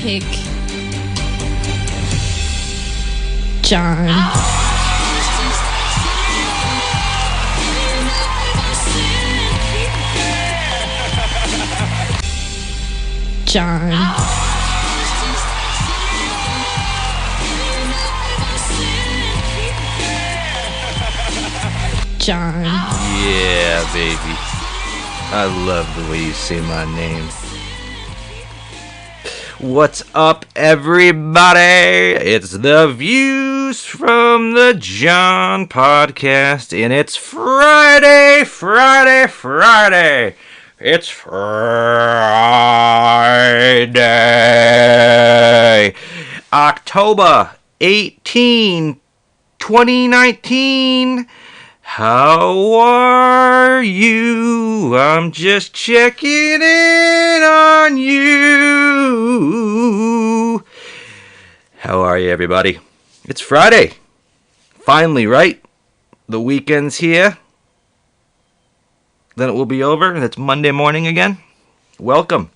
pick John. John. John. Yeah, baby. I love the way you say my name. What's up, everybody? It's the Views from the John podcast, and it's Friday. It's Friday, October 18, 2019. How are you? I'm just checking in on you. How are you, everybody? It's Friday. Finally, right? The weekend's here. Then it will be over, and it's Monday morning again. Welcome.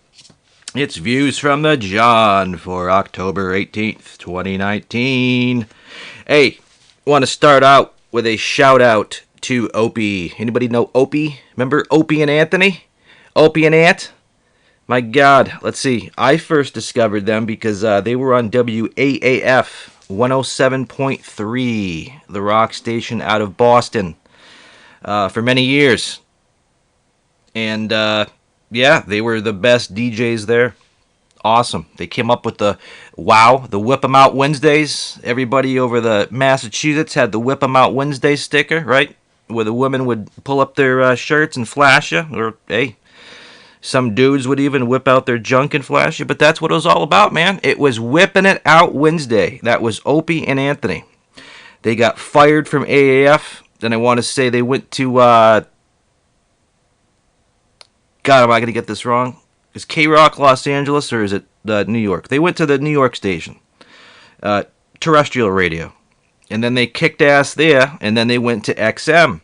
It's Views from the John for October 18th, 2019. Hey, want to start out with a shout out to Opie. Anybody know Opie? Remember Opie and Anthony? Opie and Ant? My God, let's see. I first discovered them because they were on WAAF 107.3, the rock station out of Boston, for many years. And yeah, they were the best DJs there. Awesome. They came up with the Whip 'em Out Wednesdays. Everybody over the Massachusetts had the Whip 'em Out Wednesday sticker, right? Where the women would pull up their shirts and flash you. Or, hey, some dudes would even whip out their junk and flash you. But that's what it was all about, man. It was Whipping It Out Wednesday. That was Opie and Anthony. They got fired from AAF. Then I want to say they went to... God, am I going to get this wrong? Is K-Rock Los Angeles or is it New York? They went to the New York station, terrestrial radio, and then they kicked ass there, and then they went to XM,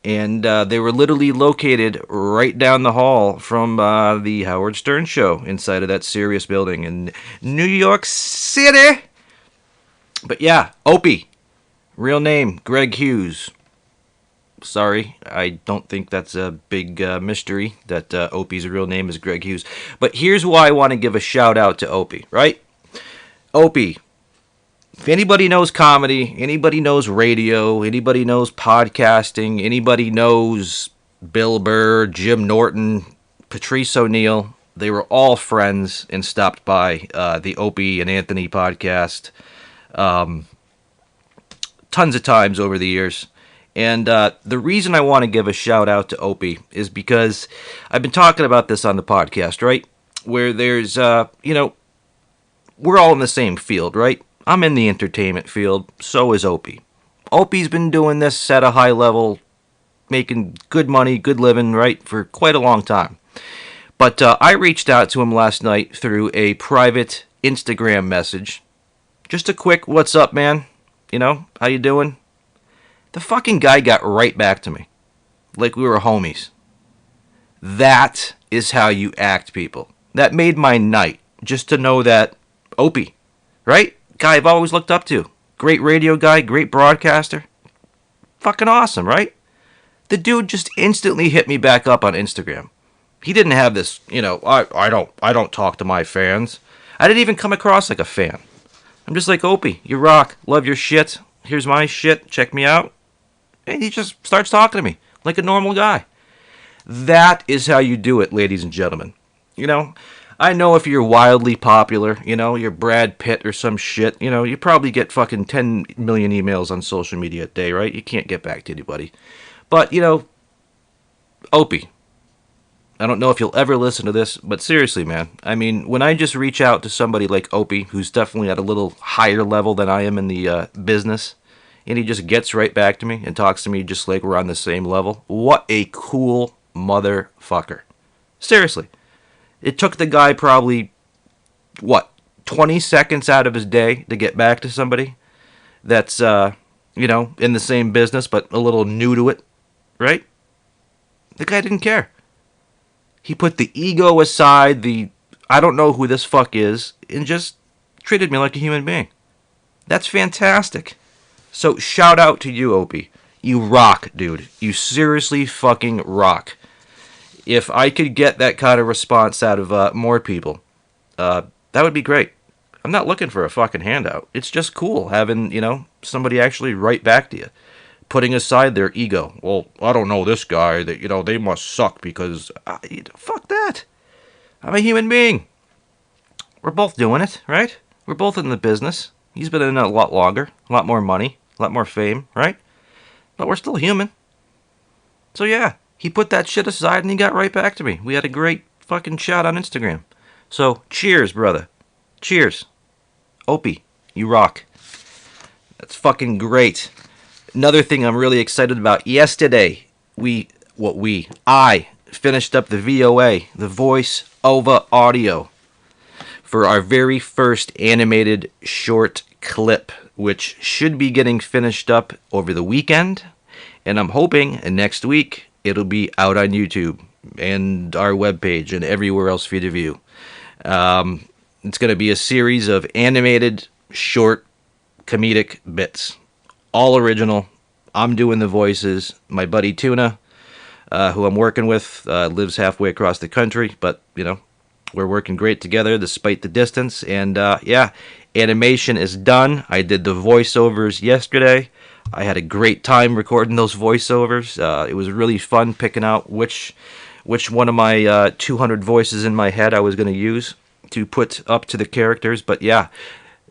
and they were literally located right down the hall from the Howard Stern show inside of that Sirius building in New York City. But yeah, Opie, real name Greg Hughes. Sorry, I don't think that's a big mystery that Opie's real name is Greg Hughes. But here's why I want to give a shout out to Opie, right? Opie, if anybody knows comedy, anybody knows radio, anybody knows podcasting, anybody knows Bill Burr, Jim Norton, Patrice O'Neill, they were all friends and stopped by the Opie and Anthony podcast tons of times over the years. And the reason I want to give a shout out to Opie is because I've been talking about this on the podcast, right? Where there's, we're all in the same field, right? I'm in the entertainment field. So is Opie. Opie's been doing this at a high level, making good money, good living, right? For quite a long time. But I reached out to him last night through a private Instagram message. Just a quick, what's up, man? How you doing? The fucking guy got right back to me. Like we were homies. That is how you act, people. That made my night. Just to know that Opie, right? Guy I've always looked up to. Great radio guy, great broadcaster. Fucking awesome, right? The dude just instantly hit me back up on Instagram. He didn't have this, I don't talk to my fans. I didn't even come across like a fan. I'm just like, Opie, you rock. Love your shit. Here's my shit. Check me out. And he just starts talking to me like a normal guy. That is how you do it, ladies and gentlemen. I know if you're wildly popular, you're Brad Pitt or some shit, you probably get fucking 10 million emails on social media a day, right? You can't get back to anybody. But, Opie, I don't know if you'll ever listen to this, but seriously, man. I mean, when I just reach out to somebody like Opie, who's definitely at a little higher level than I am in the business, and he just gets right back to me and talks to me just like we're on the same level. What a cool motherfucker. Seriously. It took the guy probably, 20 seconds out of his day to get back to somebody that's, in the same business but a little new to it, right? The guy didn't care. He put the ego aside, I don't know who this fuck is. and just treated me like a human being. That's fantastic. So shout out to you, Opie. You rock, dude. You seriously fucking rock. If I could get that kind of response out of more people, that would be great. I'm not looking for a fucking handout. It's just cool having, somebody actually write back to you. Putting aside their ego. Well, I don't know this guy, that they must suck because... fuck that. I'm a human being. We're both doing it, right? We're both in the business. He's been in it a lot longer, a lot more money, a lot more fame, right? But we're still human. So yeah, he put that shit aside and he got right back to me. We had a great fucking chat on Instagram. So, cheers, brother. Cheers. Opie, you rock. That's fucking great. Another thing I'm really excited about. Yesterday, I finished up the VOA, the voice over audio, for our very first animated short clip, which should be getting finished up over the weekend. And I'm hoping next week it'll be out on YouTube and our webpage and everywhere else for you to view. It's going to be a series of animated, short, comedic bits. All original. I'm doing the voices. My buddy Tuna, who I'm working with, lives halfway across the country, but, we're working great together despite the distance. And, animation is done. I did the voiceovers yesterday. I had a great time recording those voiceovers. It was really fun picking out which one of my 200 voices in my head I was going to use to put up to the characters. But yeah,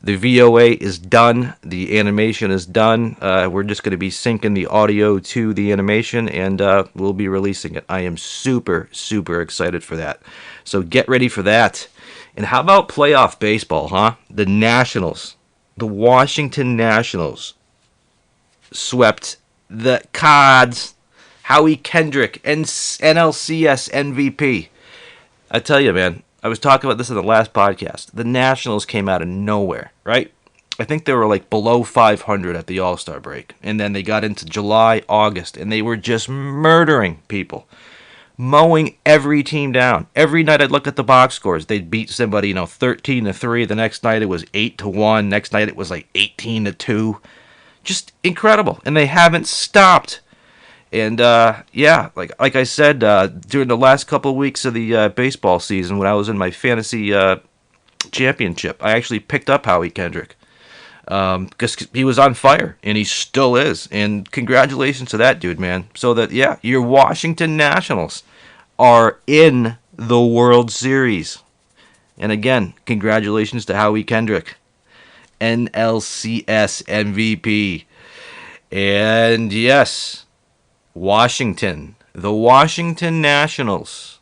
the VOA is done. The animation is done. We're just going to be syncing the audio to the animation, and we'll be releasing it. I am super, super excited for that. So get ready for that. And how about playoff baseball, huh? The Nationals, the Washington Nationals, swept the Cards. Howie Kendrick, NLCS MVP. I tell you, man, I was talking about this in the last podcast. The Nationals came out of nowhere, right? I think they were like below 500 at the All-Star break. And then they got into July, August, and they were just murdering people. Mowing every team down. Every night I'd look at the box scores. They'd beat somebody, 13-3. The next night it was 8-1. Next night it was like 18-2. Just incredible. And they haven't stopped. And, like I said, during the last couple of weeks of the baseball season, when I was in my fantasy championship, I actually picked up Howie Kendrick. Because he was on fire, and he still is. And congratulations to that dude, man. So that, your Washington Nationals are in the World Series. And again, congratulations to Howie Kendrick, NLCS MVP. And yes, the Washington Nationals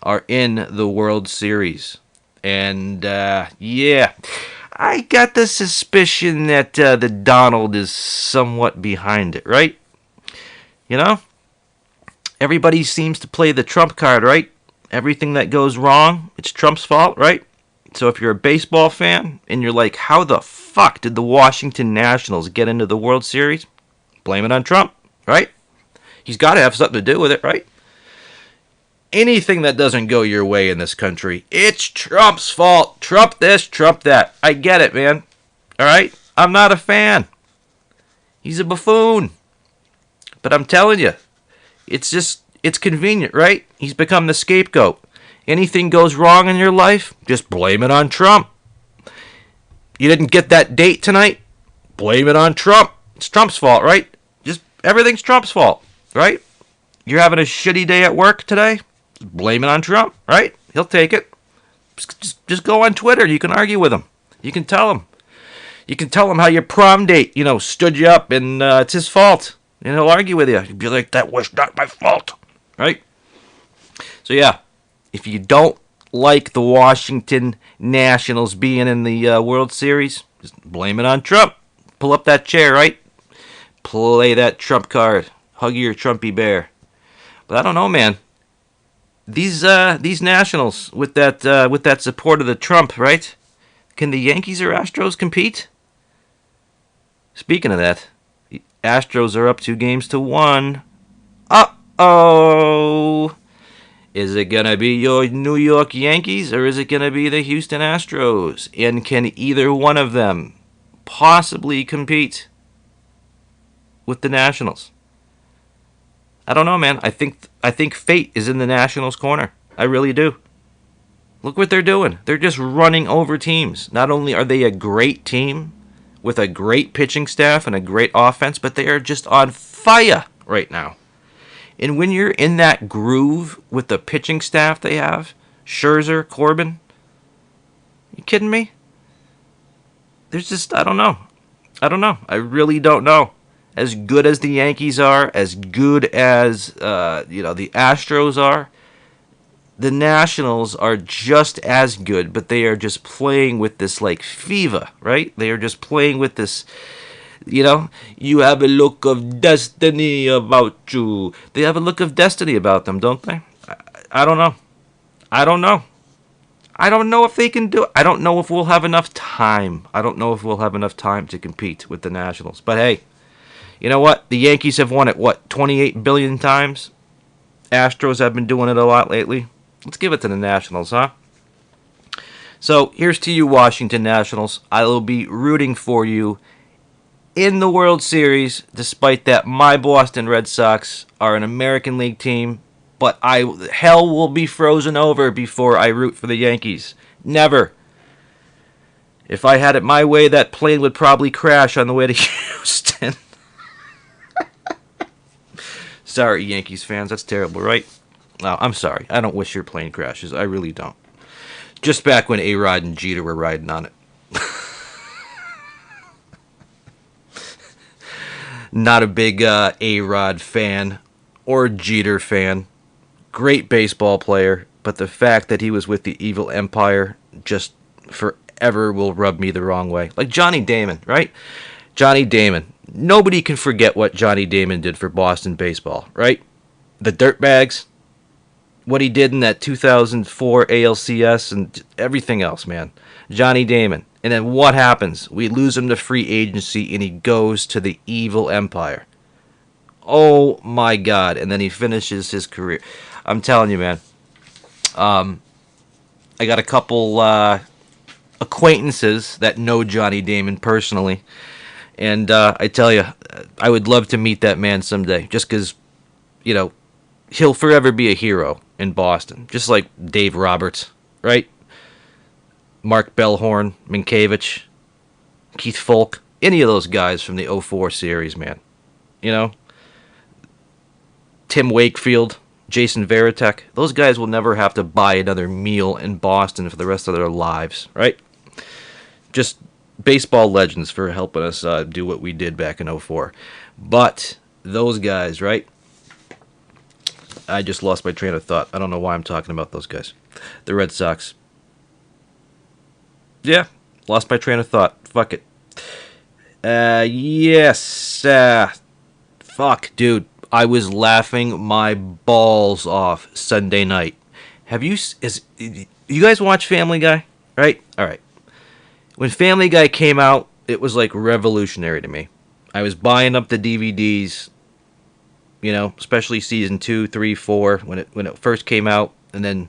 are in the World Series. And, I got the suspicion that the Donald is somewhat behind it, right? Everybody seems to play the Trump card, right? Everything that goes wrong, it's Trump's fault, right? So if you're a baseball fan and you're like, how the fuck did the Washington Nationals get into the World Series? Blame it on Trump, right? He's got to have something to do with it, right? Anything that doesn't go your way in this country, it's Trump's fault. Trump this, Trump that. I get it, man. All right? I'm not a fan. He's a buffoon. But I'm telling you, it's convenient, right? He's become the scapegoat. Anything goes wrong in your life, just blame it on Trump. You didn't get that date tonight? Blame it on Trump. It's Trump's fault, right? Just everything's Trump's fault, right? You're having a shitty day at work today? Blame it on Trump, right? He'll take it. Just go on Twitter. You can argue with him. You can tell him. You can tell him how your prom date, stood you up and it's his fault. And he'll argue with you. He'll be like, that was not my fault, right? So yeah, if you don't like the Washington Nationals being in the World Series, just blame it on Trump. Pull up that chair, right? Play that Trump card. Hug your Trumpy bear. But I don't know, man. These Nationals with that support of the Trump, right? Can the Yankees or Astros compete? Speaking of that, the Astros are up 2-1. Uh-oh. Is it going to be your New York Yankees or is it going to be the Houston Astros? And can either one of them possibly compete with the Nationals? I don't know, man. I think fate is in the Nationals' corner. I really do. Look what they're doing. They're just running over teams. Not only are they a great team with a great pitching staff and a great offense, but they are just on fire right now. And when you're in that groove with the pitching staff they have, Scherzer, Corbin, you kidding me? There's just, I don't know. I really don't know. As good as the Yankees are, as good as the Astros are, the Nationals are just as good, but they are just playing with this like fever, right? They are just playing with this, you have a look of destiny about you. They have a look of destiny about them, don't they? I don't know. I don't know if they can do it. I don't know if we'll have enough time. To compete with the Nationals. But hey, you know what? The Yankees have won it, 28 billion times? Astros have been doing it a lot lately. Let's give it to the Nationals, huh? So, here's to you, Washington Nationals. I will be rooting for you in the World Series, despite that my Boston Red Sox are an American League team, but hell will be frozen over before I root for the Yankees. Never. If I had it my way, that plane would probably crash on the way to Houston. Sorry, Yankees fans, that's terrible, right? No, I'm sorry. I don't wish your plane crashes. I really don't. Just back when A-Rod and Jeter were riding on it. Not a big A-Rod fan or Jeter fan. Great baseball player, but the fact that he was with the evil empire just forever will rub me the wrong way. Like Johnny Damon, right? Johnny Damon. Nobody can forget what Johnny Damon did for Boston baseball, right? The Dirtbags, what he did in that 2004 ALCS and everything else, man. Johnny Damon. And then what happens? We lose him to free agency and he goes to the evil empire. Oh my God. And then he finishes his career. I'm telling you, man. I got a couple acquaintances that know Johnny Damon personally. And I tell you, I would love to meet that man someday. Just because, he'll forever be a hero in Boston. Just like Dave Roberts, right? Mark Bellhorn, Minkiewicz, Keith Folk. Any of those guys from the '04 series, man. Tim Wakefield, Jason Varitek. Those guys will never have to buy another meal in Boston for the rest of their lives, right? Just baseball legends for helping us do what we did back in '04. But those guys, right? I just lost my train of thought. I don't know why I'm talking about those guys. The Red Sox. Yeah, lost my train of thought. Fuck it. Yes. Fuck, dude. I was laughing my balls off Sunday night. You guys watch Family Guy? Right? All right. When Family Guy came out, it was like revolutionary to me. I was buying up the DVDs, especially season 2, 3, 4 when it first came out. And then,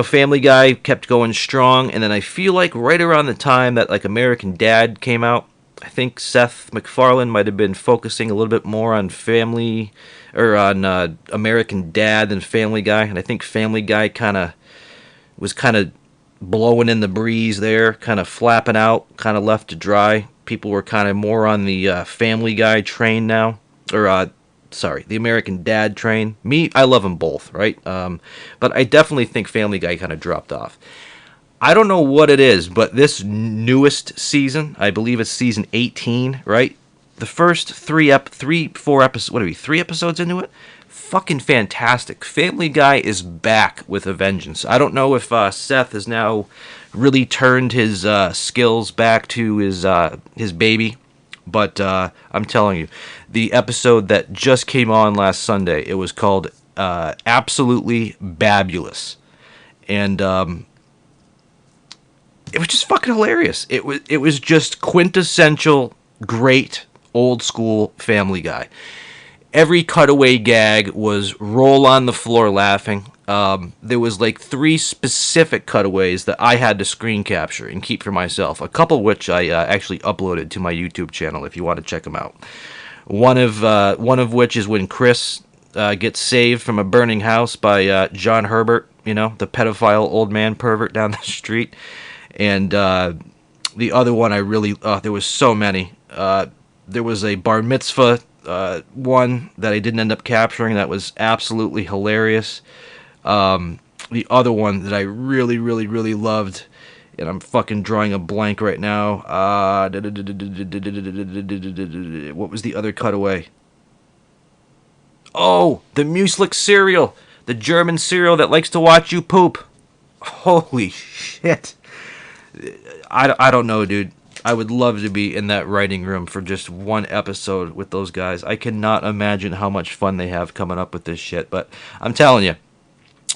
Family Guy kept going strong. And then I feel like right around the time that like American Dad came out, I think Seth MacFarlane might have been focusing a little bit more on Family or on American Dad than Family Guy. And I think Family Guy was blowing in the breeze there, kind of flapping out, kind of left to dry. People were kind of more on the Family Guy train now, or the American Dad train. Me, I love them both, right? But I definitely think Family Guy kind of dropped off. I don't know what it is, but this newest season, I believe it's season 18, right? The first 4 episodes, 3 episodes into it? Fucking fantastic. Family Guy is back with a vengeance. I don't know if Seth has now really turned his skills back to his baby, but I'm telling you, the episode that just came on last Sunday, it was called Absolutely Babulous. And it was just fucking hilarious. It was just quintessential great old school Family Guy. Every cutaway gag was roll on the floor laughing. there was like 3 specific cutaways that I had to screen capture and keep for myself. A couple which I actually uploaded to my YouTube channel if you want to check them out. One of which is when Chris gets saved from a burning house by John Herbert, the pedophile old man pervert down the street. And the other one I really, there was so many. There was a bar mitzvah one that I didn't end up capturing that was absolutely hilarious. The other one that I really, really, really loved, and I'm fucking drawing a blank right now. What was the other cutaway? Oh, the Muesli cereal. The German cereal that likes to watch you poop. Holy shit. I don't know, dude. I would love to be in that writing room for just one episode with those guys. I cannot imagine how much fun they have coming up with this shit. But I'm telling you,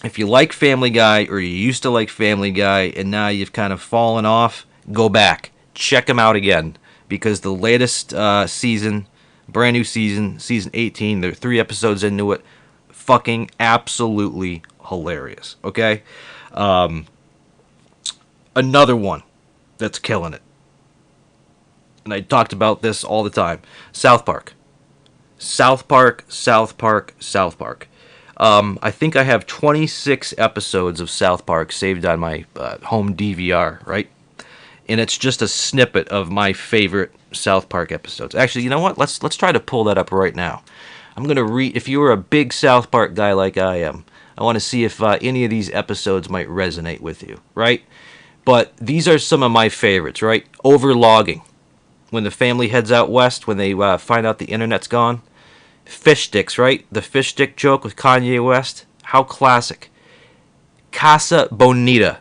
if you like Family Guy, or you used to like Family Guy, and now you've kind of fallen off, go back. Check them out again. Because the latest season, brand new season, season 18, they're 3 episodes into it, fucking absolutely hilarious. Okay? Another one that's killing it. And I talked about this all the time. SouthPark. SouthPark. I think I have 26 episodes of SouthPark saved on my home DVR, right? And it's just a snippet of my favorite SouthPark episodes. Actually, you know what? Let's try to pull that up right now. I'm going to read, if you were a big SouthPark guy like I am, I want to see if any of these episodes might resonate with you, right? But these are some of my favorites, right? Overlogging. When the family heads out west, when they find out the internet's gone. Fish sticks, right? The fish stick joke with Kanye West. How classic. Casa Bonita.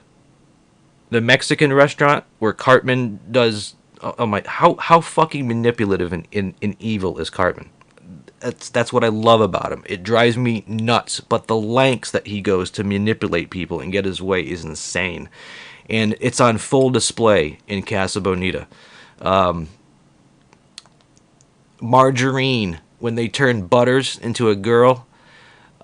The Mexican restaurant where Cartman does... Oh my... How fucking manipulative and evil is Cartman? That's what I love about him. It drives me nuts. But the lengths that he goes to manipulate people and get his way is insane. And it's on full display in Casa Bonita. Margarine, when they turn Butters into a girl.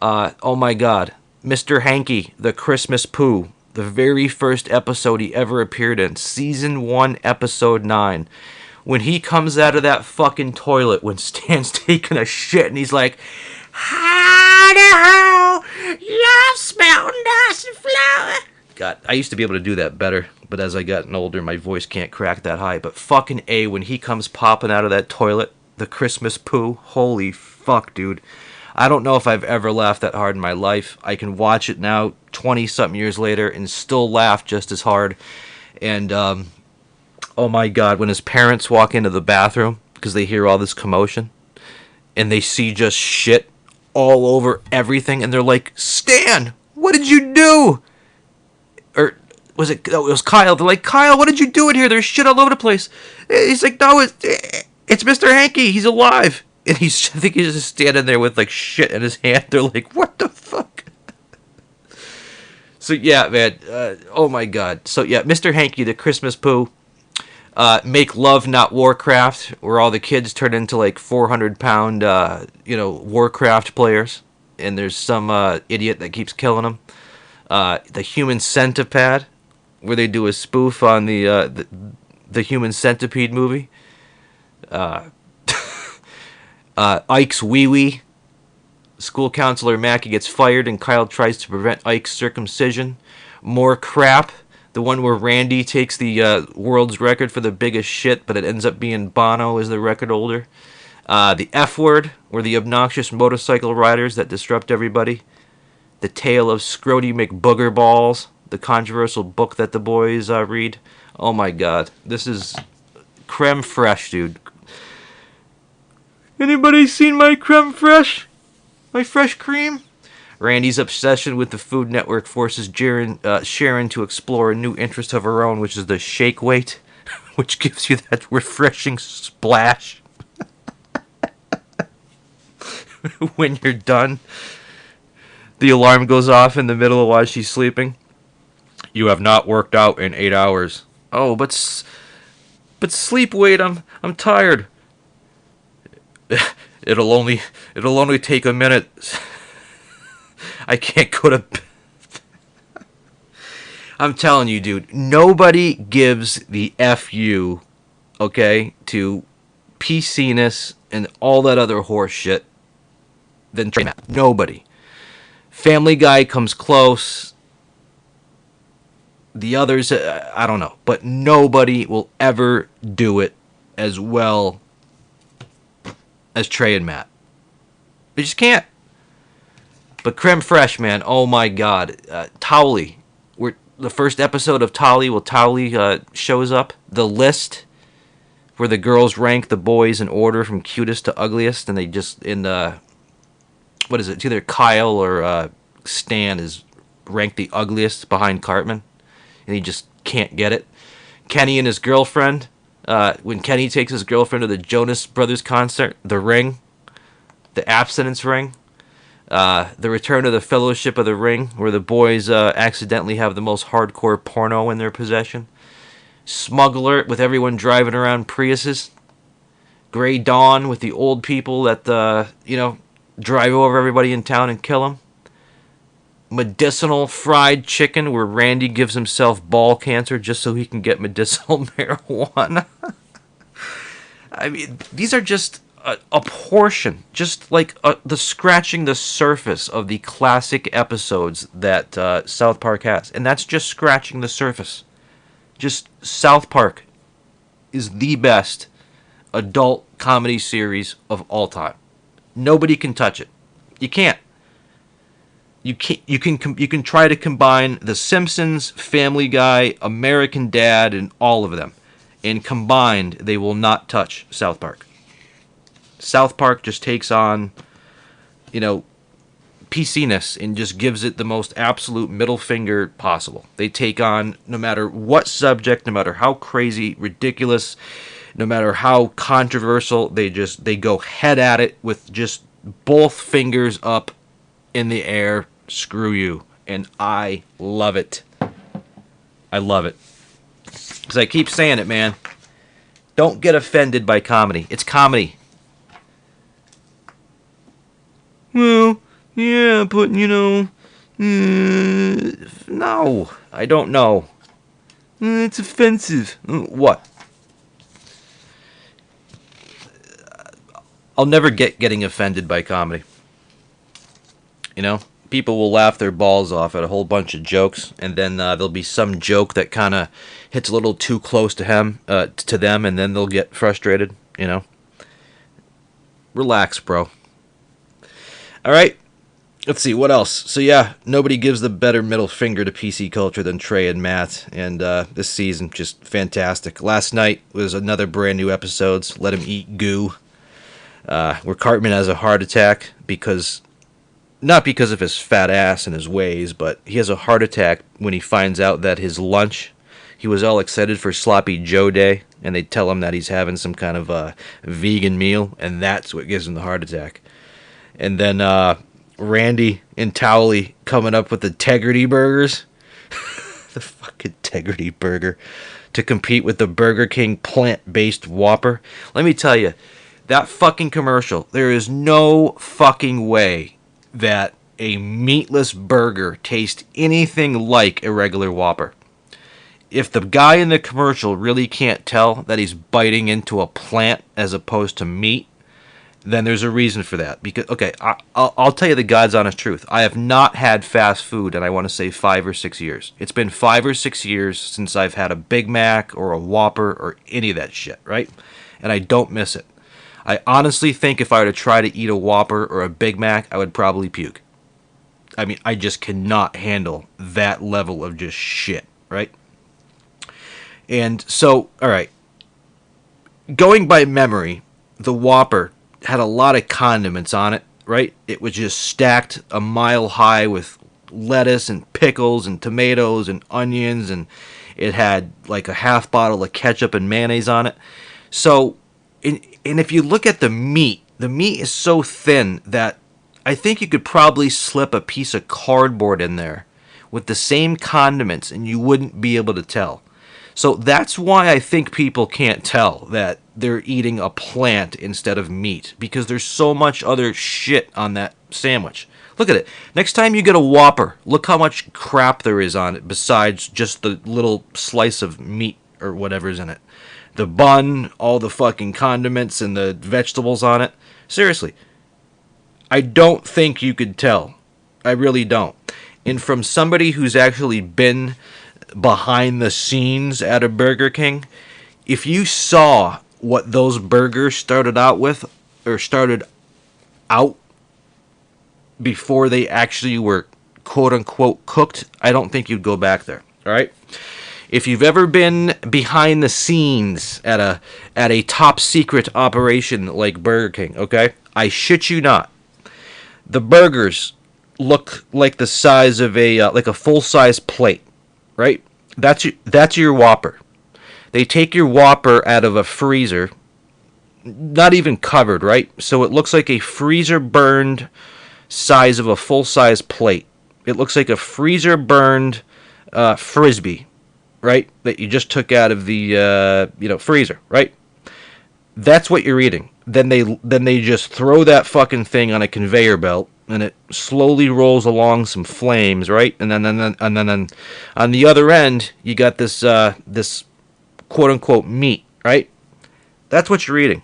Oh my god. Mr. Hanky, the Christmas Pooh. The very first episode he ever appeared in. Season 1, episode 9. When he comes out of that fucking toilet when Stan's taking a shit and he's like, how the hell y'all smelting dust and flour? God, I used to be able to do that better, but as I gotten older, my voice can't crack that high. But fucking A, when he comes popping out of that toilet, the Christmas Pooh, holy fuck, dude. I don't know if I've ever laughed that hard in my life. I can watch it now, 20-something years later, and still laugh just as hard. And, oh my god, when his parents walk into the bathroom, because they hear all this commotion, and they see just shit all over everything, and they're like, Stan, what did you do? Or was it? Oh, it was Kyle. They're like, Kyle, what did you do in here? There's shit all over the place. He's like, no, it's Mr. Hanky. He's alive. And I think he's just standing there with like shit in his hand. They're like, what the fuck? So yeah, man. Oh my god. So yeah, Mr. Hanky, the Christmas Pooh. Make Love Not Warcraft, where all the kids turn into like 400-pound, Warcraft players, and there's some idiot that keeps killing them. The Human Centipede, where they do a spoof on the Human Centipede movie. Ike's Wee Wee. School counselor Mackie gets fired and Kyle tries to prevent Ike's circumcision. More Crap, the one where Randy takes the world's record for the biggest shit, but it ends up being Bono as the record holder. The F Word, where the obnoxious motorcycle riders that disrupt everybody. The Tale of Scrody McBooger Balls, the controversial book that the boys read. Oh my god, this is creme fraiche, dude. Anybody seen my creme fraiche? My fresh cream? Randy's obsession with the Food Network forces Sharon to explore a new interest of her own, which is the shake weight, which gives you that refreshing splash when you're done. The alarm goes off in the middle of while she's sleeping. You have not worked out in 8 hours. Oh, but sleep weight. I'm tired. It'll only take a minute. I can't go to I'm telling you, dude, nobody gives the FU, okay, to PC-ness and all that other horse shit than Trey Matt. Nobody. Family Guy comes close. The others, I don't know. But nobody will ever do it as well as Trey and Matt. They just can't. But Creme Fraiche, man, oh my God. Towley. The first episode of Towley, Towley shows up. The list where the girls rank the boys in order from cutest to ugliest. And they just, what is it? It's either Kyle or Stan is ranked the ugliest behind Cartman. And he just can't get it. Kenny and his girlfriend. When Kenny takes his girlfriend to the Jonas Brothers concert. The Ring. The Abstinence Ring. The Return of the Fellowship of the Ring, where the boys accidentally have the most hardcore porno in their possession. Smuggler with everyone driving around Priuses. Grey Dawn with the old people that, drive over everybody in town and kill them. Medicinal Fried Chicken, where Randy gives himself ball cancer just so he can get medicinal marijuana. I mean, these are just a portion, just like the scratching the surface of the classic episodes that South Park has. And that's just scratching the surface. Just South Park is the best adult comedy series of all time. Nobody can touch it. You can't. You can try to combine The Simpsons, Family Guy, American Dad, and all of them. And combined, they will not touch South Park. South Park just takes on, PC-ness and just gives it the most absolute middle finger possible. They take on no matter what subject, no matter how crazy, ridiculous, no matter how controversial, they go head at it with just both fingers up in the air. Screw you. And I love it. I love it. Because I keep saying it, man. Don't get offended by comedy. It's comedy. Well, yeah, but, no, I don't know. It's offensive. What? I'll never get getting offended by comedy. People will laugh their balls off at a whole bunch of jokes, and then there'll be some joke that kind of hits a little too close to them, and then they'll get frustrated, Relax, bro. All right, let's see, what else? So yeah, nobody gives the better middle finger to PC culture than Trey and Matt, and this season, just fantastic. Last night was another brand new episodes, Let Him Eat Goo, where Cartman has a heart attack not because of his fat ass and his ways, but he has a heart attack when he finds out that his lunch, he was all excited for Sloppy Joe Day, and they tell him that he's having some kind of a vegan meal, and that's what gives him the heart attack. And then Randy and Towley coming up with the Tegridy Burgers. The fucking Tegridy Burger. To compete with the Burger King plant-based Whopper. Let me tell you, that fucking commercial, there is no fucking way that a meatless burger tastes anything like a regular Whopper. If the guy in the commercial really can't tell that he's biting into a plant as opposed to meat, then there's a reason for that. Because, okay, I'll tell you the God's honest truth. I have not had fast food in, I want to say, 5 or 6 years. It's been 5 or 6 years since I've had a Big Mac or a Whopper or any of that shit, right? And I don't miss it. I honestly think if I were to try to eat a Whopper or a Big Mac, I would probably puke. I mean, I just cannot handle that level of just shit, right? And so, all right. Going by memory, the Whopper had a lot of condiments on it, right? It was just stacked a mile high with lettuce and pickles and tomatoes and onions, and it had like a half bottle of ketchup and mayonnaise on it. So, and if you look at the meat is so thin that I think you could probably slip a piece of cardboard in there with the same condiments and you wouldn't be able to tell. So that's why I think people can't tell that they're eating a plant instead of meat, because there's so much other shit on that sandwich. Look at it. Next time you get a Whopper, look how much crap there is on it besides just the little slice of meat or whatever's in it. The bun, all the fucking condiments and the vegetables on it. Seriously. I don't think you could tell. I really don't. And from somebody who's actually been behind the scenes at a Burger King, if you saw what those burgers started out with, or started out before they actually were quote-unquote cooked, I don't think you'd go back there. All right? If you've ever been behind the scenes at a top secret operation like Burger King, okay? I shit you not. The burgers look like the size of a full-size plate, right? That's your Whopper. They take your Whopper out of a freezer, not even covered, right? So it looks like a freezer burned size of a full-size plate. It looks like a freezer burned Frisbee, right? That you just took out of the freezer, right? That's what you're eating. Then they just throw that fucking thing on a conveyor belt, and it slowly rolls along some flames, right? And then on the other end, you got this quote unquote meat, right? That's what you're eating.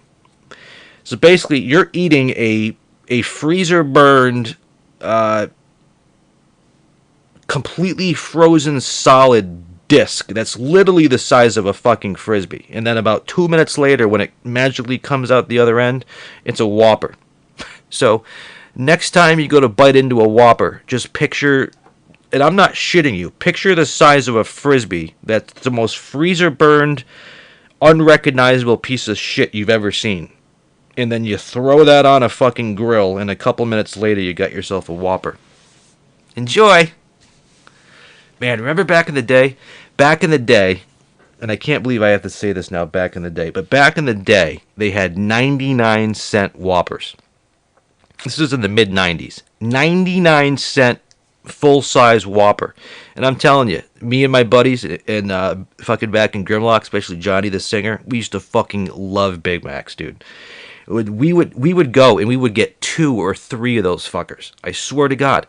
So basically, you're eating a freezer burned, completely frozen solid disc that's literally the size of a fucking Frisbee. And then about 2 minutes later, when it magically comes out the other end, it's a Whopper. So next time you go to bite into a Whopper, just picture, and I'm not shitting you, picture the size of a Frisbee. That's the most freezer burned, unrecognizable piece of shit you've ever seen. And then you throw that on a fucking grill, and a couple minutes later you got yourself a Whopper. Enjoy! Man, remember back in the day? Back in the day, and I can't believe I have to say this now, back in the day, but back in the day, they had 99-cent Whoppers. This is in the mid-90s. 99-cent full-size Whopper. And I'm telling you, me and my buddies, and fucking back in Grimlock, especially Johnny the singer, we used to fucking love Big Macs, dude. We would go, and we would get 2 or 3 of those fuckers. I swear to God.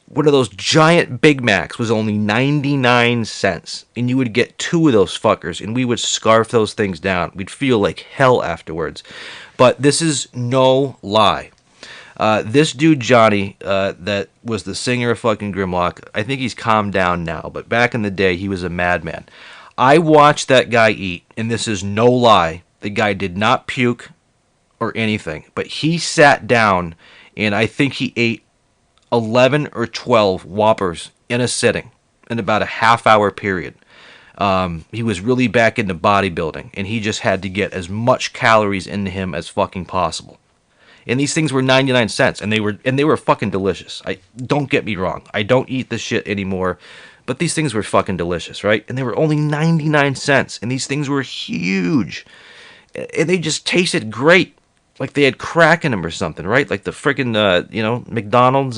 One of those giant Big Macs was only 99 cents, and you would get 2 of those fuckers, and we would scarf those things down. We'd feel like hell afterwards. But this is no lie. This dude, Johnny, that was the singer of fucking Grimlock, I think he's calmed down now, but back in the day, he was a madman. I watched that guy eat, and this is no lie. The guy did not puke or anything, but he sat down, and I think he ate 11 or 12 Whoppers in a sitting in about a half-hour period. He was really back into bodybuilding, and he just had to get as much calories into him as fucking possible. And these things were 99 cents, and they were fucking delicious. Don't get me wrong. I don't eat this shit anymore, but these things were fucking delicious, right? And they were only 99 cents, and these things were huge. And they just tasted great. Like they had crack in them or something, right? Like the freaking, McDonald's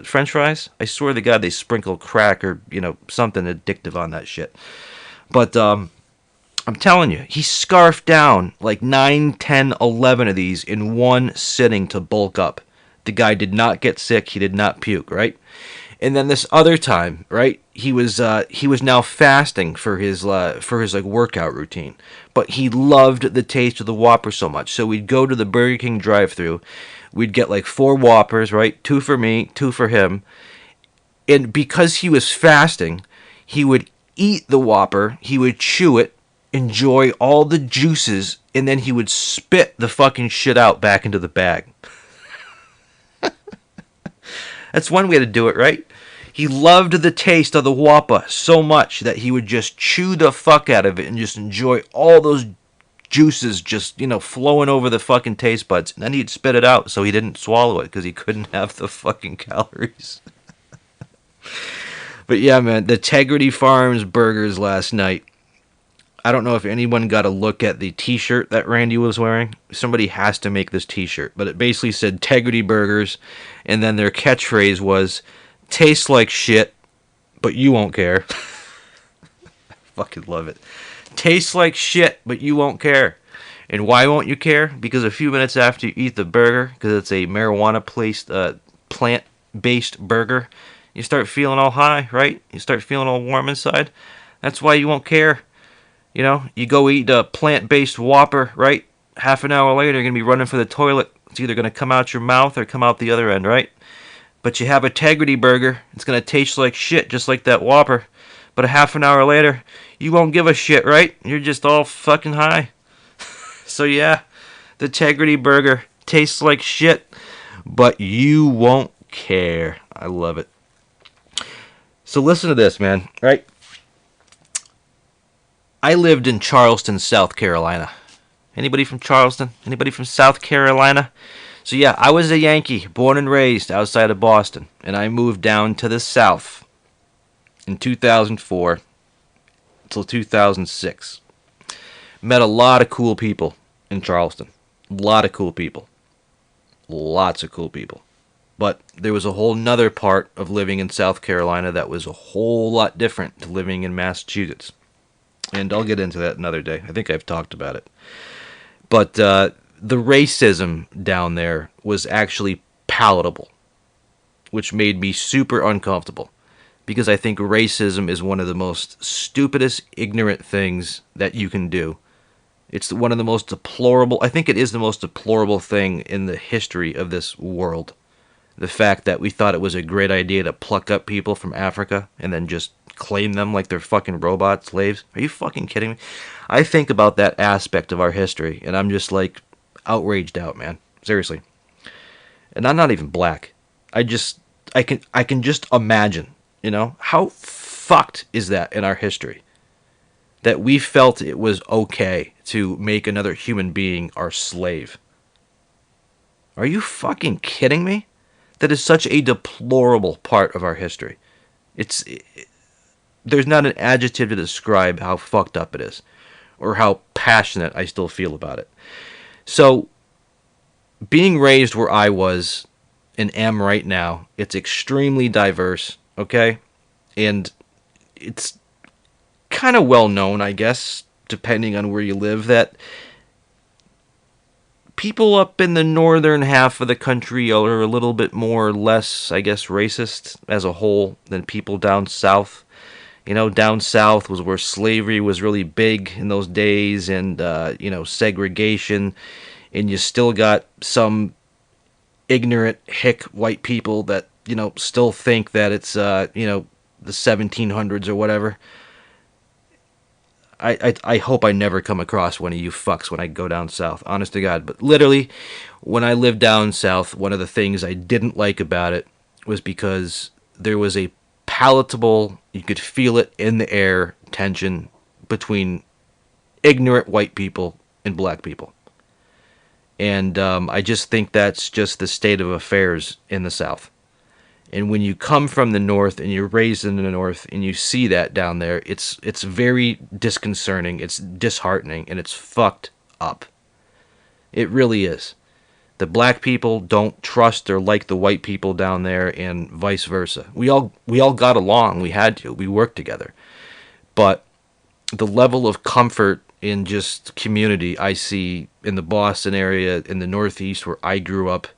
French fries. I swear to God, they sprinkle crack or, something addictive on that shit. But I'm telling you, he scarfed down like 9, 10, 11 of these in one sitting to bulk up. The guy did not get sick. He did not puke, right? And then this other time, right? He was now fasting for his workout routine, but he loved the taste of the Whopper so much. So we'd go to the Burger King drive-thru, we'd get like 4 Whoppers, right? 2 for me, 2 for him, and because he was fasting, he would eat the Whopper, he would chew it, enjoy all the juices, and then he would spit the fucking shit out back into the bag. That's one way to do it, right? He loved the taste of the Whopper so much that he would just chew the fuck out of it and just enjoy all those juices just, flowing over the fucking taste buds. And then he'd spit it out so he didn't swallow it because he couldn't have the fucking calories. But yeah, man, the Tegridy Farms burgers last night. I don't know if anyone got a look at the t-shirt that Randy was wearing. Somebody has to make this t-shirt. But it basically said Tegridy Burgers. And then their catchphrase was, tastes like shit, but you won't care. I fucking love it. Tastes like shit, but you won't care. And why won't you care? Because a few minutes after you eat the burger, because it's a marijuana-placed plant plant-based burger, you start feeling all high, right? You start feeling all warm inside. That's why you won't care. You know, you go eat a plant-based Whopper, right? Half an hour later, you're going to be running for the toilet. It's either going to come out your mouth or come out the other end, right? But you have a Tegridy Burger, it's going to taste like shit, just like that Whopper. But a half an hour later, you won't give a shit, right? You're just all fucking high. So yeah, the Tegridy Burger tastes like shit, but you won't care. I love it. So listen to this, man, right? I lived in Charleston, South Carolina. Anybody from Charleston? Anybody from South Carolina? So yeah, I was a Yankee, born and raised outside of Boston, and I moved down to the South in 2004 until 2006. Met a lot of cool people in Charleston. A lot of cool people. Lots of cool people. But there was a whole nother part of living in South Carolina that was a whole lot different to living in Massachusetts. And I'll get into that another day. I think I've talked about it. But the racism down there was actually palatable, which made me super uncomfortable. Because I think racism is one of the most stupidest, ignorant things that you can do. It's one of the most deplorable, I think it is the most deplorable thing in the history of this world. The fact that we thought it was a great idea to pluck up people from Africa and then just claim them like they're fucking robot slaves. Are you fucking kidding me? I think about that aspect of our history, and I'm just like outraged out, man. Seriously. And I'm not even black. I can just imagine, you know, how fucked is that in our history? That we felt it was okay to make another human being our slave. Are you fucking kidding me? That is such a deplorable part of our history. There's not an adjective to describe how fucked up it is, or how passionate I still feel about it. So, being raised where I was and am right now, it's extremely diverse, okay? And it's kind of well known, I guess, depending on where you live, that people up in the northern half of the country are a little bit more or less, I guess, racist as a whole than people down south. You know, down south was where slavery was really big in those days, and, segregation, and you still got some ignorant hick white people that, still think that it's, the 1700s or whatever. I hope I never come across one of you fucks when I go down south, honest to God. But literally, when I lived down south, one of the things I didn't like about it was because there was a palatable, you could feel it in the air, tension between ignorant white people and black people. And I just think that's just the state of affairs in the South. And when you come from the North and you're raised in the North and you see that down there, it's very disconcerting, it's disheartening, and it's fucked up. It really is. The black people don't trust or like the white people down there, and vice versa. We all got along. We had to. We worked together. But the level of comfort in just community I see in the Boston area, in the Northeast where I grew up.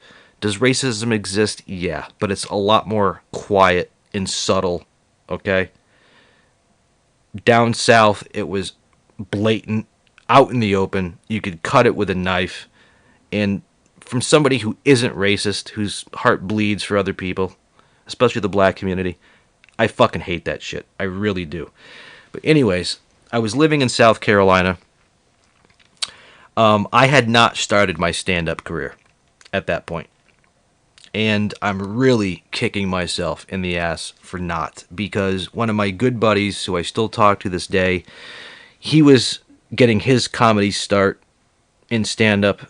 Does racism exist? Yeah, but it's a lot more quiet and subtle, okay? Down south, it was blatant, out in the open. You could cut it with a knife. And from somebody who isn't racist, whose heart bleeds for other people, especially the black community, I fucking hate that shit. I really do. But anyways, I was living in South Carolina. I had not started my stand-up career at that point. And I'm really kicking myself in the ass for not. Because one of my good buddies, who I still talk to this day, he was getting his comedy start in stand-up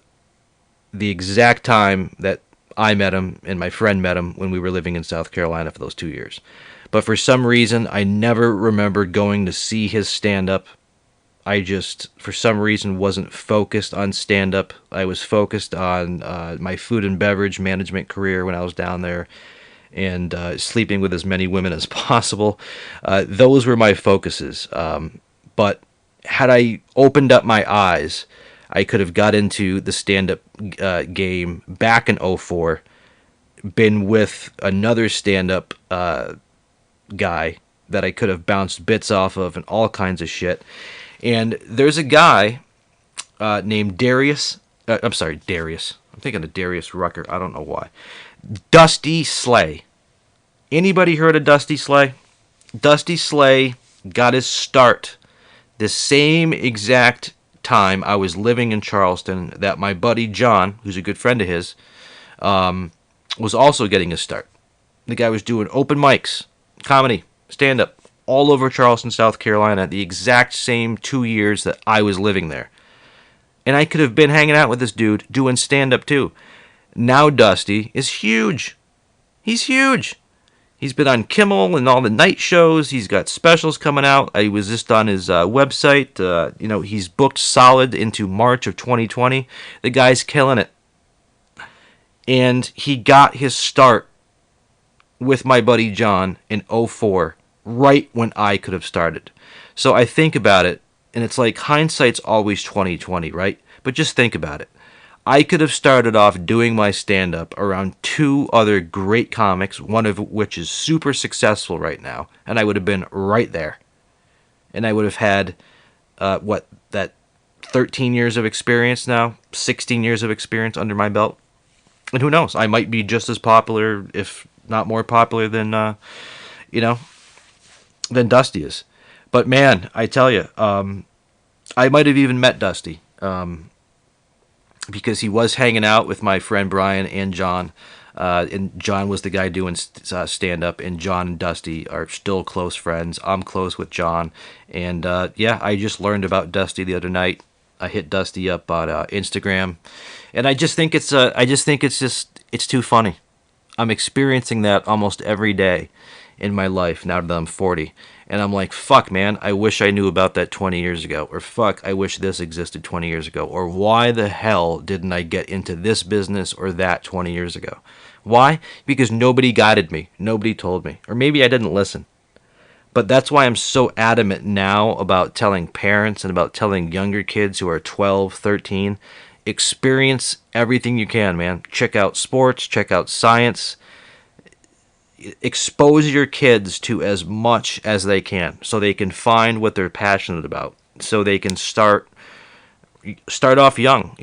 the exact time that I met him and my friend met him when we were living in South Carolina for those 2 years. But for some reason, I never remembered going to see his stand-up. I just, for some reason, wasn't focused on stand-up. I was focused on my food and beverage management career when I was down there, and sleeping with as many women as possible. Those were my focuses. But had I opened up my eyes, I could have got into the stand-up game back in '04, been with another stand-up guy that I could have bounced bits off of and all kinds of shit. And there's a guy named Darius. Darius. I'm thinking of Darius Rucker. I don't know why. Dusty Slay. Anybody heard of Dusty Slay? Dusty Slay got his start the same exact time I was living in Charleston that my buddy John, who's a good friend of his, was also getting his start. The guy was doing open mics, comedy, stand-up, all over Charleston, South Carolina, the exact same 2 years that I was living there. And I could have been hanging out with this dude doing stand-up too. Now Dusty is huge. He's huge. He's been on Kimmel and all the night shows. He's got specials coming out. I was just on his website. He's booked solid into March of 2020. The guy's killing it. And he got his start with my buddy John in 2004, right when I could have started. So I think about it, and it's like hindsight's always 20/20, right? But just think about it. I could have started off doing my stand-up around two other great comics, one of which is super successful right now, and I would have been right there. And I would have had, 13 years of experience now, 16 years of experience under my belt. And who knows, I might be just as popular, if not more popular than Dusty is. But man, I tell you, I might have even met Dusty. Because he was hanging out with my friend Brian and John, and John was the guy doing stand-up, and John and Dusty are still close friends. I'm close with John, and I just learned about Dusty the other night. I hit Dusty up on Instagram, and I just think it's too funny. I'm experiencing that almost every day in my life now that I'm 40. And I'm like, fuck, man, I wish I knew about that 20 years ago. Or fuck, I wish this existed 20 years ago. Or why the hell didn't I get into this business or that 20 years ago? Why? Because nobody guided me. Nobody told me. Or maybe I didn't listen. But that's why I'm so adamant now about telling parents and about telling younger kids who are 12, 13, experience everything you can, man. Check out sports, check out science. Expose your kids to as much as they can so they can find what they're passionate about, so they can start off young.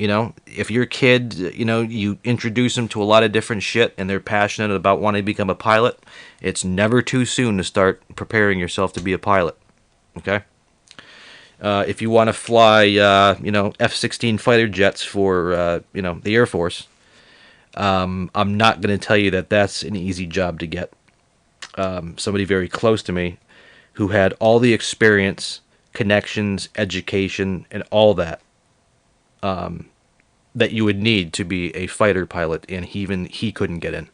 If your kid, you introduce them to a lot of different shit and they're passionate about wanting to become a pilot, it's never too soon to start preparing yourself to be a pilot. Okay? If you want to fly F-16 fighter jets for the Air Force, I'm not going to tell you that that's an easy job to get. Somebody very close to me who had all the experience, connections, education, and all that that you would need to be a fighter pilot, and he couldn't get in.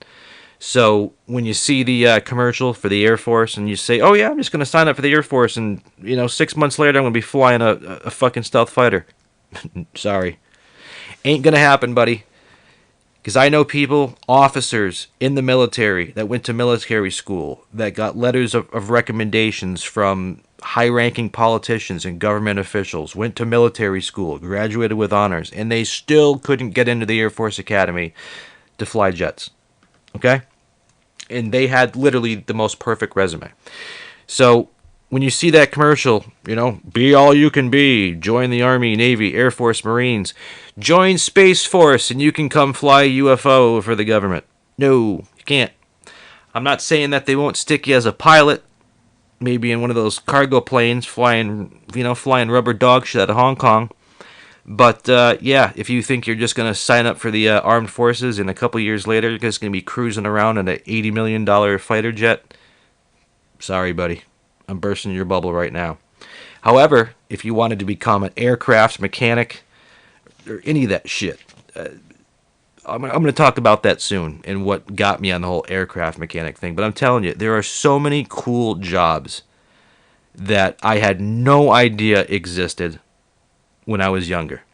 So when you see the commercial for the Air Force and you say, oh yeah, I'm just going to sign up for the Air Force, and 6 months later I'm going to be flying a fucking stealth fighter. Sorry. Ain't going to happen, buddy. Because I know people, officers in the military that went to military school, that got letters of recommendations from high-ranking politicians and government officials, went to military school, graduated with honors, and they still couldn't get into the Air Force Academy to fly jets. Okay? And they had literally the most perfect resume. So when you see that commercial, be all you can be, join the Army, Navy, Air Force, Marines, join Space Force, and you can come fly a UFO for the government. No, you can't. I'm not saying that they won't stick you as a pilot, maybe in one of those cargo planes flying rubber dog shit out of Hong Kong. But, if you think you're just going to sign up for the armed forces and a couple years later you're just going to be cruising around in an $80 million fighter jet, sorry, buddy. I'm bursting your bubble right now. However, if you wanted to become an aircraft mechanic or any of that shit, I'm going to talk about that soon and what got me on the whole aircraft mechanic thing. But I'm telling you, there are so many cool jobs that I had no idea existed when I was younger,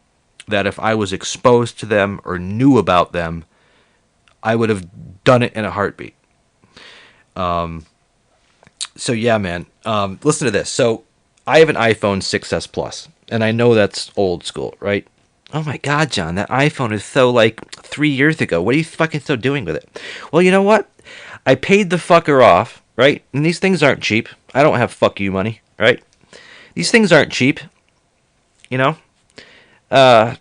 that if I was exposed to them or knew about them, I would have done it in a heartbeat. So yeah, man, listen to this. So I have an iPhone 6S Plus, and I know that's old school, right? Oh my God, John, that iPhone is so like 3 years ago. What are you fucking still doing with it? Well, you know what? I paid the fucker off, right? And these things aren't cheap. I don't have fuck you money, right? These things aren't cheap, you know? They're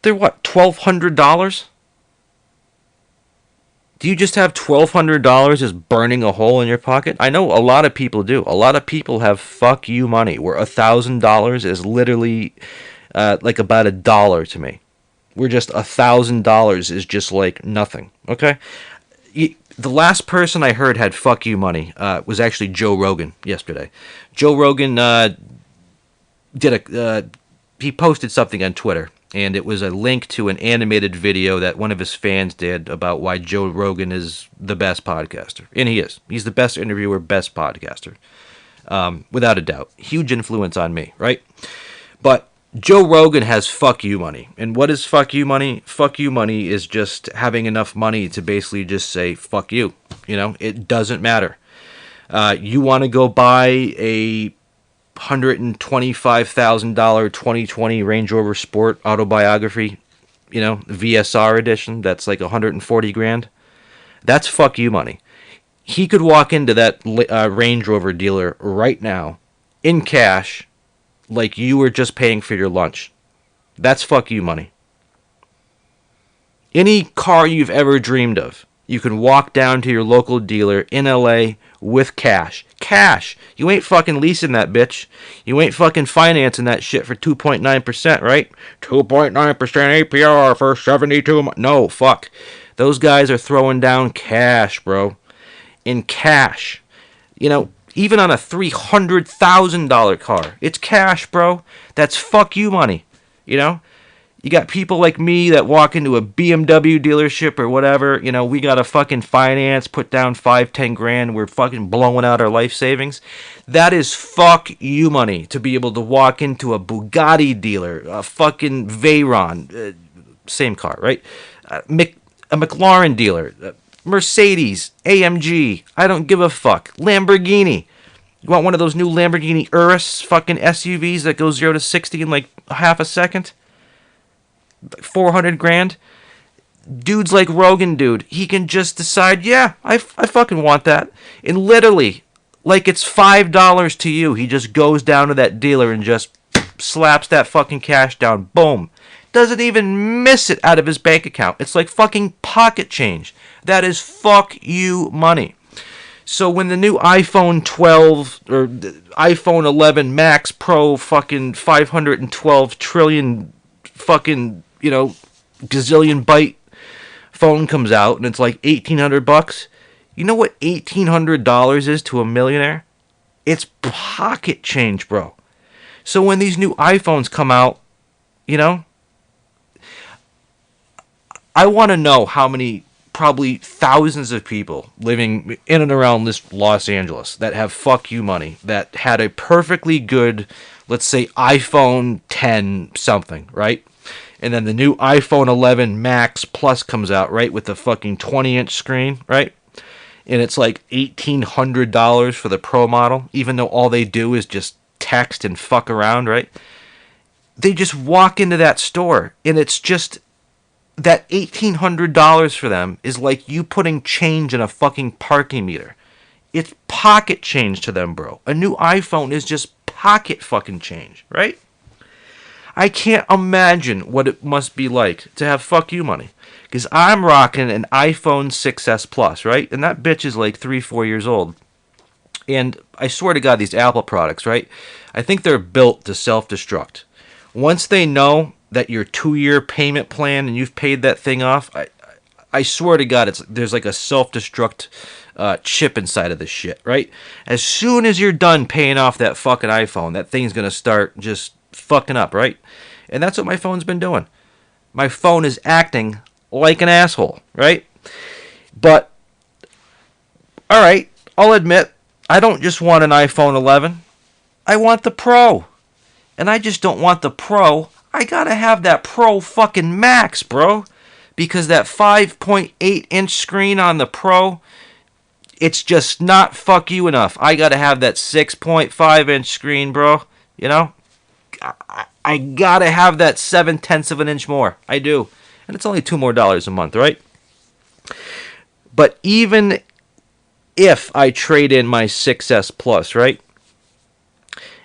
what, $1,200? Do you just have $1,200 just burning a hole in your pocket? I know a lot of people do. A lot of people have fuck you money, where $1,000 is literally like about $1 to me. Where just $1,000 is just like nothing. Okay, the last person I heard had fuck you money was actually Joe Rogan yesterday. Joe Rogan he posted something on Twitter, and it was a link to an animated video that one of his fans did about why Joe Rogan is the best podcaster. And he is. He's the best interviewer, best podcaster. Without a doubt. Huge influence on me, right? But Joe Rogan has fuck you money. And what is fuck you money? Fuck you money is just having enough money to basically just say, fuck you. You know, it doesn't matter. You want to go buy a $125,000 2020 Range Rover Sport autobiography, you know, VSR edition, that's like 140 grand. That's fuck you money. He could walk into that Range Rover dealer right now in cash like you were just paying for your lunch. That's fuck you money. Any car you've ever dreamed of, you can walk down to your local dealer in LA with cash. Cash. You ain't fucking leasing that bitch. You ain't fucking financing that shit for 2.9%, right? 2.9% APR for 72 months. No, fuck. Those guys are throwing down cash, bro. In cash. You know, even on a $300,000 car. It's cash, bro. That's fuck you money. You know? You got people like me that walk into a BMW dealership or whatever. You know, we got to fucking finance, put down 5-10 grand. We're fucking blowing out our life savings. That is fuck you money to be able to walk into a Bugatti dealer, a fucking Veyron, same car, right? A McLaren dealer, Mercedes, AMG. I don't give a fuck. Lamborghini. You want one of those new Lamborghini Urus fucking SUVs that goes 0 to 60 in like half a second? 400 grand. Dudes like Rogan, dude, he can just decide, yeah, I fucking want that. And literally, like it's $5 to you, he just goes down to that dealer and just slaps that fucking cash down. Boom. Doesn't even miss it out of his bank account. It's like fucking pocket change. That is fuck you money. So when the new iPhone 12 or iPhone 11 Max Pro fucking 512 trillion fucking, you know, gazillion byte phone comes out and it's like $1,800, you know what $1,800 is to a millionaire? It's pocket change, bro. So when these new iPhones come out, you know, I want to know how many, probably thousands of people living in and around this Los Angeles that have fuck you money, that had a perfectly good, let's say iPhone 10 something, right? And then the new iPhone 11 Max Plus comes out, right, with the fucking 20-inch screen, right? And it's like $1,800 for the Pro model, even though all they do is just text and fuck around, right? They just walk into that store, and it's just that $1,800 for them is like you putting change in a fucking parking meter. It's pocket change to them, bro. A new iPhone is just pocket fucking change, right? I can't imagine what it must be like to have fuck you money. Because I'm rocking an iPhone 6S Plus, right? And that bitch is like 3-4 years old. And I swear to God, these Apple products, right? I think they're built to self-destruct. Once they know that your 2-year payment plan and you've paid that thing off, I swear to God, there's like a self-destruct chip inside of this shit, right? As soon as you're done paying off that fucking iPhone, that thing's going to start just fucking up, right? And that's what my phone's been doing. My phone is acting like an asshole, right? But, alright, I'll admit, I don't just want an iPhone 11. I want the Pro. And I just don't want the Pro. I gotta have that Pro fucking Max, bro. Because that 5.8-inch screen on the Pro, it's just not fuck you enough. I gotta have that 6.5-inch screen, bro. You know? I gotta have that 7/10 of an inch more. I do. And it's only $2 more a month, right? But even if I trade in my 6S Plus, right?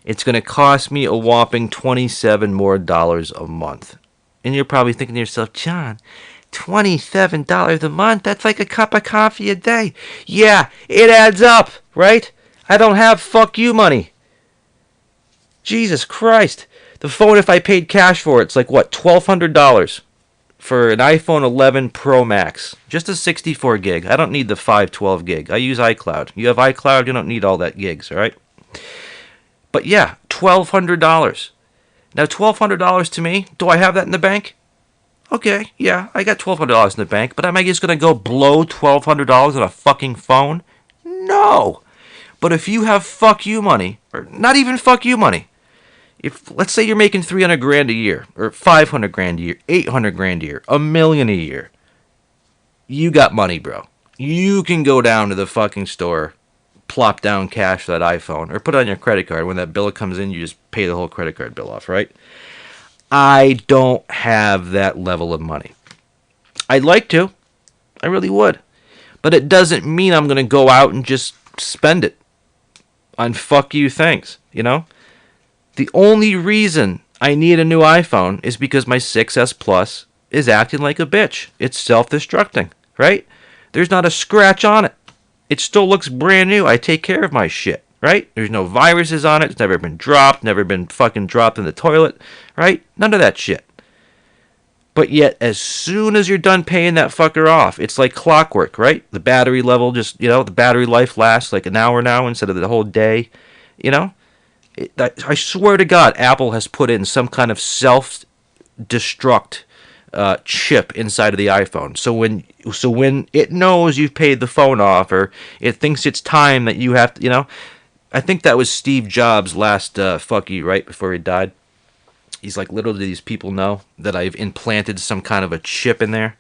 It's going to cost me a whopping $27 more a month. And you're probably thinking to yourself, John, $27 a month? That's like a cup of coffee a day. Yeah, it adds up, right? I don't have fuck you money. Jesus Christ. The phone, if I paid cash for it, it's like, what, $1,200 for an iPhone 11 Pro Max. Just a 64 gig. I don't need the 512 gig. I use iCloud. You have iCloud, you don't need all that gigs, all right? But yeah, $1,200. Now, $1,200 to me, do I have that in the bank? Okay, yeah, I got $1,200 in the bank, but am I just going to go blow $1,200 on a fucking phone? No. But if you have fuck you money, or not even fuck you money, if let's say you're making $300,000 a year, or $500,000 a year, $800,000 a year, $1 million a year, you got money, bro. You can go down to the fucking store, plop down cash for that iPhone, or put it on your credit card. When that bill comes in, you just pay the whole credit card bill off, right? I don't have that level of money. I'd like to. I really would. But it doesn't mean I'm going to go out and just spend it on fuck you things, you know? The only reason I need a new iPhone is because my 6S Plus is acting like a bitch. It's self-destructing, right? There's not a scratch on it. It still looks brand new. I take care of my shit, right? There's no viruses on it. It's never been dropped, never been fucking dropped in the toilet, right? None of that shit. But yet, as soon as you're done paying that fucker off, it's like clockwork, right? The battery level just, the battery life lasts like an hour now instead of the whole day, you know? I swear to God, Apple has put in some kind of self-destruct chip inside of the iPhone. So when it knows you've paid the phone off, or it thinks it's time that you have to, I think that was Steve Jobs' last fuck you, right before he died. He's like, little do these people know that I've implanted some kind of a chip in there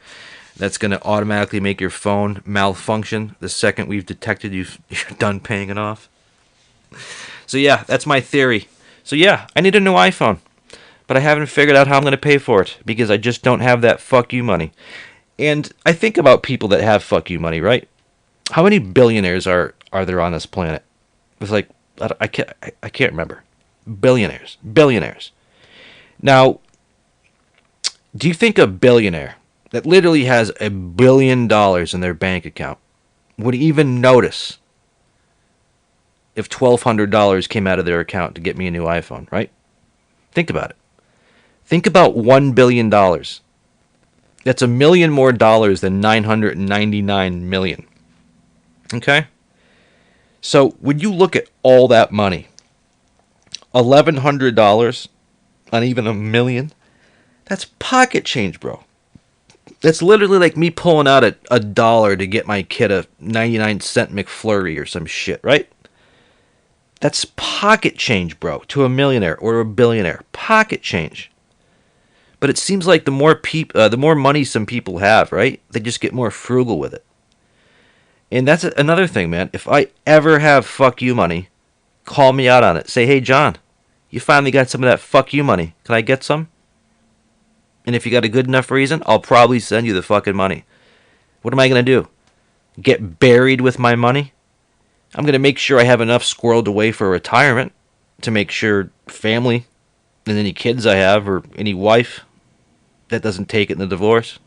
that's going to automatically make your phone malfunction the second we've detected you're done paying it off. So yeah, that's my theory. So yeah, I need a new iPhone. But I haven't figured out how I'm going to pay for it because I just don't have that fuck you money. And I think about people that have fuck you money, right? How many billionaires are there on this planet? It's like, I can't remember. Billionaires. Now, do you think a billionaire that literally has $1 billion in their bank account would even notice if $1,200 came out of their account to get me a new iPhone, right? Think about it. Think about $1 billion. That's $1 million more than 999 million. Okay? So when you look at all that money, $1,100 on even $1 million, that's pocket change, bro. That's literally like me pulling out a dollar to get my kid a 99-cent McFlurry or some shit, right? That's pocket change, bro, to a millionaire or a billionaire. Pocket change. But it seems like the more money some people have, right? They just get more frugal with it. And that's another thing, man. If I ever have fuck you money, call me out on it. Say, hey, John, you finally got some of that fuck you money. Can I get some? And if you got a good enough reason, I'll probably send you the fucking money. What am I going to do? Get buried with my money? I'm going to make sure I have enough squirreled away for retirement to make sure family and any kids I have or any wife that doesn't take it in the divorce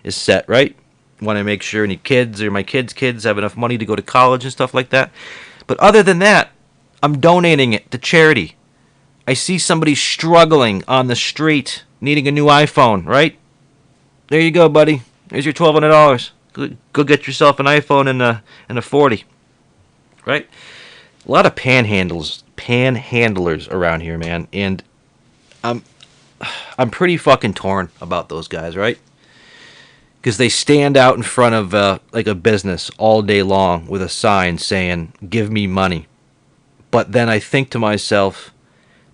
is set, right? Want to make sure any kids or my kids have enough money to go to college and stuff like that. But other than that, I'm donating it to charity. I see somebody struggling on the street needing a new iPhone, right? There you go, buddy. There's your $1,200. Go get yourself an iPhone and a 40. Right? A lot of panhandlers around here, man. And I'm pretty fucking torn about those guys, right? Because they stand out in front of like a business all day long with a sign saying, give me money. But then I think to myself,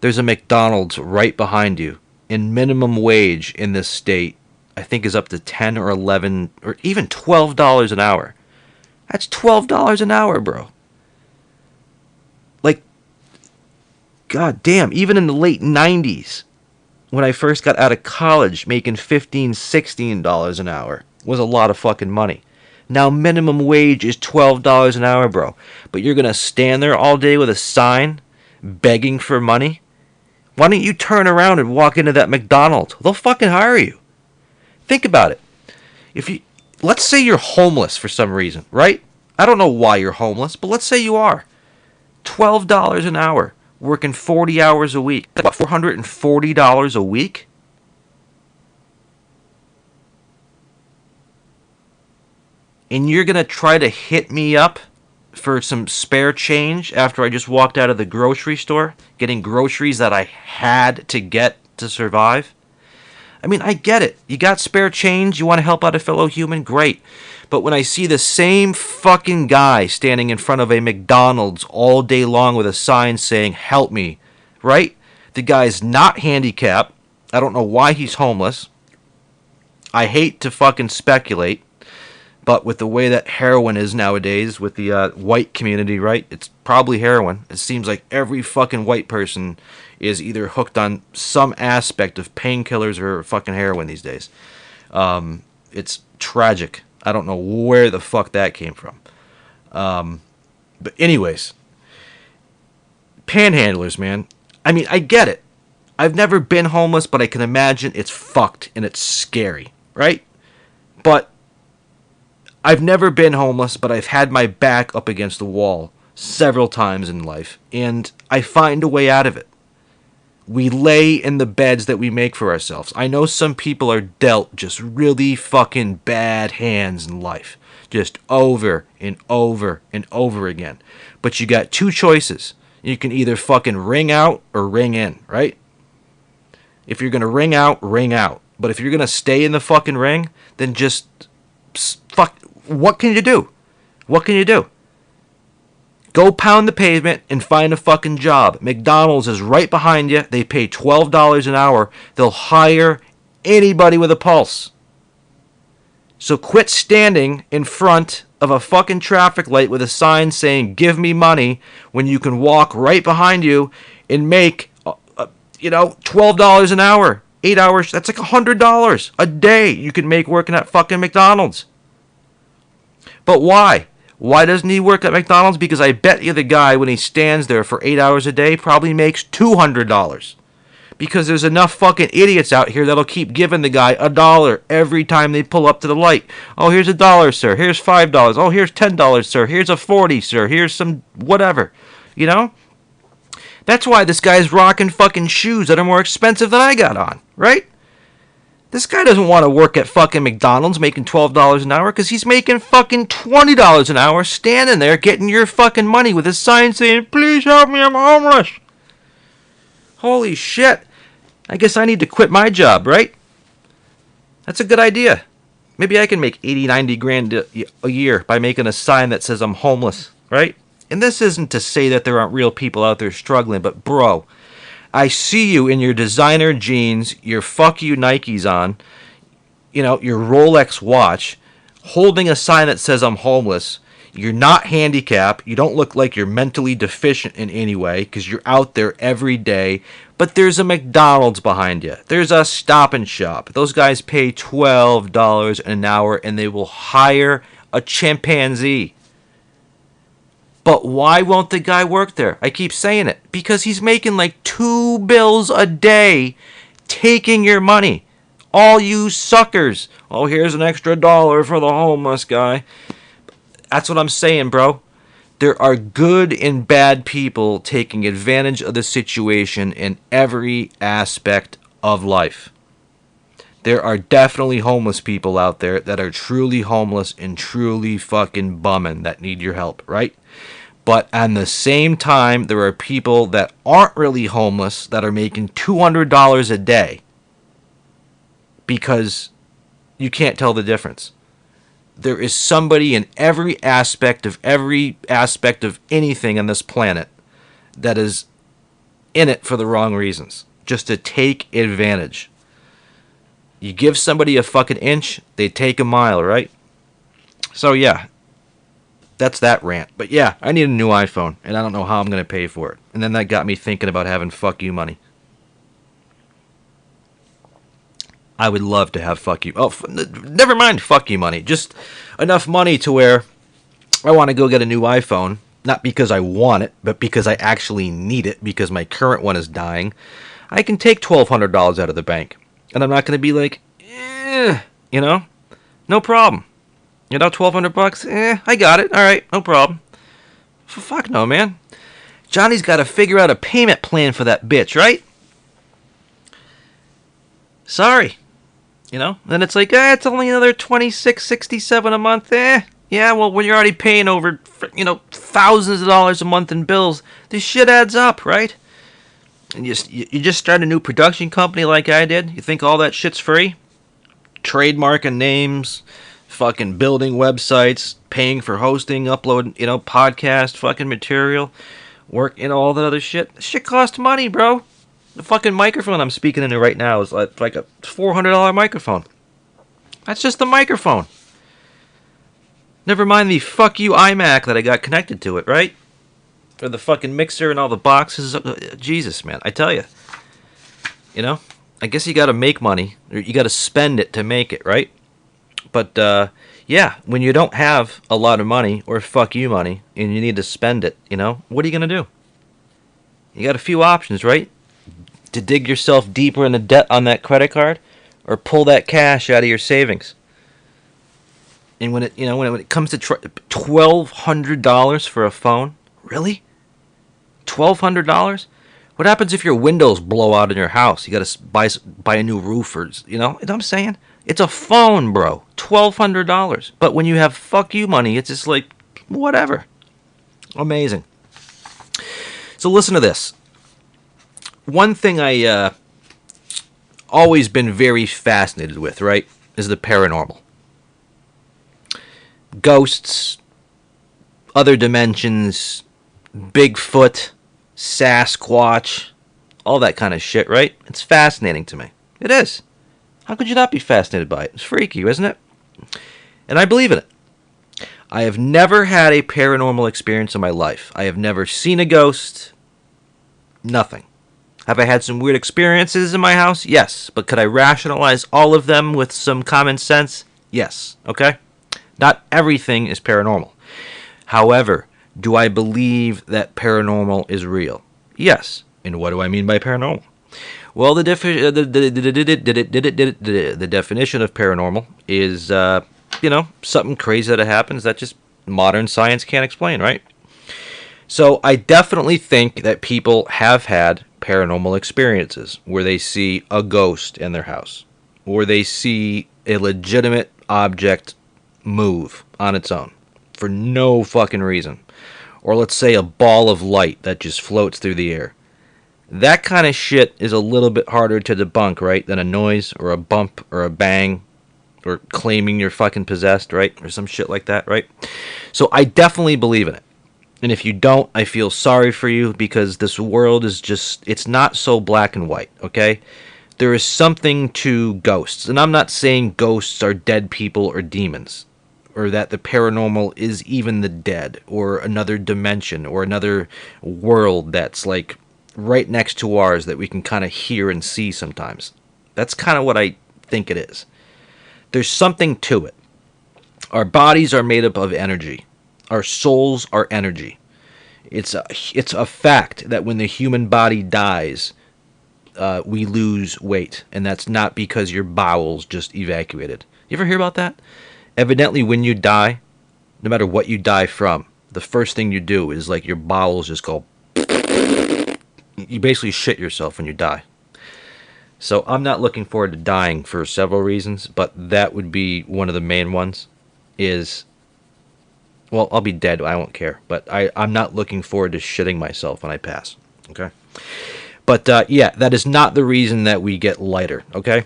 there's a McDonald's right behind you. And minimum wage in this state, I think, is up to $10 or $11 or even $12 an hour. That's $12 an hour, bro. Like, god damn, even in the late 90s, when I first got out of college, making $15, $16 an hour was a lot of fucking money. Now minimum wage is $12 an hour, bro. But you're going to stand there all day with a sign begging for money? Why don't you turn around and walk into that McDonald's? They'll fucking hire you. Think about it. Let's say you're homeless for some reason, right? I don't know why you're homeless, but let's say you are. $12 an hour, working 40 hours a week. What, $440 a week? And you're going to try to hit me up for some spare change after I just walked out of the grocery store, getting groceries that I had to get to survive? I mean, I get it. You got spare change, you want to help out a fellow human, great. But when I see the same fucking guy standing in front of a McDonald's all day long with a sign saying, help me, right? The guy's not handicapped. I don't know why he's homeless. I hate to fucking speculate, but with the way that heroin is nowadays with the white community, right? It's probably heroin. It seems like every fucking white person is either hooked on some aspect of painkillers or fucking heroin these days. It's tragic. I don't know where the fuck that came from. But anyways, Panhandlers, man. I mean, I get it. I've never been homeless, but I can imagine it's fucked and it's scary, right? But I've never been homeless, but I've had my back up against the wall several times in life, and I find a way out of it. We lay in the beds that we make for ourselves. I know some people are dealt just really fucking bad hands in life. Just over and over and over again. But you got two choices. You can either fucking ring out or ring in, right? If you're going to ring out, ring out. But if you're going to stay in the fucking ring, then just fuck. What can you do? What can you do? Go pound the pavement and find a fucking job. McDonald's is right behind you. They pay $12 an hour. They'll hire anybody with a pulse. So quit standing in front of a fucking traffic light with a sign saying, give me money, when you can walk right behind you and make, $12 an hour. 8 hours, that's like $100 a day you can make working at fucking McDonald's. But why? Why doesn't he work at McDonald's? Because I bet you the guy, when he stands there for 8 hours a day, probably makes $200. Because there's enough fucking idiots out here that'll keep giving the guy $1 every time they pull up to the light. Oh, here's $1, sir. Here's $5. Oh, here's $10, sir. Here's a 40, sir. Here's some whatever. You know? That's why this guy's rocking fucking shoes that are more expensive than I got on, right? This guy doesn't want to work at fucking McDonald's making $12 an hour because he's making fucking $20 an hour standing there getting your fucking money with a sign saying, please help me, I'm homeless. Holy shit. I guess I need to quit my job, right? That's a good idea. Maybe I can make 80, 90 grand a year by making a sign that says I'm homeless, right? And this isn't to say that there aren't real people out there struggling, but bro, I see you in your designer jeans, your fuck you Nikes on, your Rolex watch, holding a sign that says I'm homeless. You're not handicapped. You don't look like you're mentally deficient in any way because you're out there every day. But there's a McDonald's behind you. There's a Stop and Shop. Those guys pay $12 an hour and they will hire a chimpanzee. But why won't the guy work there? I keep saying it. Because he's making like $2 a day taking your money. All you suckers. Oh, here's an extra $1 for the homeless guy. That's what I'm saying, bro. There are good and bad people taking advantage of the situation in every aspect of life. There are definitely homeless people out there that are truly homeless and truly fucking bumming that need your help, right? But at the same time, there are people that aren't really homeless that are making $200 a day because you can't tell the difference. There is somebody in every aspect of anything on this planet that is in it for the wrong reasons, just to take advantage. You give somebody a fucking inch, they take a mile, right? So yeah, that's that rant. But yeah, I need a new iPhone, and I don't know how I'm going to pay for it. And then that got me thinking about having fuck you money. I would love to have fuck you. Oh, never mind fuck you money. Just enough money to where I want to go get a new iPhone. Not because I want it, but because I actually need it because my current one is dying. I can take $1,200 out of the bank. And I'm not going to be like, you know? No problem. You know, $1,200? I got it. All right, no problem. Fuck no, man. Johnny's got to figure out a payment plan for that bitch, right? Sorry. You know? Then it's like, it's only another $26.67 a month. Yeah, well, when you're already paying over, thousands of dollars a month in bills, this shit adds up, right? And you just start a new production company like I did. You think all that shit's free? Trademarking names, fucking building websites, paying for hosting, upload, podcast fucking material, work, all that other shit. This shit costs money, bro. The fucking microphone I'm speaking into right now is like a $400 microphone. That's just the microphone. Never mind the fuck you iMac that I got connected to it, right? Or the fucking mixer and all the boxes. Jesus, man, I tell you. I guess you gotta make money. Or you gotta spend it to make it, right? But, yeah, when you don't have a lot of money, or fuck you money, and you need to spend it, what are you gonna do? You got a few options, right? To dig yourself deeper into debt on that credit card, or pull that cash out of your savings. And when it comes to $1,200 for a phone, really? $1,200? What happens if your windows blow out in your house? You got to buy a new roof, or you know what I'm saying? It's a phone, bro. $1,200. But when you have fuck you money, it's just like whatever. Amazing. So listen to this. One thing I always been very fascinated with, right, is the paranormal. Ghosts, other dimensions, Bigfoot, Sasquatch, all that kind of shit, right? It's fascinating to me. It is. How could you not be fascinated by it? It's freaky, isn't it? And I believe in it. I have never had a paranormal experience in my life. I have never seen a ghost. Nothing. Have I had some weird experiences in my house? Yes. But could I rationalize all of them with some common sense? Yes. Okay? Not everything is paranormal. However, do I believe that paranormal is real? Yes. And what do I mean by paranormal? Well, the definition of paranormal is, something crazy that happens that just modern science can't explain, right? So I definitely think that people have had paranormal experiences where they see a ghost in their house, or they see a legitimate object move on its own for no fucking reason. Or let's say a ball of light that just floats through the air. That kind of shit is a little bit harder to debunk, right, than a noise or a bump or a bang or claiming you're fucking possessed, right, or some shit like that, right? So I definitely believe in it. And if you don't, I feel sorry for you, because this world is just, it's not so black and white, okay? There is something to ghosts. And I'm not saying ghosts are dead people or demons, or that the paranormal is even the dead, or another dimension, or another world that's like right next to ours that we can kind of hear and see sometimes. That's kind of what I think it is. There's something to it. Our bodies are made up of energy. Our souls are energy. It's a fact that when the human body dies, we lose weight, and that's not because your bowels just evacuated. You ever hear about that? Evidently, when you die, no matter what you die from, the first thing you do is like your bowels just go. You basically shit yourself when you die. So I'm not looking forward to dying for several reasons, but that would be one of the main ones. Well, I'll be dead. I won't care. But I'm not looking forward to shitting myself when I pass. Okay? But, yeah, that is not the reason that we get lighter. Okay?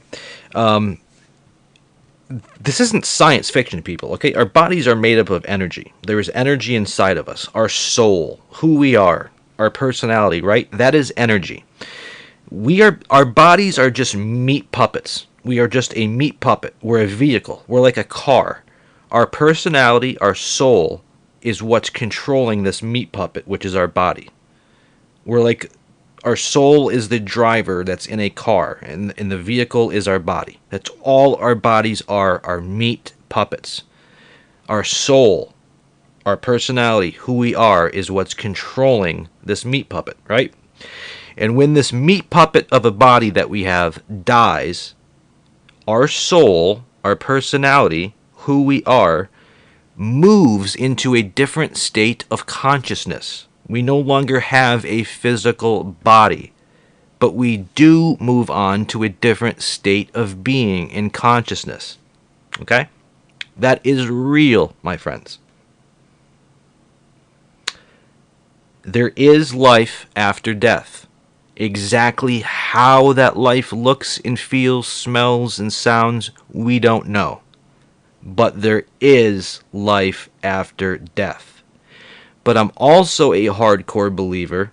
This isn't science fiction, people. Okay? Our bodies are made up of energy. There is energy inside of us. Our soul. Who we are. Our personality, right? That is energy. Our bodies are just meat puppets. We are just a meat puppet. We're a vehicle. We're like a car. Our personality, our soul, is what's controlling this meat puppet, which is our body. We're like Our soul is the driver that's in a car, and the vehicle is our body. That's all our bodies are meat puppets. Our soul, our personality, who we are, is what's controlling this meat puppet, right? And when this meat puppet of a body that we have dies, our soul, our personality, who we are, moves into a different state of consciousness. We no longer have a physical body, but we do move on to a different state of being in consciousness. Okay? That is real, my friends. There is life after death. Exactly how that life looks and feels, smells, and sounds, we don't know. But there is life after death. But I'm also a hardcore believer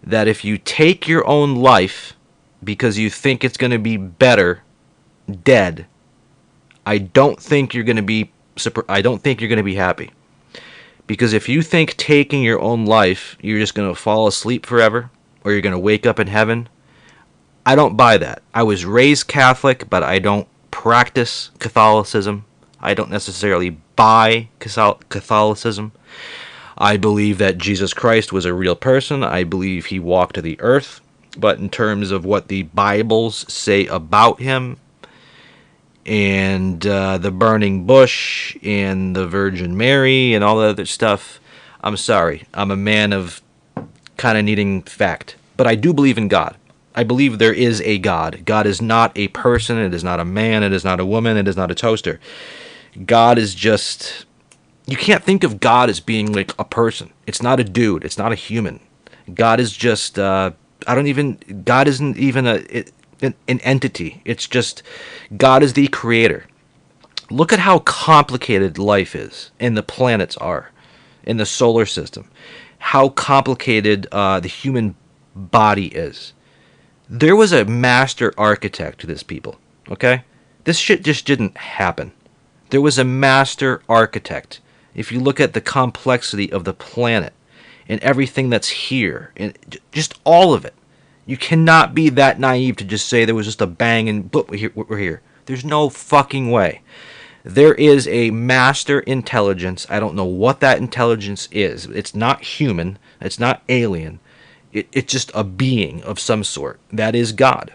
that if you take your own life because you think it's going to be better dead, I don't think you're going to be happy. Because if you think taking your own life, you're just going to fall asleep forever, or you're going to wake up in heaven, I don't buy that. I was raised Catholic, but I don't practice Catholicism. I don't necessarily buy Catholicism. I believe that Jesus Christ was a real person. I believe he walked the earth. But in terms of what the Bibles say about him, and the burning bush, and the Virgin Mary, and all that other stuff, I'm sorry. I'm a man of kind of needing fact. But I do believe in God. I believe there is a God. God is not a person. It is not a man. It is not a woman. It is not a toaster. God is just... You can't think of God as being like a person. It's not a dude. It's not a human. God is just... God isn't even an entity. It's just... God is the creator. Look at how complicated life is, and the planets are, in the solar system. How complicated the human body is. There was a master architect to this, people, okay? This shit just didn't happen. There was a master architect. If you look at the complexity of the planet and everything that's here, and just all of it, you cannot be that naive to just say there was just a bang and boop, we're here. There's no fucking way. There is a master intelligence. I don't know what that intelligence is. It's not human. It's not alien. It's just a being of some sort. That is God.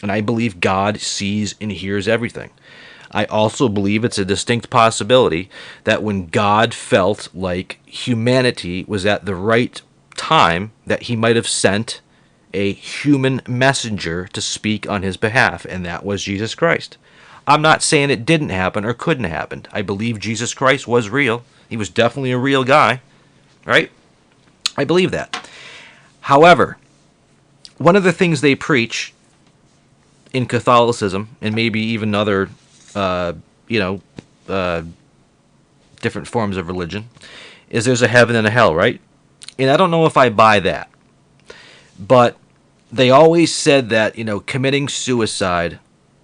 And I believe God sees and hears everything. I also believe it's a distinct possibility that when God felt like humanity was at the right time, that he might have sent a human messenger to speak on his behalf, and that was Jesus Christ. I'm not saying it didn't happen or couldn't have happened. I believe Jesus Christ was real. He was definitely a real guy, right? I believe that. However, one of the things they preach in Catholicism, and maybe even other, different forms of religion, is there's a heaven and a hell, right? And I don't know if I buy that. But they always said that, committing suicide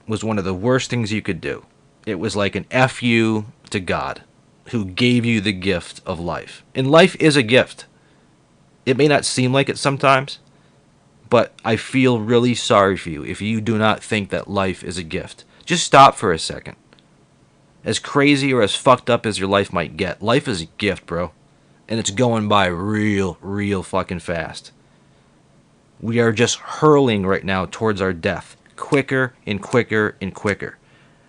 was one of the worst things you could do. It was like an F-you to God, who gave you the gift of life. And life is a gift. It may not seem like it sometimes, but I feel really sorry for you if you do not think that life is a gift. Just stop for a second. As crazy or as fucked up as your life might get, life is a gift, bro. And it's going by real fucking fast. We are just hurling right now towards our death. Quicker and quicker and quicker.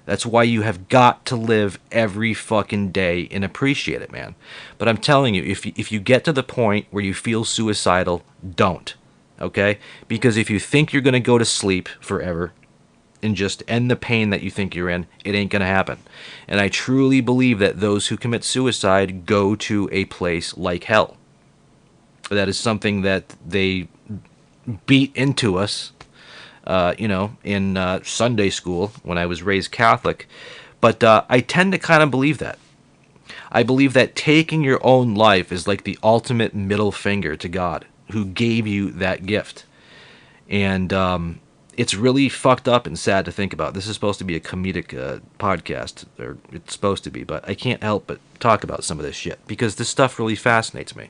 That's why you have got to live every fucking day and appreciate it, man. But I'm telling you, if you get to the point where you feel suicidal, don't. Okay? Because if you think you're going to go to sleep forever and just end the pain that you think you're in, it ain't going to happen. And I truly believe that those who commit suicide go to a place like hell. That is something that they beat into us, in Sunday school when I was raised Catholic. But I tend to kind of believe that. I believe that taking your own life is like the ultimate middle finger to God, who gave you that gift. And it's really fucked up and sad to think about. This is supposed to be a comedic podcast, or it's supposed to be, but I can't help but talk about some of this shit because this stuff really fascinates me.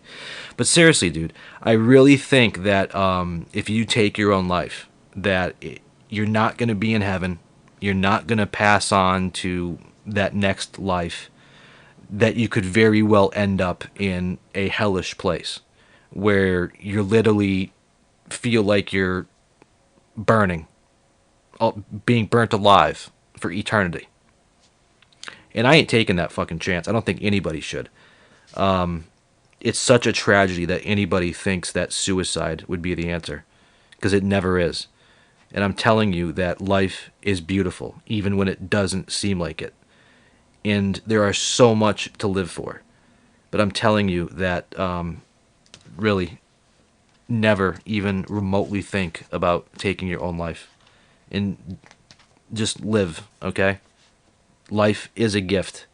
But seriously, dude, I really think that if you take your own life, that you're not going to be in heaven, you're not going to pass on to that next life, that you could very well end up in a hellish place where you literally feel like you're burning, being burnt alive for eternity. And I ain't taking that fucking chance. I don't think anybody should. It's such a tragedy that anybody thinks that suicide would be the answer, because it never is. And I'm telling you that life is beautiful, even when it doesn't seem like it. And there are so much to live for. But I'm telling you that really never even remotely think about taking your own life. And just live, okay? Life is a gift.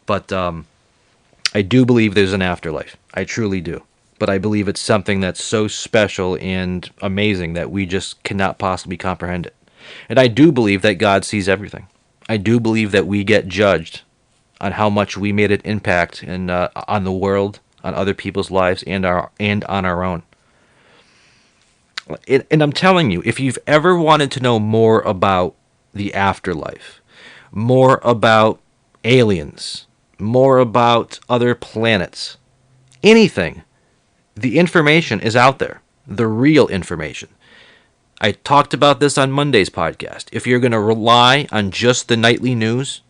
But I do believe there's an afterlife. I truly do. But I believe it's something that's so special and amazing that we just cannot possibly comprehend it. And I do believe that God sees everything. I do believe that we get judged on how much we made an impact on the world, on other people's lives, and on our own. And I'm telling you, if you've ever wanted to know more about the afterlife, more about aliens, more about other planets, anything, the information is out there. The real information. I talked about this on Monday's podcast. If you're going to rely on just the nightly news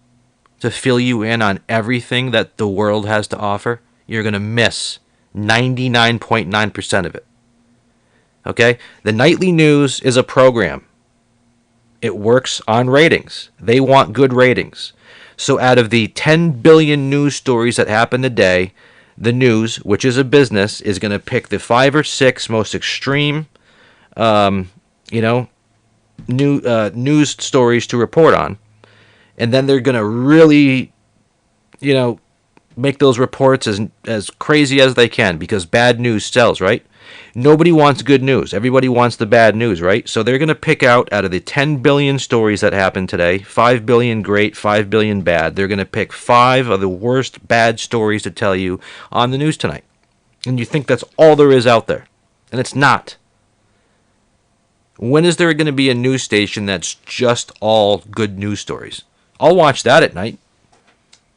to fill you in on everything that the world has to offer, you're going to miss 99.9% of it. Okay? The nightly news is a program. It works on ratings. They want good ratings. So out of the 10 billion news stories that happen a day, the news, which is a business, is going to pick the 5 or 6 most extreme news stories to report on, and then they're going to really, make those reports as crazy as they can, because bad news sells, right? Nobody wants good news. Everybody wants the bad news, right? So they're going to pick out of the 10 billion stories that happen today, 5 billion great, 5 billion bad. They're going to pick 5 of the worst bad stories to tell you on the news tonight. And you think that's all there is out there. And it's not. When is there going to be a news station that's just all good news stories? I'll watch that at night.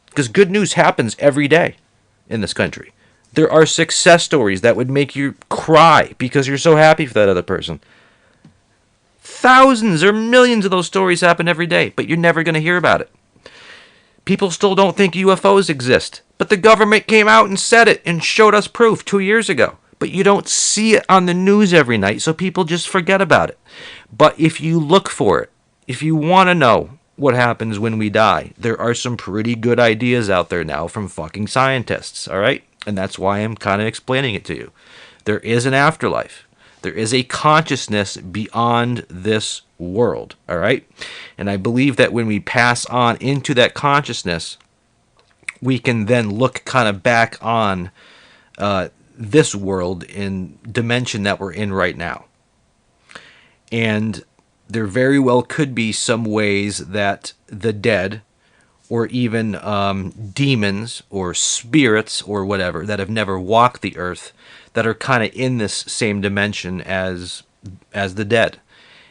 Because good news happens every day in this country. There are success stories that would make you cry because you're so happy for that other person. Thousands or millions of those stories happen every day, but you're never going to hear about it. People still don't think UFOs exist, but the government came out and said it and showed us proof 2 years ago. But you don't see it on the news every night, so people just forget about it. But if you look for it, if you want to know what happens when we die, there are some pretty good ideas out there now from fucking scientists, all right? And that's why I'm kind of explaining it to you. There is an afterlife. There is a consciousness beyond this world, all right? And I believe that when we pass on into that consciousness, we can then look kind of back on this world in dimension that we're in right now. And there very well could be some ways that the dead, or even demons or spirits or whatever that have never walked the earth, that are kind of in this same dimension as the dead.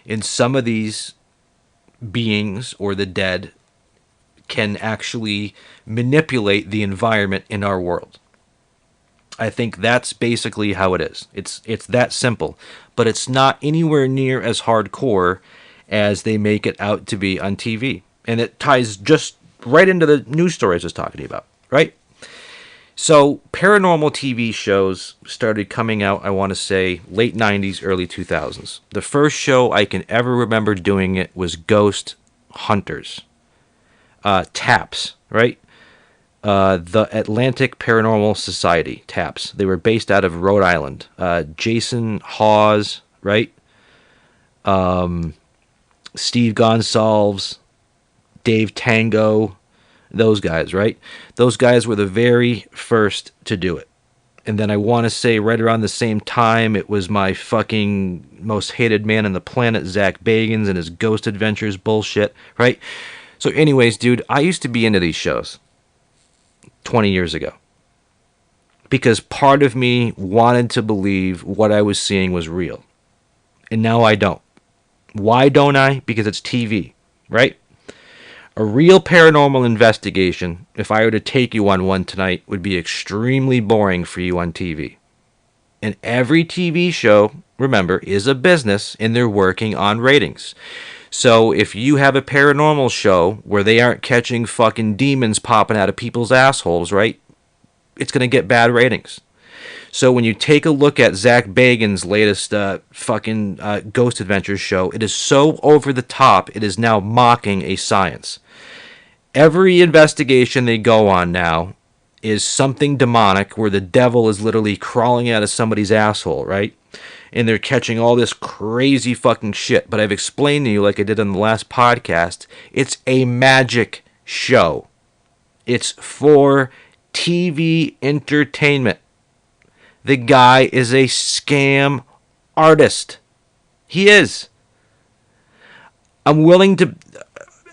And some of these beings or the dead can actually manipulate the environment in our world. I think that's basically how it is. It's that simple, but it's not anywhere near as hardcore as they make it out to be on TV. And it ties just right into the news stories I was talking about, right? So paranormal TV shows started coming out, I want to say, late 90s, early 2000s. The first show I can ever remember doing it was Ghost Hunters. TAPS, right? The Atlantic Paranormal Society, TAPS. They were based out of Rhode Island. Jason Hawes, right? Steve Gonsalves, Dave Tango, those guys, right? Those guys were the very first to do it. And then I want to say right around the same time, it was my fucking most hated man on the planet, Zac Bagans, and his Ghost Adventures bullshit, right? So anyways, dude, I used to be into these shows 20 years ago. Because part of me wanted to believe what I was seeing was real. And now I don't. Why don't I? Because it's TV, right? A real paranormal investigation, if I were to take you on one tonight, would be extremely boring for you on TV. And every TV show, remember, is a business, and they're working on ratings. So if you have a paranormal show where they aren't catching fucking demons popping out of people's assholes, right? It's going to get bad ratings. So when you take a look at Zac Bagans' latest Ghost Adventures show, it is so over the top, it is now mocking a science. Every investigation they go on now is something demonic where the devil is literally crawling out of somebody's asshole, right? And they're catching all this crazy fucking shit. But I've explained to you, like I did on the last podcast, it's a magic show. It's for TV entertainment. The guy is a scam artist. He is. I'm willing to,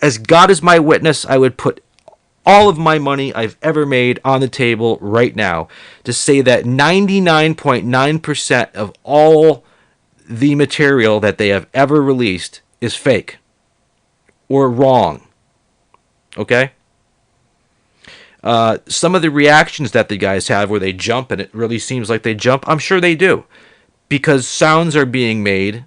as God is my witness, I would put all of my money I've ever made on the table right now to say that 99.9% of all the material that they have ever released is fake or wrong. Okay? Some of the reactions that the guys have where they jump and it really seems like they jump, I'm sure they do. Because sounds are being made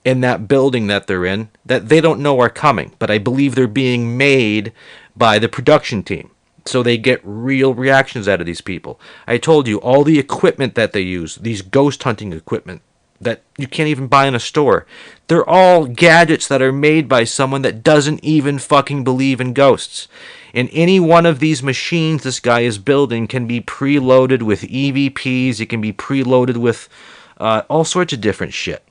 in that building that they're in that they don't know are coming. But I believe they're being made by the production team. So they get real reactions out of these people. I told you, all the equipment that they use, these ghost hunting equipment that you can't even buy in a store, they're all gadgets that are made by someone that doesn't even fucking believe in ghosts. And any one of these machines this guy is building can be preloaded with EVPs. It can be preloaded with all sorts of different shit.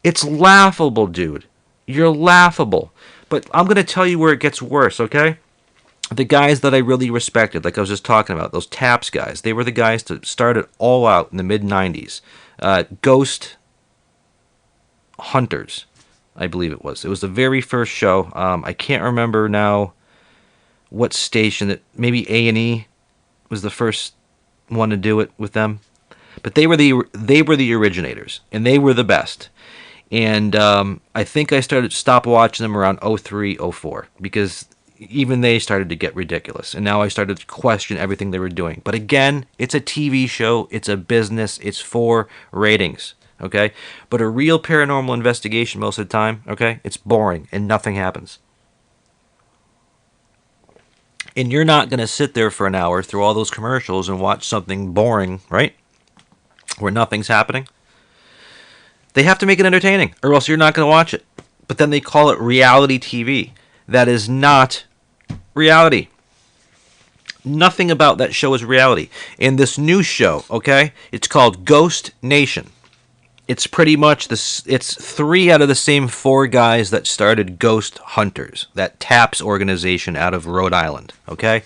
It's laughable, dude. You're laughable. But I'm going to tell you where it gets worse, okay? The guys that I really respected, like I was just talking about, those Taps guys, they were the guys that started all out in the mid-90s. Ghost Hunters, I believe it was. It was the very first show. I can't remember now what station, that maybe A&E was the first one to do it with them. But they were the originators, and they were the best. And I think I stopped watching them around 03, 04, because even they started to get ridiculous. And now I started to question everything they were doing. But again, it's a TV show, it's a business, it's for ratings, okay? But a real paranormal investigation most of the time, okay, it's boring and nothing happens. And you're not going to sit there for an hour through all those commercials and watch something boring, right? Where nothing's happening. They have to make it entertaining, or else you're not going to watch it. But then they call it reality TV. That is not reality. Nothing about that show is reality. And this new show, okay, it's called Ghost Nation. It's pretty much it's 3 out of the same 4 guys that started Ghost Hunters, that TAPS organization out of Rhode Island, okay?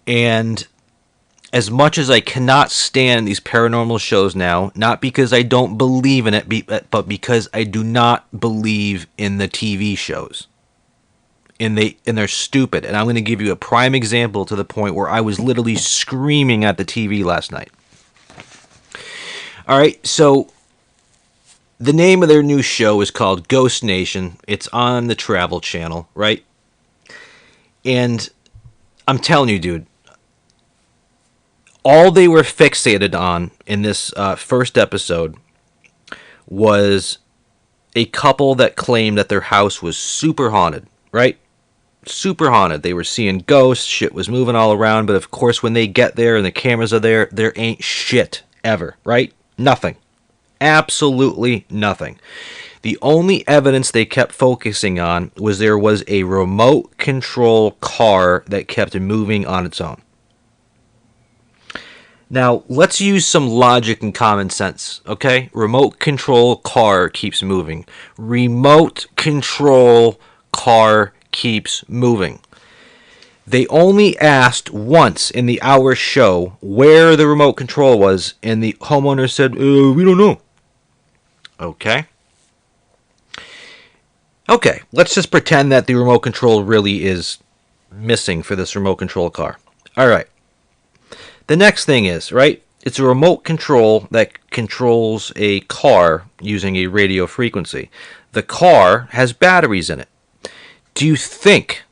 And as much as I cannot stand these paranormal shows now, not because I don't believe in it, but because I do not believe in the TV shows. And they're stupid. And I'm going to give you a prime example to the point where I was literally screaming at the TV last night. All right, so the name of their new show is called Ghost Nation. It's on the Travel Channel, right? And I'm telling you, dude, all they were fixated on in this first episode was a couple that claimed that their house was super haunted, right? Super haunted. They were seeing ghosts, shit was moving all around, but of course when they get there and the cameras are there ain't shit ever, right? Nothing. Absolutely nothing. The only evidence they kept focusing on was there was a remote control car that kept moving on its own. Now, let's use some logic and common sense, okay? Remote control car keeps moving. Remote control car keeps moving. They only asked once in the hour show where the remote control was, and the homeowner said, we don't know. Okay. Okay, let's just pretend that the remote control really is missing for this remote control car. All right. The next thing is, right, it's a remote control that controls a car using a radio frequency. The car has batteries in it. Do you think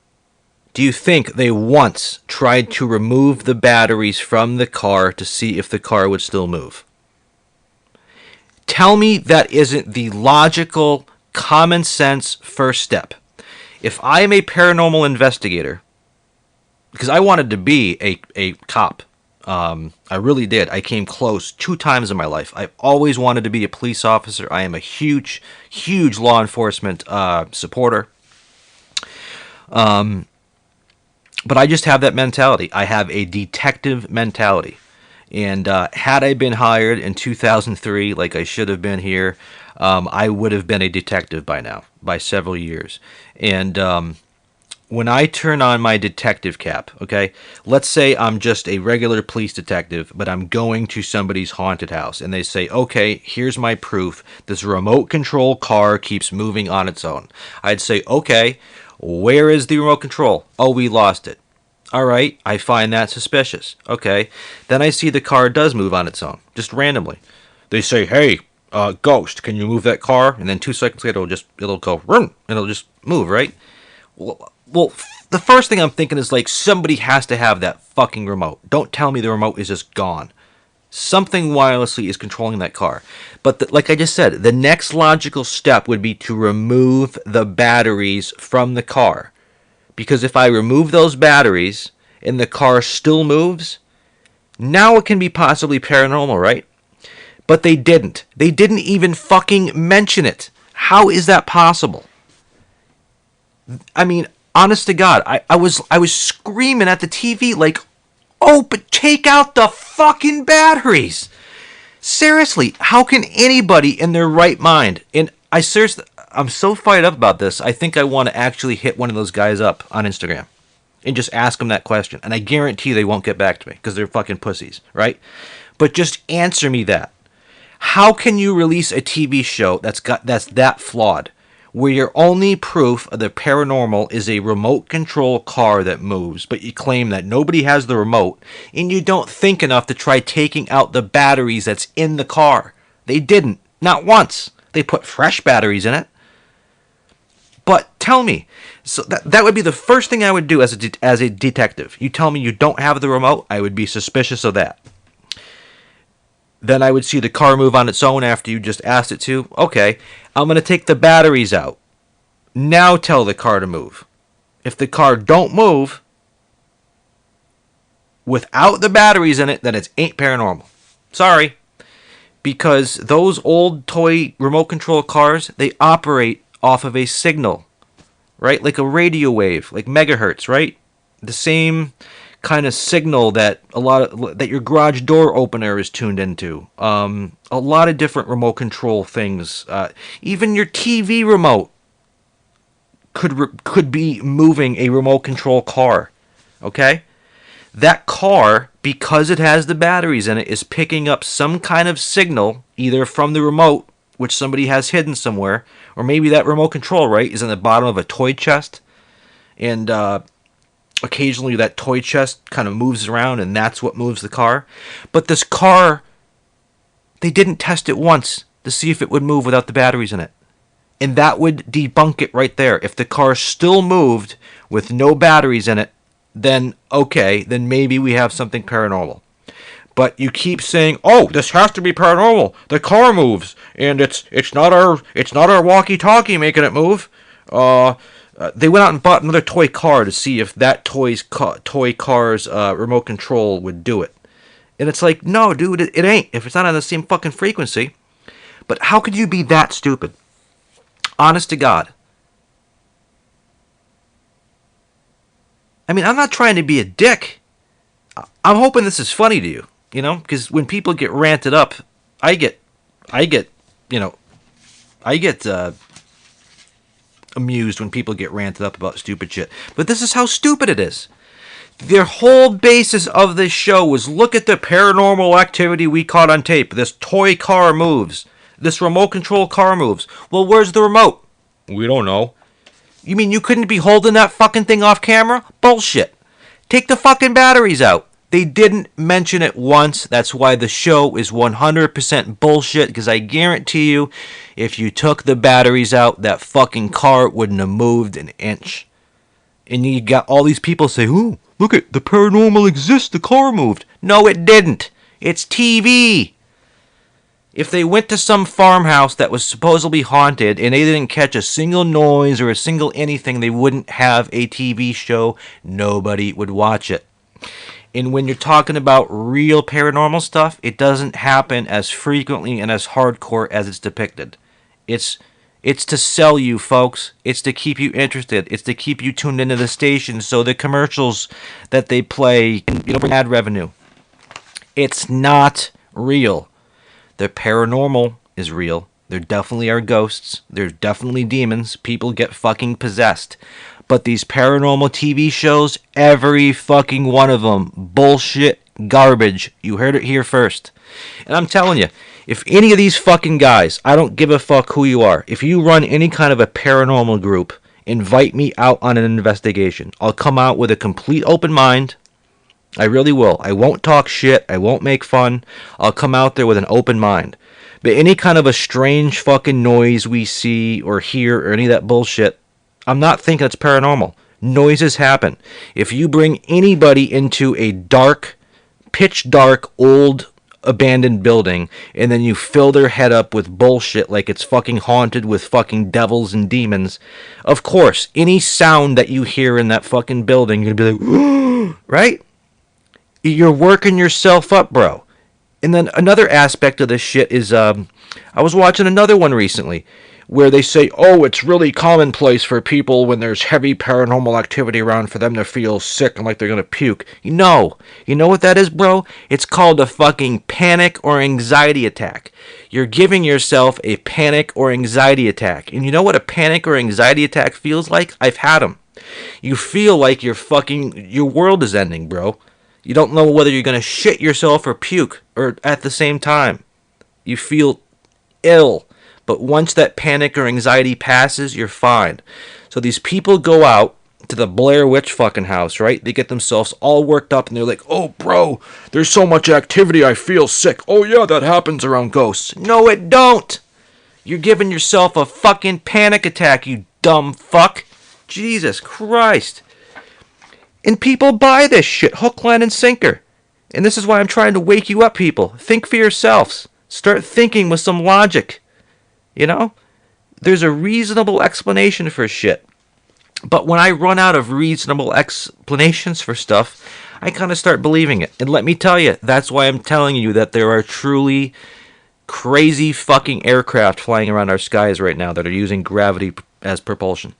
they once tried to remove the batteries from the car to see if the car would still move? Tell me that isn't the logical, common sense first step. If I am a paranormal investigator, because I wanted to be a cop, I really did. I came close 2 times in my life. I've always wanted to be a police officer. I am a huge law enforcement supporter. But I just have that mentality. I have a detective mentality. And had I been hired in 2003, like I should have been here, I would have been a detective by now, by several years. And when I turn on my detective cap, okay, let's say I'm just a regular police detective, but I'm going to somebody's haunted house, and they say, okay, here's my proof. This remote control car keeps moving on its own. I'd say, okay, where is the remote control? Oh, we lost it. All right, I find that suspicious. Okay, then I see the car does move on its own, just randomly. They say, hey, ghost, can you move that car? And then 2 seconds later, it'll go, and it'll just move, right? Well, the first thing I'm thinking is, like, somebody has to have that fucking remote. Don't tell me the remote is just gone. Something wirelessly is controlling that car. But like I just said, the next logical step would be to remove the batteries from the car. Because if I remove those batteries and the car still moves, now it can be possibly paranormal, right? But they didn't. They didn't even fucking mention it. How is that possible? I mean, honest to God, I was screaming at the TV like, oh, but take out the fucking batteries. Seriously, how can anybody in their right mind, and I'm so fired up about this, I think I want to actually hit one of those guys up on Instagram and just ask them that question. And I guarantee they won't get back to me because they're fucking pussies, right? But just answer me that. How can you release a TV show that's that flawed, where your only proof of the paranormal is a remote control car that moves, but you claim that nobody has the remote, and you don't think enough to try taking out the batteries that's in the car? They didn't. Not once. They put fresh batteries in it. But tell me, so that would be the first thing I would do as a detective. You tell me you don't have the remote, I would be suspicious of that. Then I would see the car move on its own after you just asked it to. Okay, I'm going to take the batteries out. Now tell the car to move. If the car don't move without the batteries in it, then it ain't paranormal. Sorry. Because those old toy remote control cars, they operate off of a signal, right? Like a radio wave, like megahertz, right? The same kind of signal that that your garage door opener is tuned into. A lot of different remote control things. Even your TV remote could be moving a remote control car. Okay? That car, because it has the batteries in it, is picking up some kind of signal, either from the remote, which somebody has hidden somewhere, or maybe that remote control, right, is in the bottom of a toy chest, and occasionally that toy chest kind of moves around, and that's what moves the car. But this car, they didn't test it once to see if it would move without the batteries in it. And that would debunk it right there. If the car still moved with no batteries in it, then okay, then maybe we have something paranormal. But you keep saying, "Oh, this has to be paranormal. The car moves, and it's not our walkie-talkie making it move." They went out and bought another toy car to see if that toy car's remote control would do it. And it's like, no, dude, it ain't. If it's not on the same fucking frequency. But how could you be that stupid? Honest to God. I mean, I'm not trying to be a dick. I'm hoping this is funny to you, you know? Because when people get ranted up, I get amused when people get ranted up about stupid shit. But this is how stupid it is. Their whole basis of this show was look at the paranormal activity we caught on tape. This toy car moves. This remote control car moves. Well, where's the remote? We don't know. You mean you couldn't be holding that fucking thing off camera? Bullshit. Take the fucking batteries out. They didn't mention it once. That's why the show is 100% bullshit, because I guarantee you, if you took the batteries out, that fucking car wouldn't have moved an inch. And you got all these people say, ooh, look at the paranormal exists, the car moved. No, it didn't. It's TV. If they went to some farmhouse that was supposedly haunted and they didn't catch a single noise or a single anything, they wouldn't have a TV show. Nobody would watch it. And when you're talking about real paranormal stuff, it doesn't happen as frequently and as hardcore as it's depicted. It's to sell you, folks. It's to keep you interested. It's to keep you tuned into the station so the commercials that they play can bring ad revenue. It's not real. The paranormal is real. There definitely are ghosts. There's definitely demons. People get fucking possessed. But these paranormal TV shows, every fucking one of them, bullshit, garbage. You heard it here first. And I'm telling you, if any of these fucking guys, I don't give a fuck who you are, if you run any kind of a paranormal group, invite me out on an investigation. I'll come out with a complete open mind. I really will. I won't talk shit. I won't make fun. I'll come out there with an open mind. But any kind of a strange fucking noise we see or hear or any of that bullshit, I'm not thinking it's paranormal. Noises happen. If you bring anybody into a dark, pitch dark, old, abandoned building, and then you fill their head up with bullshit like it's fucking haunted with fucking devils and demons, of course, any sound that you hear in that fucking building, you're gonna be like, right? You're working yourself up, bro. And then another aspect of this shit is, I was watching another one recently, where they say, oh, it's really commonplace for people when there's heavy paranormal activity around for them to feel sick and like they're going to puke. No. You know what that is, bro? It's called a fucking panic or anxiety attack. You're giving yourself a panic or anxiety attack. And you know what a panic or anxiety attack feels like? I've had them. You feel like your world is ending, bro. You don't know whether you're going to shit yourself or puke or at the same time. You feel ill. But once that panic or anxiety passes, you're fine. So these people go out to the Blair Witch fucking house, right? They get themselves all worked up and they're like, oh, bro, there's so much activity, I feel sick. Oh, yeah, that happens around ghosts. No, it don't. You're giving yourself a fucking panic attack, you dumb fuck. Jesus Christ. And people buy this shit, hook, line, and sinker. And this is why I'm trying to wake you up, people. Think for yourselves. Start thinking with some logic. You know? There's a reasonable explanation for shit. But when I run out of reasonable explanations for stuff, I kind of start believing it. And let me tell you, that's why I'm telling you that there are truly crazy fucking aircraft flying around our skies right now that are using gravity as propulsion.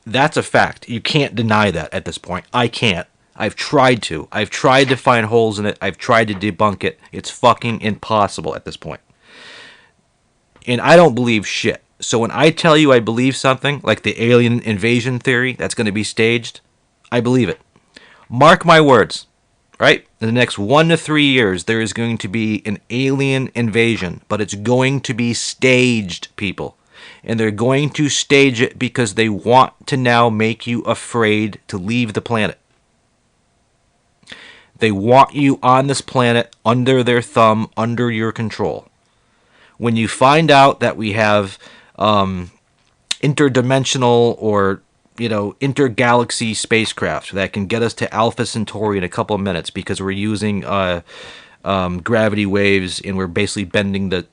That's a fact. You can't deny that at this point. I can't. I've tried to. I've tried to find holes in it. I've tried to debunk it. It's fucking impossible at this point. And I don't believe shit. So when I tell you I believe something, like the alien invasion theory that's going to be staged, I believe it. Mark my words, right? In the next 1 to 3 years, there is going to be an alien invasion, but it's going to be staged, people. And they're going to stage it because they want to now make you afraid to leave the planet. They want you on this planet under their thumb, under your control. When you find out that we have interdimensional or, intergalaxy spacecraft that can get us to Alpha Centauri in a couple of minutes because we're using gravity waves and we're basically bending the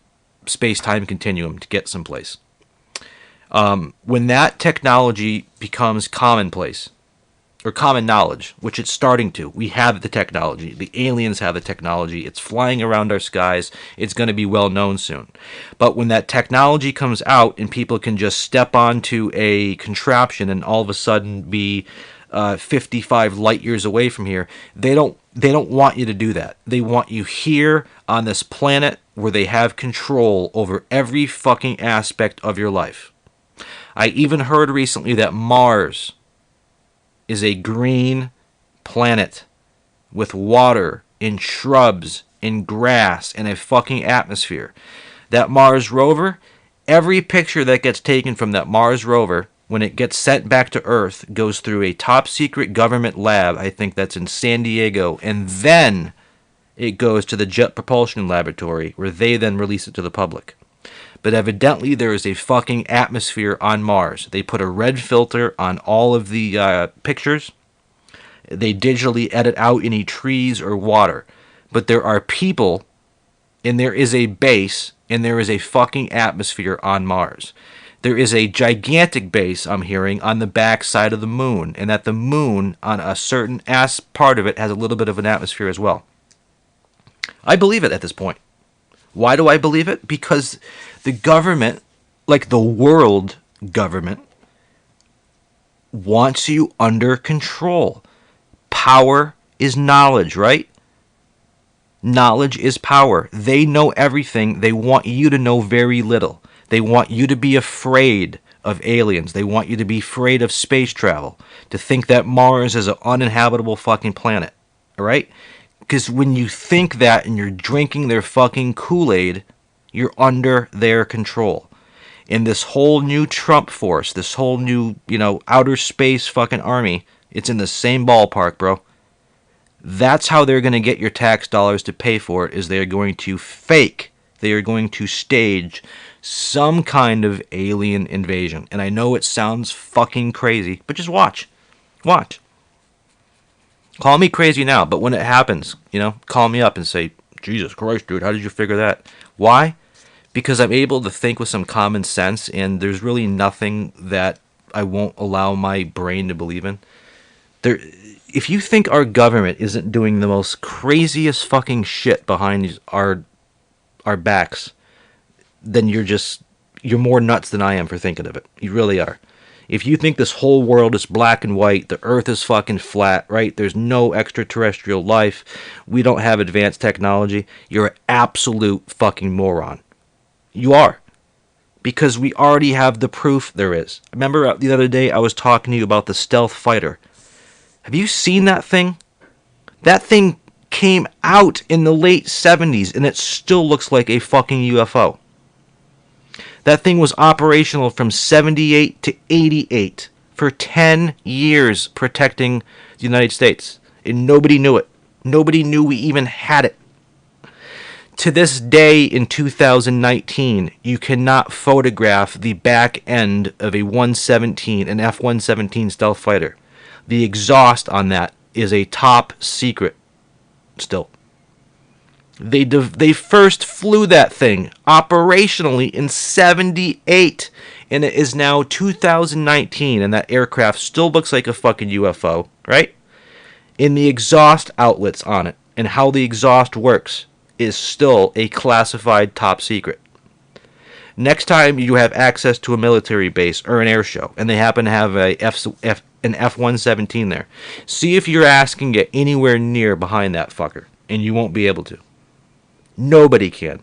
space-time continuum to get someplace. When that technology becomes commonplace, or common knowledge, which it's starting to. We have the technology. The aliens have the technology. It's flying around our skies. It's going to be well known soon. But when that technology comes out and people can just step onto a contraption and all of a sudden be 55 light years away from here, they don't want you to do that. They want you here on this planet where they have control over every fucking aspect of your life. I even heard recently that Mars is a green planet with water and shrubs and grass and a fucking atmosphere. That Mars rover, every picture that gets taken from that Mars rover, when it gets sent back to Earth, goes through a top secret government lab, I think that's in San Diego, and then it goes to the Jet Propulsion Laboratory, where they then release it to the public. But evidently there is a fucking atmosphere on Mars. They put a red filter on all of the pictures. They digitally edit out any trees or water. But there are people, and there is a base, and there is a fucking atmosphere on Mars. There is a gigantic base, I'm hearing, on the back side of the moon, and that the moon, on a certain part of it, has a little bit of an atmosphere as well. I believe it at this point. Why do I believe it? Because the government, like the world government, wants you under control. Power is knowledge, right? Knowledge is power. They know everything. They want you to know very little. They want you to be afraid of aliens. They want you to be afraid of space travel. To think that Mars is an uninhabitable fucking planet. Alright? Because when you think that and you're drinking their fucking Kool-Aid, you're under their control. And this whole new Trump force, this whole new, outer space fucking army, it's in the same ballpark, bro. That's how they're going to get your tax dollars to pay for it, is they're going to fake, they are going to stage some kind of alien invasion. And I know it sounds fucking crazy, but just watch. Watch. Call me crazy now, but when it happens, call me up and say, Jesus Christ, dude, how did you figure that? Why? Because I'm able to think with some common sense, and there's really nothing that I won't allow my brain to believe in. If you think our government isn't doing the most craziest fucking shit behind our backs, then you're more nuts than I am for thinking of it. You really are. If you think this whole world is black and white, the earth is fucking flat, right? There's no extraterrestrial life, we don't have advanced technology, you're an absolute fucking moron. You are. Because we already have the proof there is. Remember the other day I was talking to you about the stealth fighter. Have you seen that thing? That thing came out in the late 70s and it still looks like a fucking UFO. That thing was operational from 78 to 88 for 10 years protecting the United States. And nobody knew it. Nobody knew we even had it. To this day in 2019, you cannot photograph the back end of a an F-117 stealth fighter. The exhaust on that is a top secret still. They first flew that thing operationally in 78, and it is now 2019, and that aircraft still looks like a fucking UFO, right? And the exhaust outlets on it and how the exhaust works is still a classified top secret. Next time you have access to a military base or an air show, and they happen to have an F-117 there, see if your ass can get anywhere near behind that fucker, and you won't be able to. Nobody can.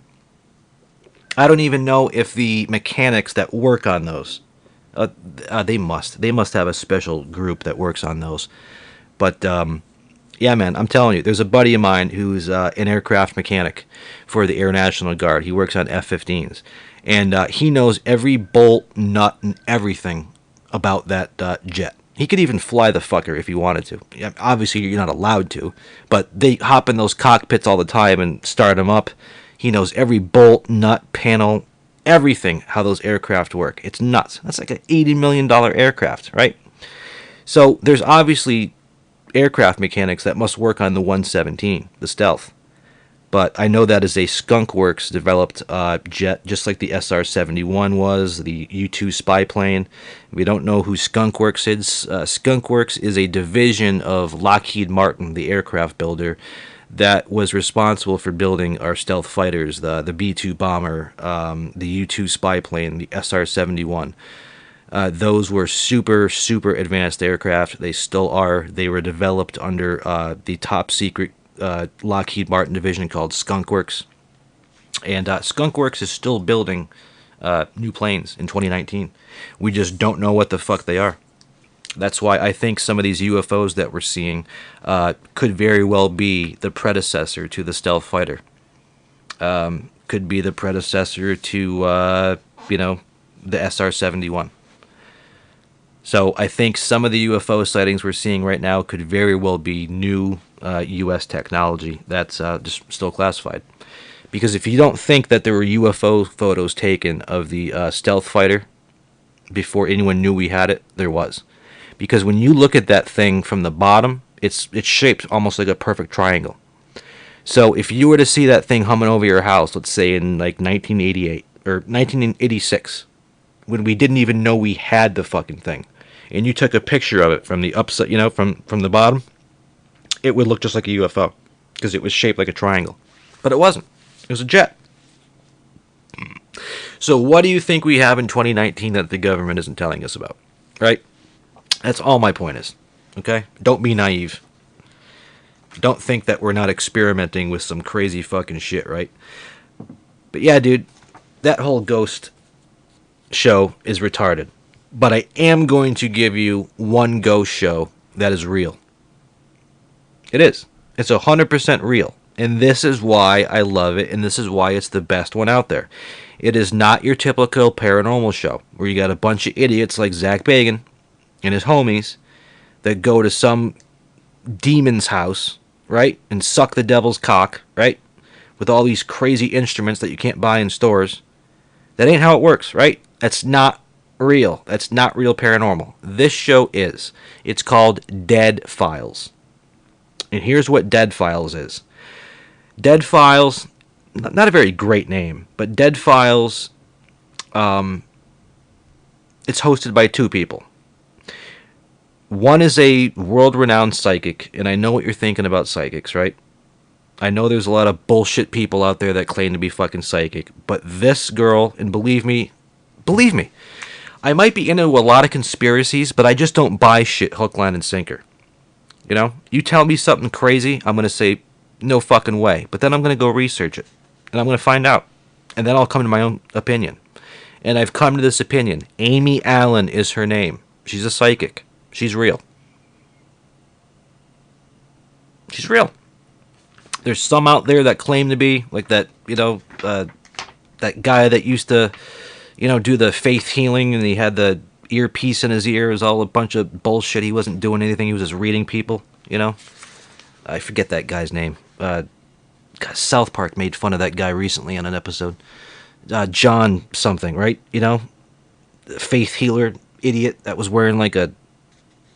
I don't even know if the mechanics that work on those, they must have a special group that works on those. But yeah, man, I'm telling you, there's a buddy of mine who's an aircraft mechanic for the Air National Guard. He works on F-15s, and he knows every bolt, nut, and everything about that jet. He could even fly the fucker if he wanted to. Obviously, you're not allowed to, but they hop in those cockpits all the time and start them up. He knows every bolt, nut, panel, everything, how those aircraft work. It's nuts. That's like an $80 million aircraft, right? So there's obviously aircraft mechanics that must work on the 117, the stealth. But I know that is a Skunk Works developed jet, just like the SR-71 was, the U-2 spy plane. We don't know who Skunk Works is. Skunk Works is a division of Lockheed Martin, the aircraft builder, that was responsible for building our stealth fighters, the B-2 bomber, the U-2 spy plane, the SR-71. Those were super, super advanced aircraft. They still are. They were developed under the top secret Lockheed Martin division called Skunk Works. And Skunk Works is still building new planes in 2019. We just don't know what the fuck they are. That's why I think some of these UFOs that we're seeing could very well be the predecessor to the stealth fighter. Could be the predecessor to, the SR-71. So I think some of the UFO sightings we're seeing right now could very well be new U.S. technology that's just still classified. Because if you don't think that there were UFO photos taken of the stealth fighter before anyone knew we had it, there was. Because when you look at that thing from the bottom, it's shaped almost like a perfect triangle. So if you were to see that thing humming over your house, let's say in like 1988 or 1986, when we didn't even know we had the fucking thing, and you took a picture of it from the upside, from the bottom, it would look just like a UFO because it was shaped like a triangle. But it wasn't. It was a jet. So what do you think we have in 2019 that the government isn't telling us about? Right? That's all my point is. Okay? Don't be naive. Don't think that we're not experimenting with some crazy fucking shit, right? But yeah, dude, that whole ghost show is retarded. But I am going to give you one ghost show that is real. It is. It's 100% real. And this is why I love it, and this is why it's the best one out there. It is not your typical paranormal show, where you got a bunch of idiots like Zac Bagans and his homies that go to some demon's house, right, and suck the devil's cock, right, with all these crazy instruments that you can't buy in stores. That ain't how it works, right? That's not real. That's not real paranormal. This show is. It's called Dead Files. And here's what Dead Files is. Dead Files, not a very great name, but Dead Files, it's hosted by two people. One is a world-renowned psychic, and I know what you're thinking about psychics, right? I know there's a lot of bullshit people out there that claim to be fucking psychic, but this girl, and believe me, I might be into a lot of conspiracies, but I just don't buy shit hook, line, and sinker. You tell me something crazy, I'm going to say, no fucking way. But then I'm going to go research it. And I'm going to find out. And then I'll come to my own opinion. And I've come to this opinion. Amy Allen is her name. She's a psychic. She's real. She's real. There's some out there that claim to be, like that, that guy that used to, do the faith healing, and he had the earpiece in his ear. It was all a bunch of bullshit. He wasn't doing anything. He was just reading people, I forget that guy's name. SouthPark made fun of that guy recently on an episode. John something, right? Faith healer idiot that was wearing like a,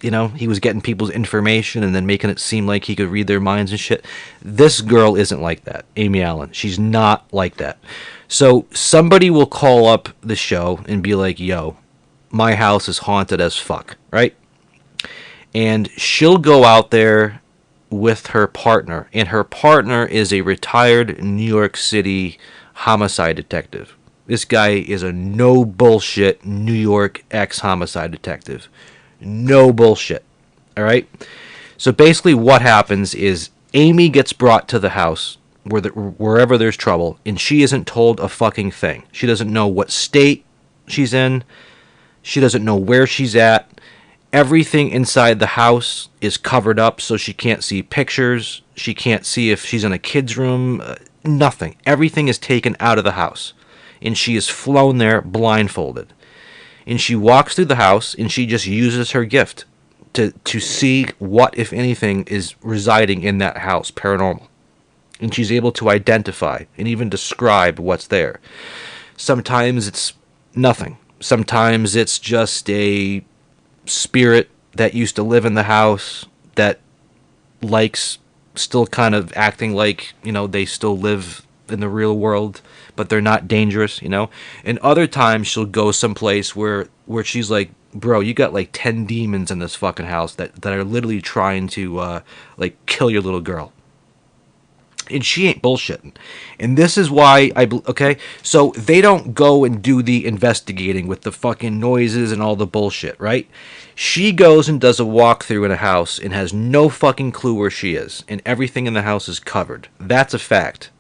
he was getting people's information and then making it seem like he could read their minds and shit. This girl isn't like that, Amy Allen. She's not like that. So somebody will call up the show and be like, yo, my house is haunted as fuck, right? And she'll go out there with her partner, and her partner is a retired New York City homicide detective. This guy is a no bullshit New York ex-homicide detective. No bullshit. All right? So basically what happens is Amy gets brought to the house wherever there's trouble, and she isn't told a fucking thing. She doesn't know what state she's in. She doesn't know where she's at. Everything inside the house is covered up so she can't see pictures. She can't see if she's in a kid's room. Nothing. Everything is taken out of the house. And she is flown there blindfolded. And she walks through the house and she just uses her gift to see what, if anything, is residing in that house, paranormal. And she's able to identify and even describe what's there. Sometimes it's nothing. Sometimes it's just a spirit that used to live in the house that likes still kind of acting like, they still live in the real world, but they're not dangerous, And other times she'll go someplace where she's like, bro, you got like 10 demons in this fucking house that are literally trying to kill your little girl. And she ain't bullshitting. And this is why okay? So they don't go and do the investigating with the fucking noises and all the bullshit, right? She goes and does a walkthrough in a house and has no fucking clue where she is. And everything in the house is covered. That's a fact.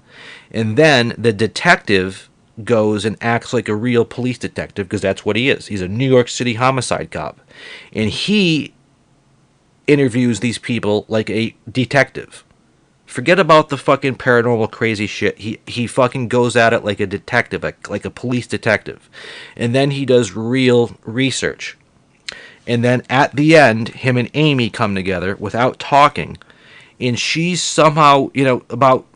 And then the detective goes and acts like a real police detective, because that's what he is. He's a New York City homicide cop. And he interviews these people like a detective. Forget about the fucking paranormal crazy shit. He fucking goes at it like a detective, like a police detective. And then he does real research. And then at the end, him and Amy come together without talking. And she's somehow, about,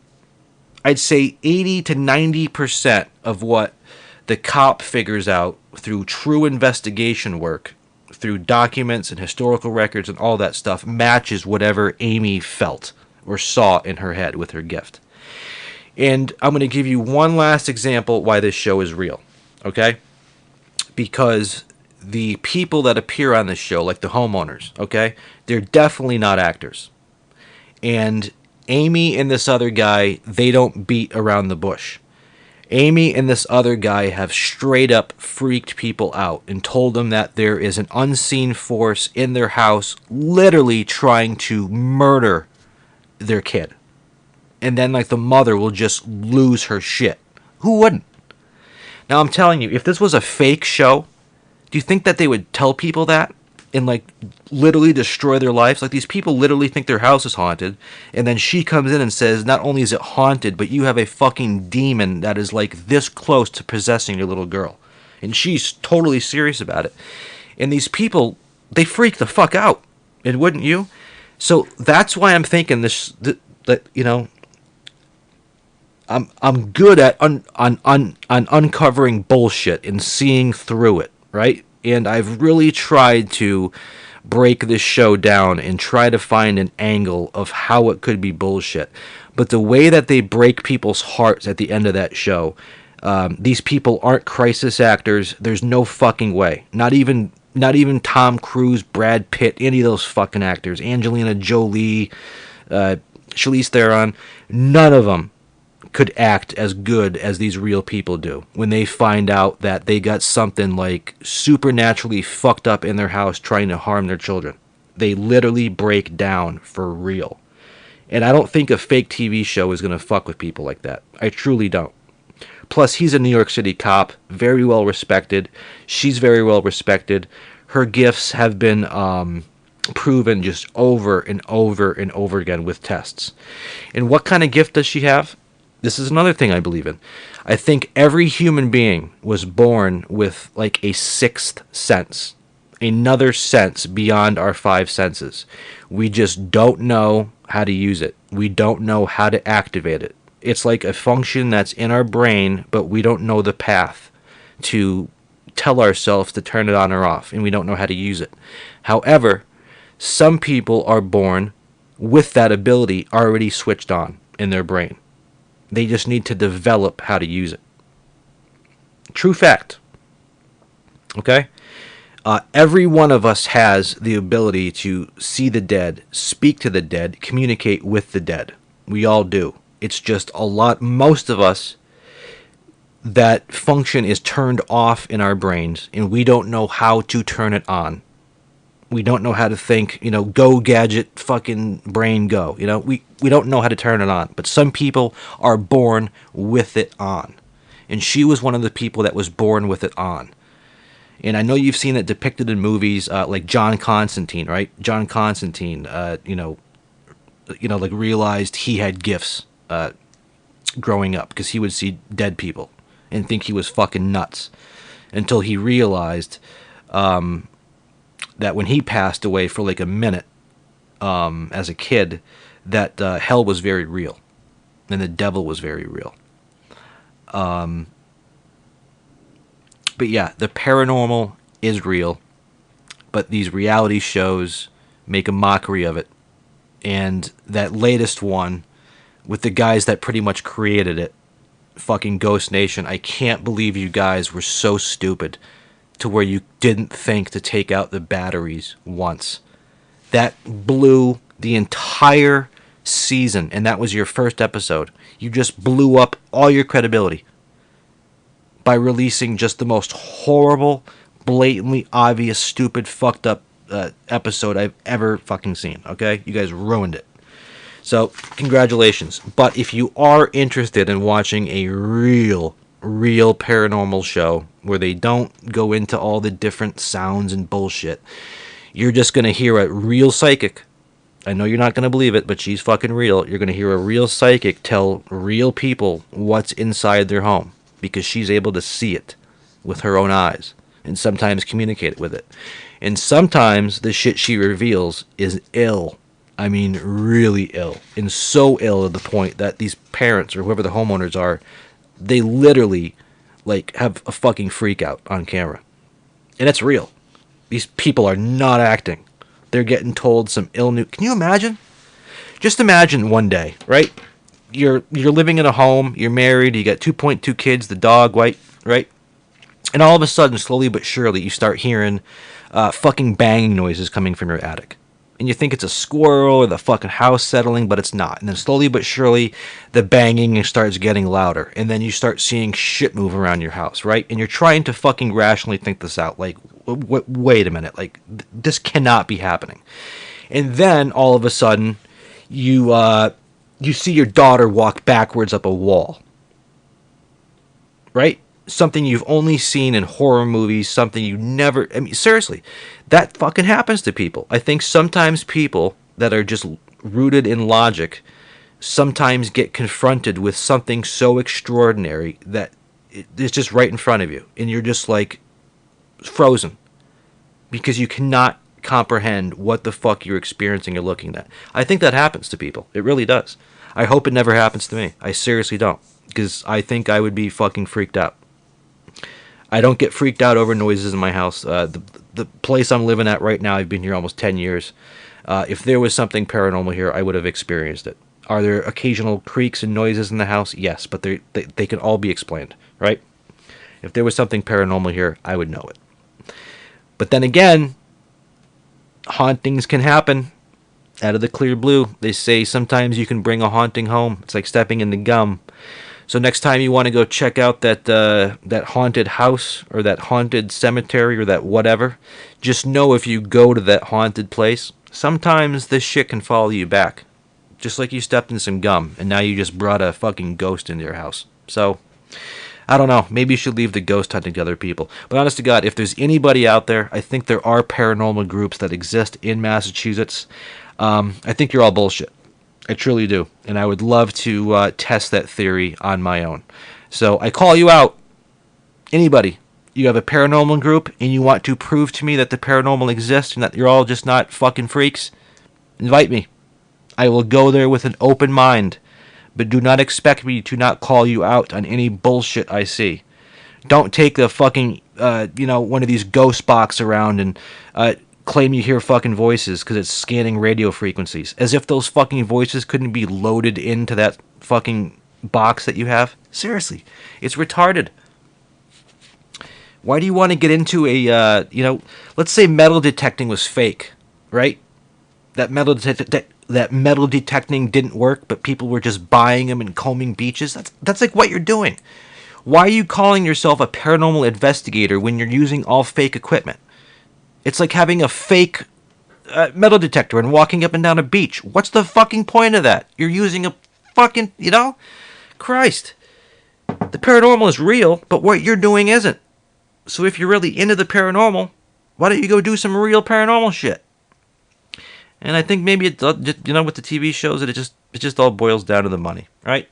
I'd say 80 to 90% of what the cop figures out through true investigation work, through documents and historical records and all that stuff, matches whatever Amy felt or saw in her head with her gift. And I'm going to give you one last example why this show is real, okay? Because the people that appear on this show, like the homeowners, okay, they're definitely not actors. And Amy and this other guy, they don't beat around the bush. Amy and this other guy have straight up freaked people out and told them that there is an unseen force in their house literally trying to murder their kid. And then like the mother will just lose her shit. Who wouldn't? Now I'm telling you, if this was a fake show, do you think that they would tell people that and like literally destroy their lives? Like, these people literally think their house is haunted, and then she comes in and says, not only is it haunted, but you have a fucking demon that is like this close to possessing your little girl. And she's totally serious about it. And these people, they freak the fuck out. And wouldn't you? So that's why I'm thinking that I'm good at uncovering bullshit and seeing through it, right? And I've really tried to break this show down and try to find an angle of how it could be bullshit. But the way that they break people's hearts at the end of that show, these people aren't crisis actors. There's no fucking way. Not even Tom Cruise, Brad Pitt, any of those fucking actors, Angelina Jolie, Charlize Theron, none of them could act as good as these real people do when they find out that they got something like supernaturally fucked up in their house trying to harm their children. They literally break down for real. And I don't think a fake TV show is going to fuck with people like that. I truly don't. Plus, he's a New York City cop, very well respected. She's very well respected. Her gifts have been proven just over and over and over again with tests. And what kind of gift does she have? This is another thing I believe in. I think every human being was born with like a sixth sense, another sense beyond our five senses. We just don't know how to use it. We don't know how to activate it. It's like a function that's in our brain, but we don't know the path to tell ourselves to turn it on or off, and we don't know how to use it. However, some people are born with that ability already switched on in their brain. They just need to develop how to use it. True fact. Okay? Every one of us has the ability to see the dead, speak to the dead, communicate with the dead. We all do. It's just most of us, that function is turned off in our brains, and we don't know how to turn it on. We don't know how to think, go gadget, fucking brain go. We don't know how to turn it on. But some people are born with it on. And she was one of the people that was born with it on. And I know you've seen it depicted in movies like John Constantine, right? John Constantine, like realized he had gifts growing up because he would see dead people and think he was fucking nuts until he realized that when he passed away for like a minute as a kid, that hell was very real and the devil was very real. But yeah, the paranormal is real, but these reality shows make a mockery of it. And that latest one with the guys that pretty much created it, fucking Ghost Nation, I can't believe you guys were so stupid to where you didn't think to take out the batteries once. That blew the entire season, and that was your first episode. You just blew up all your credibility by releasing just the most horrible, blatantly obvious, stupid, fucked up episode I've ever fucking seen, okay? You guys ruined it. So, congratulations. But if you are interested in watching a real real paranormal show where they don't go into all the different sounds and bullshit. You're just going to hear a real psychic. I know you're not going to believe it, but she's fucking real. You're going to hear a real psychic tell real people what's inside their home because she's able to see it with her own eyes and sometimes communicate with it. And sometimes the shit she reveals is ill. I mean, really ill. And so ill to the point that these parents or whoever the homeowners are, they literally, like, have a fucking freak out on camera. And it's real. These people are not acting. They're getting told some ill news. Can you imagine? Just imagine one day, right? You're living in a home, you're married, you got 2.2 kids, the dog, right? And all of a sudden, slowly but surely, you start hearing fucking banging noises coming from your attic. And you think it's a squirrel or the fucking house settling, but it's not. And then slowly but surely, the banging starts getting louder. And then you start seeing shit move around your house, right? And you're trying to fucking rationally think this out. Like, wait a minute. Like, this cannot be happening. And then, all of a sudden, you see your daughter walk backwards up a wall. Right? Something you've only seen in horror movies, something you never... I mean, seriously, that fucking happens to people. I think sometimes people that are just rooted in logic sometimes get confronted with something so extraordinary that it's just right in front of you, and you're just, like, frozen. Because you cannot comprehend what the fuck you're experiencing or looking at. I think that happens to people. It really does. I hope it never happens to me. I seriously don't. Because I think I would be fucking freaked out. I don't get freaked out over noises in my house. The place I'm living at right now, I've been here almost 10 years. If there was something paranormal here, I would have experienced it. Are there occasional creaks and noises in the house? Yes, but they can all be explained, right? If there was something paranormal here, I would know it. But then again, hauntings can happen out of the clear blue. They say sometimes you can bring a haunting home. It's like stepping in the gum. So next time you want to go check out that haunted house or that haunted cemetery or that whatever, just know if you go to that haunted place, sometimes this shit can follow you back. Just like you stepped in some gum and now you just brought a fucking ghost into your house. So, I don't know. Maybe you should leave the ghost hunting to other people. But honest to God, if there's anybody out there, I think there are paranormal groups that exist in Massachusetts. I think you're all bullshit. I truly do. And I would love to test that theory on my own. So I call you out. Anybody, you have a paranormal group and you want to prove to me that the paranormal exists and that you're all just not fucking freaks, invite me. I will go there with an open mind. But do not expect me to not call you out on any bullshit I see. Don't take the fucking, one of these ghost box around and claim you hear fucking voices because it's scanning radio frequencies. As if those fucking voices couldn't be loaded into that fucking box that you have. Seriously, it's retarded. Why do you want to get into a, let's say metal detecting was fake, right? That metal detecting didn't work, but people were just buying them and combing beaches. That's like what you're doing. Why are you calling yourself a paranormal investigator when you're using all fake equipment? It's like having a fake metal detector and walking up and down a beach. What's the fucking point of that? You're using a fucking, Christ. The paranormal is real, but what you're doing isn't. So if you're really into the paranormal, why don't you go do some real paranormal shit? And I think maybe with the TV shows, it just all boils down to the money, right?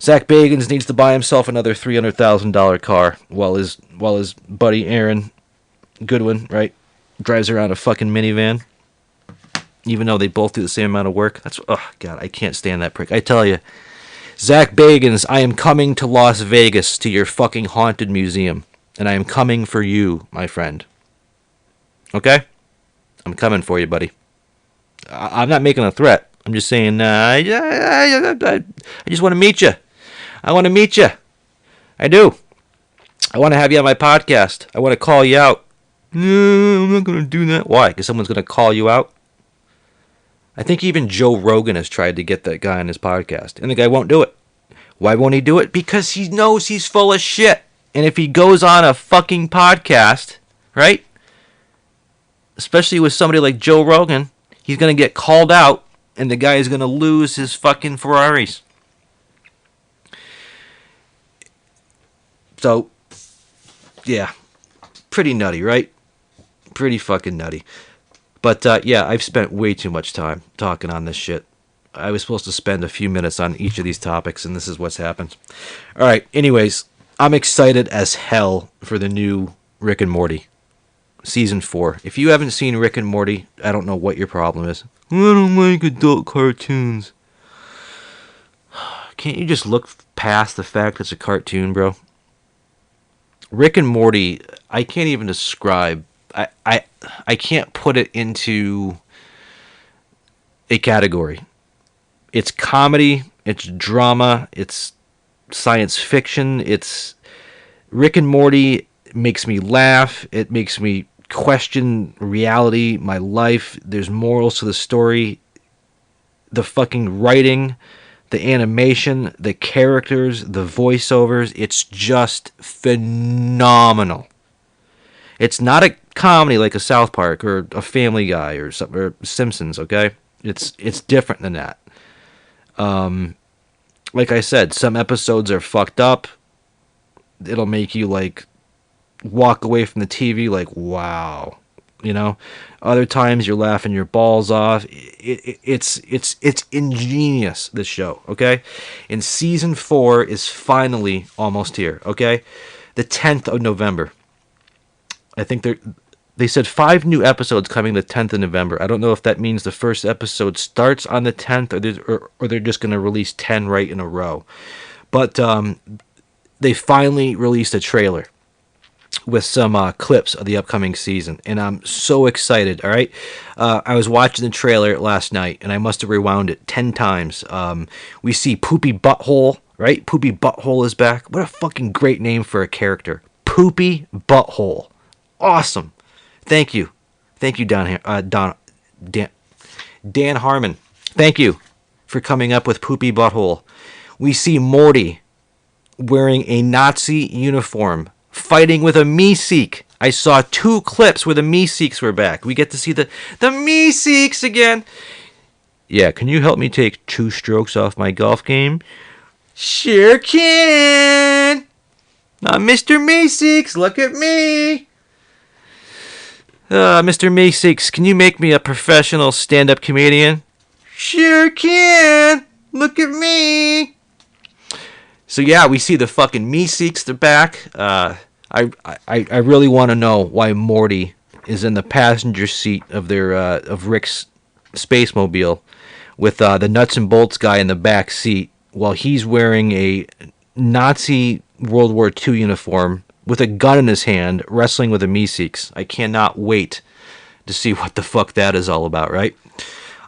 Zac Bagans needs to buy himself another $300,000 car while his buddy Aaron Goodwin, right, drives around a fucking minivan. Even though they both do the same amount of work. Oh God, I can't stand that prick. I tell you, Zac Bagans, I am coming to Las Vegas to your fucking haunted museum, and I am coming for you, my friend. Okay? I'm coming for you, buddy. I'm not making a threat. I'm just saying, I just want to meet you. I want to meet you. I do. I want to have you on my podcast. I want to call you out. No, I'm not going to do that. Why? Because someone's going to call you out? I think even Joe Rogan has tried to get that guy on his podcast, and the guy won't do it. Why won't he do it? Because he knows he's full of shit. And if he goes on a fucking podcast, right, especially with somebody like Joe Rogan, he's going to get called out, and the guy is going to lose his fucking Ferraris. So, yeah, pretty nutty, right? Pretty fucking nutty. But, yeah, I've spent way too much time talking on this shit. I was supposed to spend a few minutes on each of these topics, and this is what's happened. All right, anyways, I'm excited as hell for the new Rick and Morty. Season 4. If you haven't seen Rick and Morty, I don't know what your problem is. I don't like adult cartoons. Can't you just look past the fact it's a cartoon, bro? Rick and Morty, I can't even describe. I can't put it into a category. It's comedy, it's drama, it's science fiction, it's Rick and Morty makes me laugh, it makes me question reality, my life, there's morals to the story, the fucking writing, the animation, the characters, the voiceovers, it's just phenomenal. It's not a comedy like a SouthPark or a Family Guy or something, or Simpsons, okay? It's different than that. Like I said, some episodes are fucked up. It'll make you like walk away from the TV like, wow, you know. Other times you're laughing your balls off. It's ingenious, this show, okay? And season 4 is finally almost here, okay? The 10th of November. I think they said 5 new episodes coming the 10th of November. I don't know if that means the first episode starts on the 10th or they're just going to release 10 right in a row. But they finally released a trailer with some clips of the upcoming season. And I'm so excited, all right? I was watching the trailer last night, and I must have rewound it 10 times. We see Poopy Butthole, right? Poopy Butthole is back. What a fucking great name for a character. Poopy Butthole. Awesome. Thank you. Thank you, Dan Harmon. Thank you for coming up with Poopy Butthole. We see Morty wearing a Nazi uniform, fighting with a Meeseek. I saw 2 clips where the Meeseeks were back. We get to see the Meeseeks again. Yeah, can you help me take 2 strokes off my golf game? Sure can. Mr. Meeseeks, look at me. Mr. Meeseeks, can you make me a professional stand-up comedian? Sure can. Look at me. So yeah, we see the fucking Meeseeks. They're back. I really want to know why Morty is in the passenger seat of their of Rick's Spacemobile with the nuts and bolts guy in the back seat while he's wearing a Nazi World War II uniform with a gun in his hand, wrestling with the Meeseeks. I cannot wait to see what the fuck that is all about, right?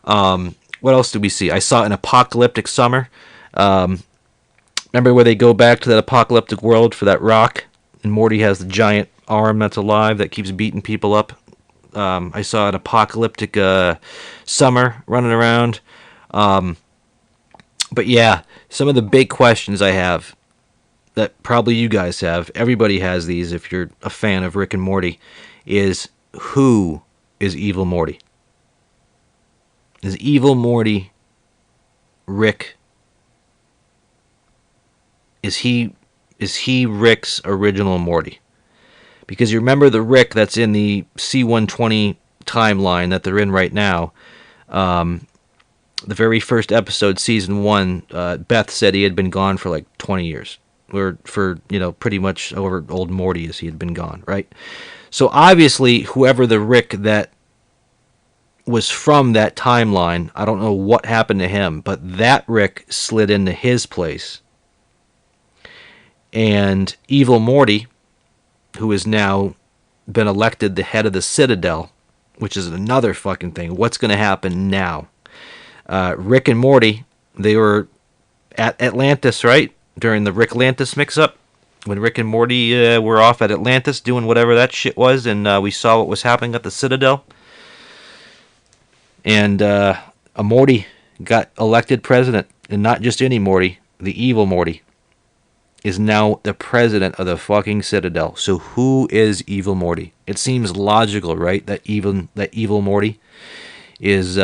What else did we see? I saw an apocalyptic summer. Remember where they go back to that apocalyptic world for that rock? And Morty has the giant arm that's alive that keeps beating people up. I saw an apocalyptic summer running around. But yeah, some of the big questions I have that probably you guys have, everybody has these if you're a fan of Rick and Morty, is who is Evil Morty? Is Evil Morty Rick? Is he Rick's original Morty? Because you remember the Rick that's in the C-120 timeline that they're in right now. The very first episode, season 1, Beth said he had been gone for like 20 years. Or for, pretty much over old Morty as he had been gone, right? So obviously, whoever the Rick that was from that timeline, I don't know what happened to him, but that Rick slid into his place. And Evil Morty, who has now been elected the head of the Citadel, which is another fucking thing. What's going to happen now? Rick and Morty, they were at Atlantis, right? During the Ricklantis mix-up, when Rick and Morty were off at Atlantis doing whatever that shit was, and we saw what was happening at the Citadel. And a Morty got elected president, and not just any Morty, the evil Morty is now the president of the fucking Citadel. So who is Evil Morty? It seems logical, right? That Evil Morty is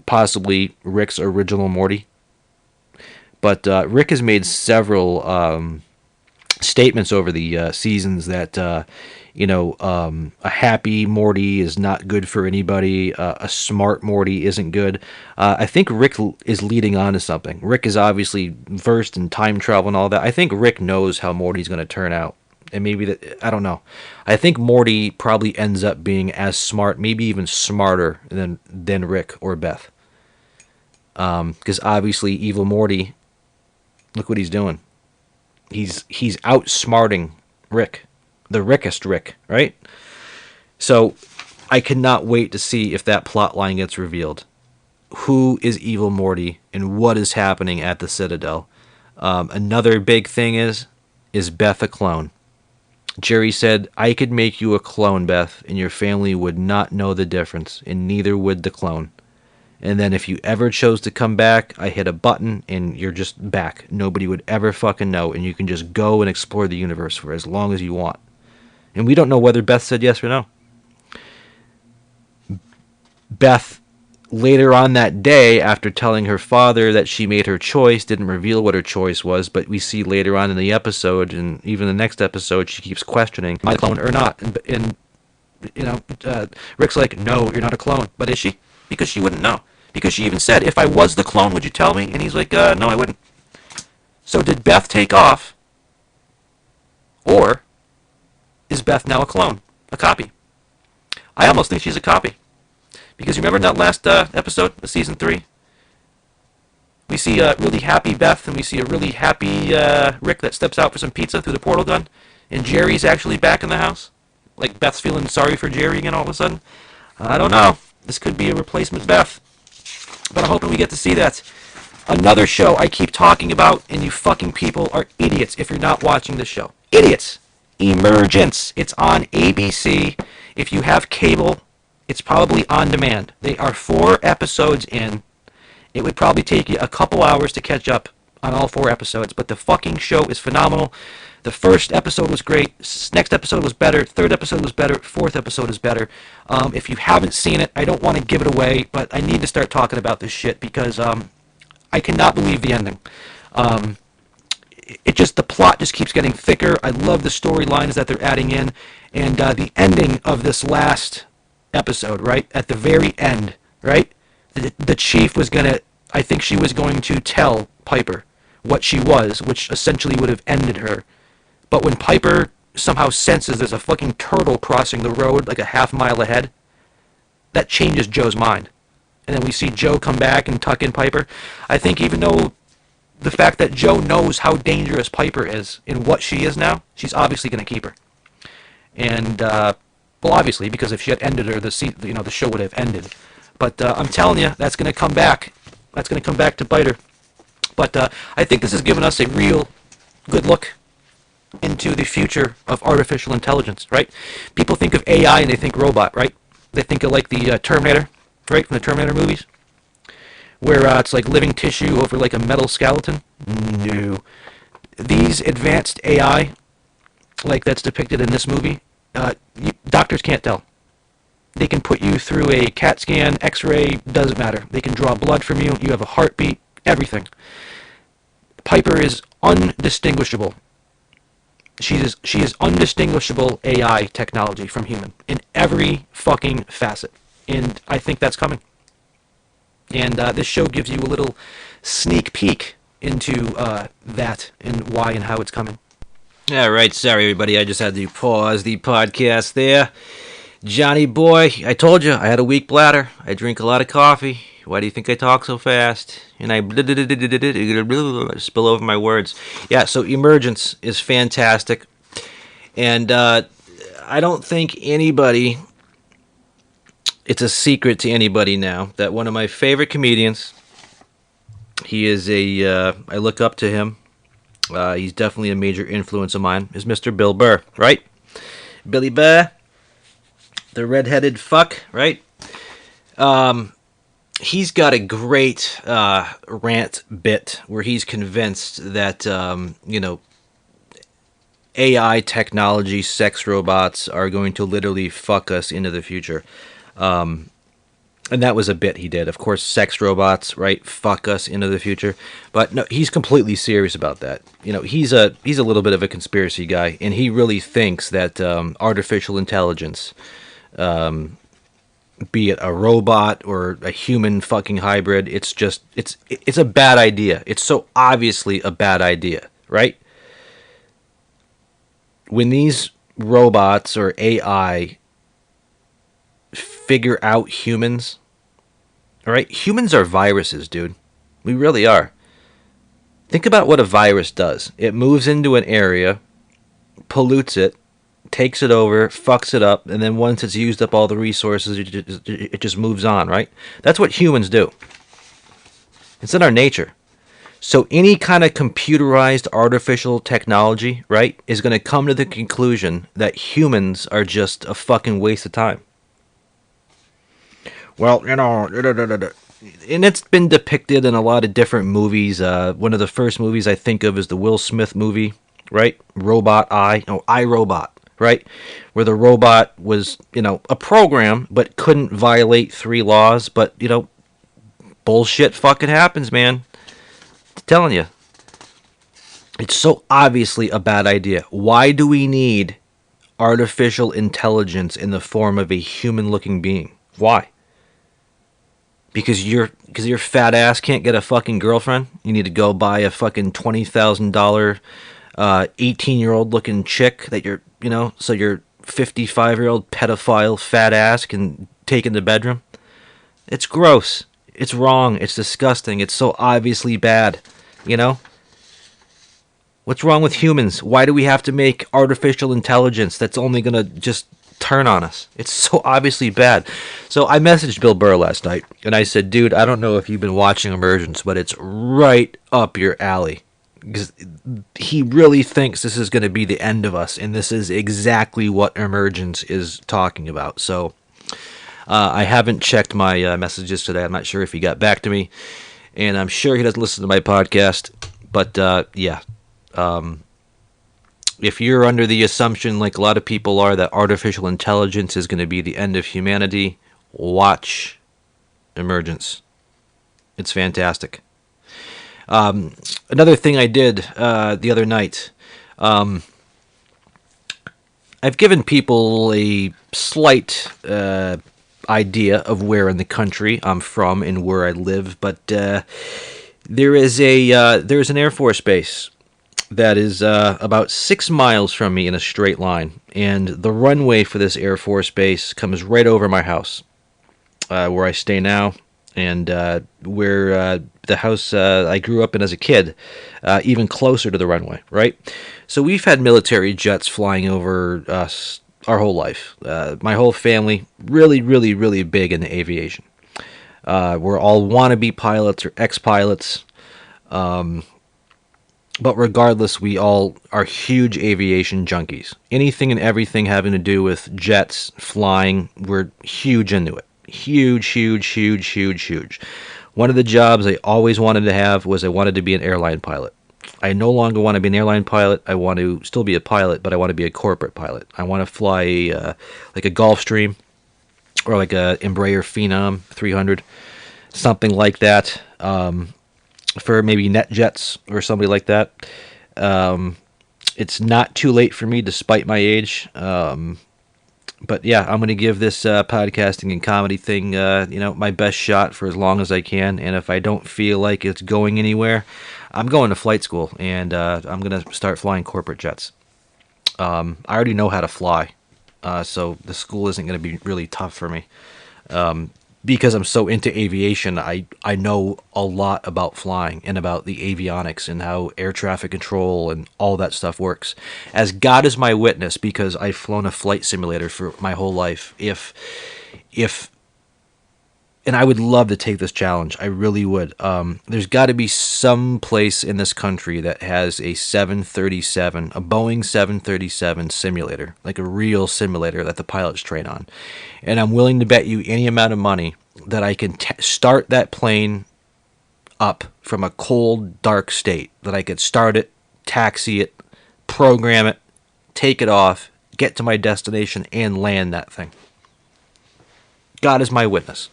possibly Rick's original Morty. But Rick has made several statements over the seasons that a happy Morty is not good for anybody. A smart Morty isn't good. I think Rick is leading on to something. Rick is obviously versed in time travel and all that. I think Rick knows how Morty's going to turn out. And maybe that, I don't know. I think Morty probably ends up being as smart, maybe even smarter than Rick or Beth. Because obviously evil Morty, look what he's doing. He's outsmarting Rick. The Rickest Rick, right? So I cannot wait to see if that plot line gets revealed. Who is evil Morty and what is happening at the Citadel? Another big thing is Beth a clone? Jerry said, I could make you a clone, Beth, and your family would not know the difference, and neither would the clone. And then if you ever chose to come back, I hit a button and you're just back. Nobody would ever fucking know, and you can just go and explore the universe for as long as you want. And we don't know whether Beth said yes or no. Beth, later on that day, after telling her father that she made her choice, didn't reveal what her choice was, but we see later on in the episode, and even the next episode, she keeps questioning, am I a clone or not? And Rick's like, no, you're not a clone. But is she? Because she wouldn't know. Because she even said, if I was the clone, would you tell me? And he's like, no, I wouldn't. So did Beth take off? Or is Beth now a clone? A copy? I almost think she's a copy. Because you remember in that last episode of Season 3? We see a really happy Beth, and we see a really happy Rick that steps out for some pizza through the portal gun. And Jerry's actually back in the house. Like Beth's feeling sorry for Jerry again all of a sudden. I don't know. This could be a replacement Beth. But I'm hoping we get to see that. Another show I keep talking about, and you fucking people are idiots if you're not watching this show. Idiots! Emergence. It's on ABC. If you have cable, it's probably on demand. They are 4 episodes in. It would probably take you a couple hours to catch up on all 4 episodes, but the fucking show is phenomenal. The first episode was great. Next episode was better. Third episode was better. Fourth episode is better. If you haven't seen it, I don't want to give it away, but I need to start talking about this shit because I cannot believe the ending. The plot just keeps getting thicker. I love the storylines that they're adding in, and the ending of this last episode, right at the very end, right? The chief was gonna. I think she was going to tell Piper what she was, which essentially would have ended her. But when Piper somehow senses there's a fucking turtle crossing the road like a half mile ahead, that changes Joe's mind. And then we see Joe come back and tuck in Piper. I think even though the fact that Joe knows how dangerous Piper is and what she is now, she's obviously going to keep her. And, obviously, because if she had ended her, the show would have ended. But I'm telling you, that's going to come back. That's going to come back to bite her. But I think this has given us a real good look into the future of artificial intelligence, right? People think of AI and they think robot, right? They think of like the Terminator, right, from the Terminator movies, where it's like living tissue over like a metal skeleton. No. These advanced AI, like that's depicted in this movie, doctors can't tell. They can put you through a CAT scan, X-ray, doesn't matter. They can draw blood from you, you have a heartbeat, everything. Piper is undistinguishable. She is undistinguishable AI technology from human in every fucking facet. And I think that's coming. And this show gives you a little sneak peek into that and why and how it's coming. All right, sorry everybody, I just had to pause the podcast there. Johnny boy, I told you, I had a weak bladder. I drink a lot of coffee. Why do you think I talk so fast? And I spill over my words. Yeah, so Emergence is fantastic. And I don't think anybody, it's a secret to anybody now, that one of my favorite comedians, he is I look up to him. He's definitely a major influence of mine, is Mr. Bill Burr, right? Billy Burr, the redheaded fuck, right? He's got a great rant bit where he's convinced that, AI technology, sex robots are going to literally fuck us into the future. And that was a bit he did. Of course, sex robots, right? Fuck us into the future. But no, he's completely serious about that. You know, he's a little bit of a conspiracy guy, and he really thinks that artificial intelligence, be it a robot or a human fucking hybrid, it's a bad idea. It's so obviously a bad idea, right? When these robots or AI figure out humans, all right? Humans are viruses, dude. We really are. Think about what a virus does. It moves into an area, pollutes it, takes it over, fucks it up, and then once it's used up all the resources, it just moves on, right? That's what humans do. It's in our nature. So any kind of computerized artificial technology, right, is going to come to the conclusion that humans are just a fucking waste of time. Well, you know, and it's been depicted in a lot of different movies. One of the first movies I think of is the Will Smith movie, right? iRobot, right? Where the robot was, you know, a program, but couldn't violate 3 laws. But, you know, bullshit fucking happens, man. I'm telling you. It's so obviously a bad idea. Why do we need artificial intelligence in the form of a human-looking being? Why? Because your fat ass can't get a fucking girlfriend? You need to go buy a fucking $20,000 18-year-old looking chick that so your 55-year-old pedophile fat ass can take in the bedroom? It's gross. It's wrong. It's disgusting. It's so obviously bad, you know? What's wrong with humans? Why do we have to make artificial intelligence that's only going to just turn on us? It's so obviously bad. So I messaged Bill Burr last night, and I said, dude, I don't know if you've been watching Emergence, but it's right up your alley. Because he really thinks this is going to be the end of us, and this is exactly what Emergence is talking about. So I haven't checked my messages today. I'm not sure if he got back to me, and I'm sure he doesn't listen to my podcast. But yeah, if you're under the assumption, like a lot of people are, that artificial intelligence is going to be the end of humanity, watch Emergence. It's fantastic. Another thing I did the other night, I've given people a slight idea of where in the country I'm from and where I live, but there's an Air Force base that is about 6 miles from me in a straight line, and the runway for this Air Force base comes right over my house, where I stay now, and where the house I grew up in as a kid, even closer to the runway, right? So we've had military jets flying over us our whole life. My whole family, really, really, really big into aviation. We're all wannabe pilots or ex-pilots. But regardless, we all are huge aviation junkies. Anything and everything having to do with jets, flying, we're huge into it. Huge, huge, huge, huge, huge. One of the jobs I always wanted to have was I wanted to be an airline pilot. I no longer want to be an airline pilot. I want to still be a pilot, but I want to be a corporate pilot. I want to fly like a Gulfstream or like a Embraer Phenom 300, something like that. For maybe NetJets or somebody like that. It's not too late for me despite my age. But yeah, I'm going to give this podcasting and comedy thing, my best shot for as long as I can. And if I don't feel like it's going anywhere, I'm going to flight school, and I'm going to start flying corporate jets. I already know how to fly, so the school isn't going to be really tough for me. Because I'm so into aviation, I know a lot about flying and about the avionics and how air traffic control and all that stuff works. As God is my witness, because I've flown a flight simulator for my whole life. And I would love to take this challenge. I really would. There's got to be some place in this country that has a 737, a Boeing 737 simulator, like a real simulator that the pilots train on. And I'm willing to bet you any amount of money that I can start that plane up from a cold, dark state. That I could start it, taxi it, program it, take it off, get to my destination, and land that thing. God is my witness.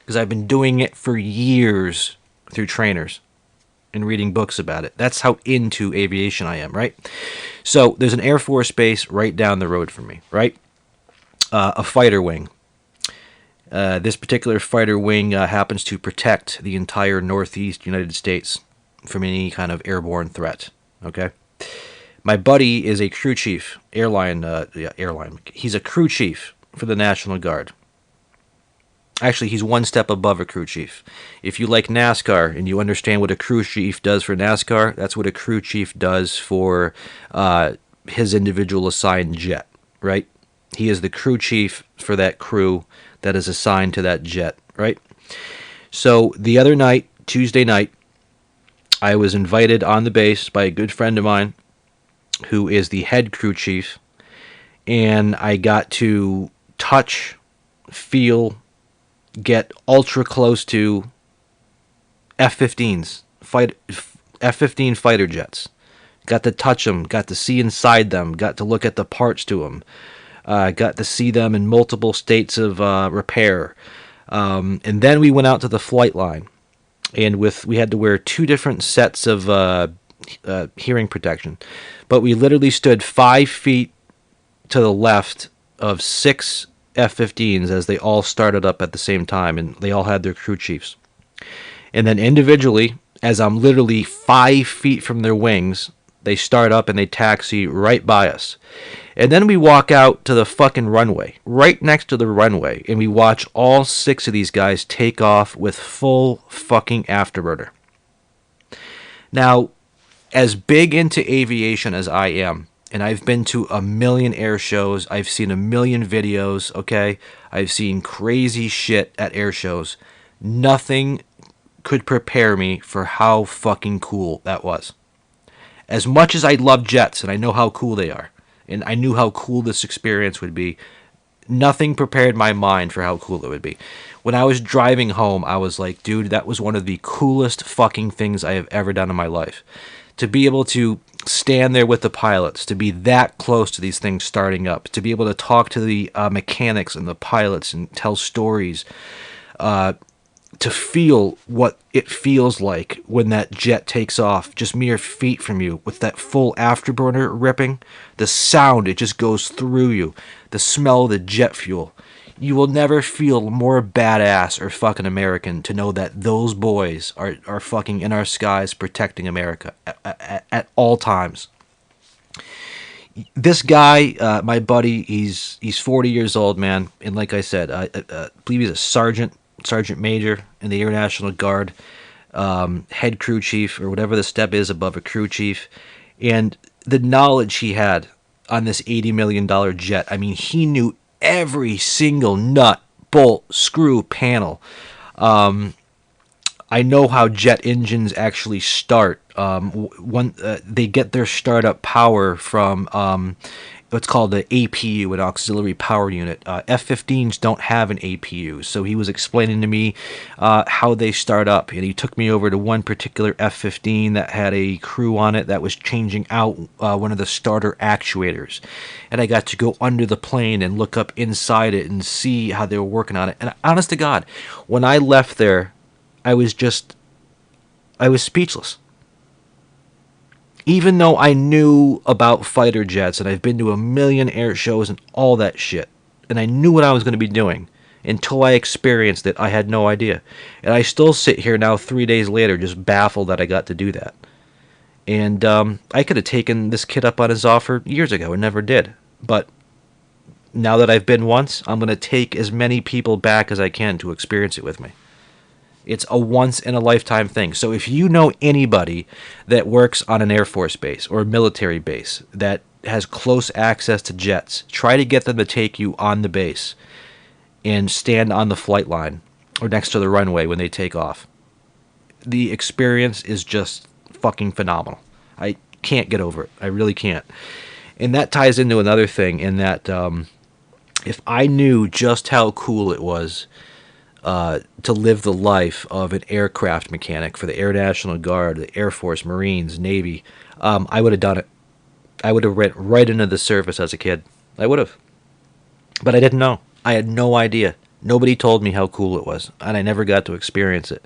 because I've been doing it for years through trainers and reading books about it. That's how into aviation I am, right? So there's an Air Force base right down the road from me, right? A fighter wing. This particular fighter wing happens to protect the entire Northeast United States from any kind of airborne threat, okay? My buddy is a crew chief, airline. He's a crew chief for the National Guard. Actually, he's one step above a crew chief. If you like NASCAR and you understand what a crew chief does for NASCAR, that's what a crew chief does for his individual assigned jet, right? He is the crew chief for that crew that is assigned to that jet, right? So the other night, Tuesday night, I was invited on the base by a good friend of mine who is the head crew chief, and I got to touch, feel, get ultra close to F-15s, F-15 fighter jets. Got to touch them, got to see inside them, got to look at the parts to them, got to see them in multiple states of repair. And then we went out to the flight line, and we had to wear 2 different sets of hearing protection. But we literally stood 5 feet to the left of 6 F-15s as they all started up at the same time, and they all had their crew chiefs. And then individually, as I'm literally 5 feet from their wings, they start up and they taxi right by us. And then we walk out to the fucking runway, right next to the runway, and we watch all 6 of these guys take off with full fucking afterburner. Now, as big into aviation as I am, and I've been to a million air shows, I've seen a million videos, okay? I've seen crazy shit at air shows. Nothing could prepare me for how fucking cool that was. As much as I love jets, and I know how cool they are, and I knew how cool this experience would be, nothing prepared my mind for how cool it would be. When I was driving home, I was like, dude, that was one of the coolest fucking things I have ever done in my life. To be able to stand there with the pilots, to be that close to these things starting up, to be able to talk to the mechanics and the pilots and tell stories, to feel what it feels like when that jet takes off just mere feet from you with that full afterburner ripping, the sound, it just goes through you, the smell of the jet fuel. You will never feel more badass or fucking American to know that those boys are fucking in our skies protecting America at all times. This guy, my buddy, he's 40 years old, man, and like I said, I believe he's a sergeant major in the Air National Guard, head crew chief, or whatever the step is above a crew chief, and the knowledge he had on this $80 million jet, I mean, he knew every single nut, bolt, screw, panel. I know how jet engines actually start. They get their startup power from what's called the APU, an auxiliary power unit. F-15s don't have an APU, so he was explaining to me how they start up, and he took me over to one particular F-15 that had a crew on it that was changing out one of the starter actuators, and I got to go under the plane and look up inside it and see how they were working on it. And honest to God, when I left there, I was speechless. Even though I knew about fighter jets and I've been to a million air shows and all that shit, and I knew what I was going to be doing, until I experienced it, I had no idea. And I still sit here now 3 days later just baffled that I got to do that. And I could have taken this kid up on his offer years ago and never did. But now that I've been once, I'm going to take as many people back as I can to experience it with me. It's a once-in-a-lifetime thing. So if you know anybody that works on an Air Force base or a military base that has close access to jets, try to get them to take you on the base and stand on the flight line or next to the runway when they take off. The experience is just fucking phenomenal. I can't get over it. I really can't. And that ties into another thing in that if I knew just how cool it was to live the life of an aircraft mechanic for the Air National Guard, the Air Force, Marines, Navy, I would have done it. I would have went right into the service as a kid. I would have. But I didn't know. I had no idea. Nobody told me how cool it was, and I never got to experience it.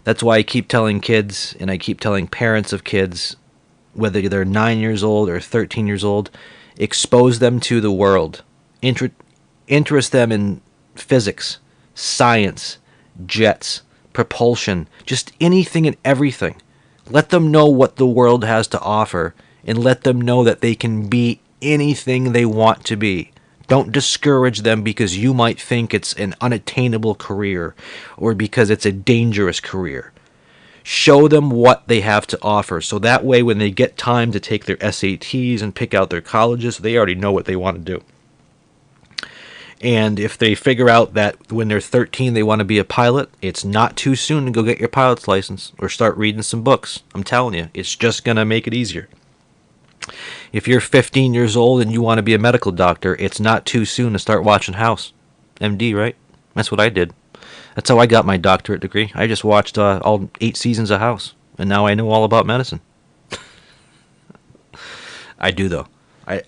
That's why I keep telling kids, and I keep telling parents of kids, whether they're 9 years old or 13 years old, expose them to the world. Interest them in physics, science, jets, propulsion, just anything and everything. Let them know what the world has to offer, and let them know that they can be anything they want to be. Don't discourage them because you might think it's an unattainable career or because it's a dangerous career. Show them what they have to offer, so that way when they get time to take their SATs and pick out their colleges, they already know what they want to do. And if they figure out that when they're 13 they want to be a pilot, it's not too soon to go get your pilot's license or start reading some books. I'm telling you, it's just going to make it easier. If you're 15 years old and you want to be a medical doctor, it's not too soon to start watching House. MD, right? That's what I did. That's how I got my doctorate degree. I just watched all 8 seasons of House, and now I know all about medicine. I do, though. I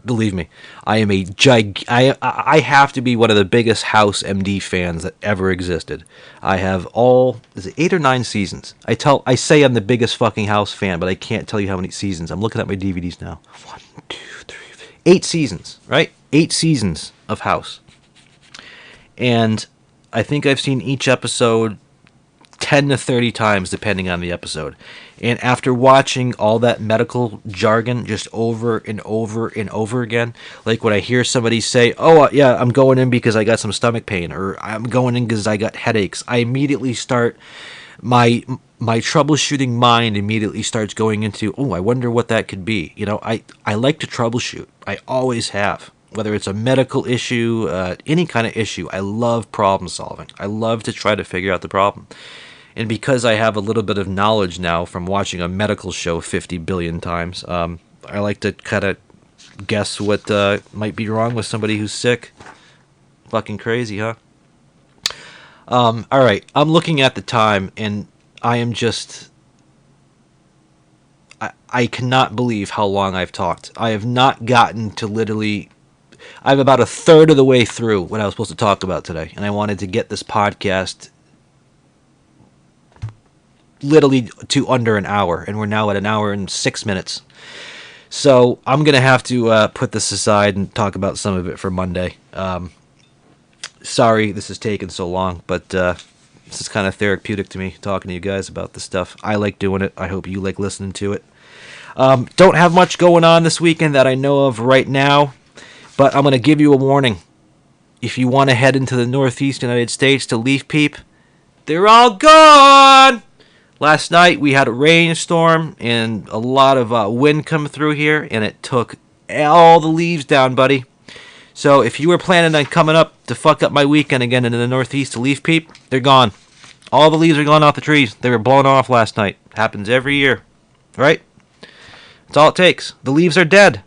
believe me, I am I have to be one of the biggest House MD fans that ever existed. I have is it 8 or 9 seasons? I say I'm the biggest fucking House fan, but I can't tell you how many seasons. I'm looking at my DVDs now. 1, 2, 3, 8 seasons, right? 8 seasons of House. And I think I've seen each episode 10 to 30 times, depending on the episode. And after watching all that medical jargon just over and over and over again, like when I hear somebody say, oh, yeah, I'm going in because I got some stomach pain, or I'm going in because I got headaches, I immediately start, my troubleshooting mind immediately starts going into, oh, I wonder what that could be. You know, I like to troubleshoot. I always have. Whether it's a medical issue, any kind of issue, I love problem solving. I love to try to figure out the problem. And because I have a little bit of knowledge now from watching a medical show 50 billion times, I like to kind of guess what might be wrong with somebody who's sick. Fucking crazy, huh? All right, I'm looking at the time, and I am just... I cannot believe how long I've talked. I have not gotten to literally... I'm about a third of the way through what I was supposed to talk about today, and I wanted to get this podcast literally to under an hour, and we're now at an hour and 6 minutes. So I'm going to have to put this aside and talk about some of it for Monday. Sorry this is taking so long, but this is kind of therapeutic to me, talking to you guys about this stuff. I like doing it. I hope you like listening to it. Don't have much going on this weekend that I know of right now, but I'm going to give you a warning. If you want to head into the Northeast United States to leaf peep, they're all gone! Last night we had a rainstorm and a lot of wind come through here, and it took all the leaves down, buddy. So if you were planning on coming up to fuck up my weekend again into the Northeast to leaf peep, they're gone. All the leaves are gone off the trees. They were blown off last night. Happens every year, right? That's all it takes. The leaves are dead.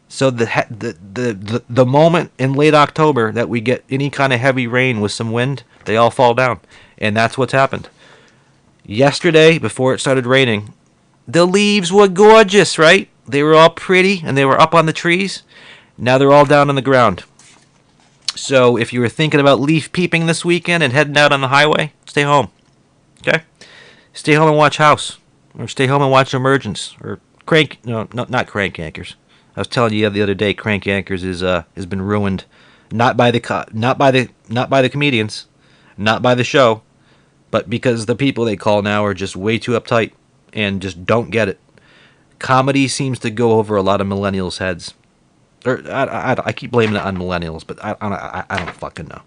So the moment in late October that we get any kind of heavy rain with some wind, they all fall down. And that's what's happened. Yesterday, before it started raining, the leaves were gorgeous, right? They were all pretty, and they were up on the trees. Now they're all down on the ground. So if you were thinking about leaf peeping this weekend and heading out on the highway, stay home. Okay? Stay home and watch House. Or stay home and watch Emergence. Or not Crank Anchors. I was telling you the other day, Crank Anchors has been ruined, not by the comedians, not by the show, but because the people they call now are just way too uptight and just don't get it. Comedy seems to go over a lot of millennials' heads. Or I keep blaming it on millennials, but I don't fucking know.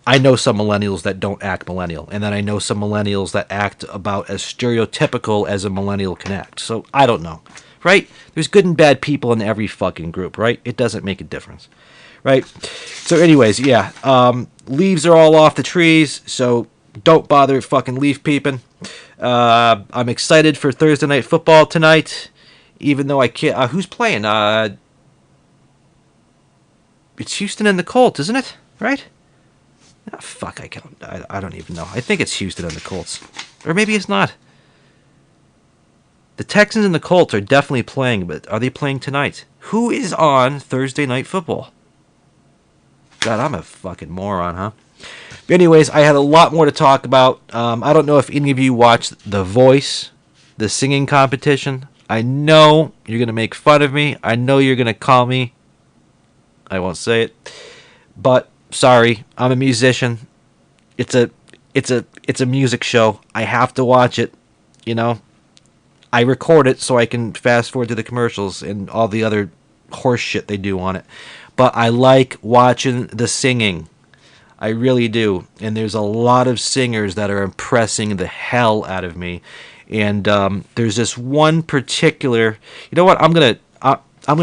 I know some millennials that don't act millennial, and then I know some millennials that act about as stereotypical as a millennial can act. So I don't know, right? There's good and bad people in every fucking group, right? It doesn't make a difference, right? So anyways, yeah, leaves are all off the trees, so don't bother fucking leaf peeping. I'm excited for Thursday Night Football tonight, even though I can't... who's playing? It's Houston and the Colts, isn't it? Right? Oh, fuck, I don't even know. I think it's Houston and the Colts. Or maybe it's not. The Texans and the Colts are definitely playing, but are they playing tonight? Who is on Thursday Night Football? God, I'm a fucking moron, huh? But anyways, I had a lot more to talk about. I don't know if any of you watched The Voice, the singing competition. I know you're going to make fun of me. I know you're going to call me. I won't say it. But sorry, I'm a musician. It's a music show. I have to watch it, you know. I record it so I can fast forward to the commercials and all the other horse shit they do on it. But I like watching the singing. I really do. And there's a lot of singers that are impressing the hell out of me. And there's this one particular... You know what? I'm gonna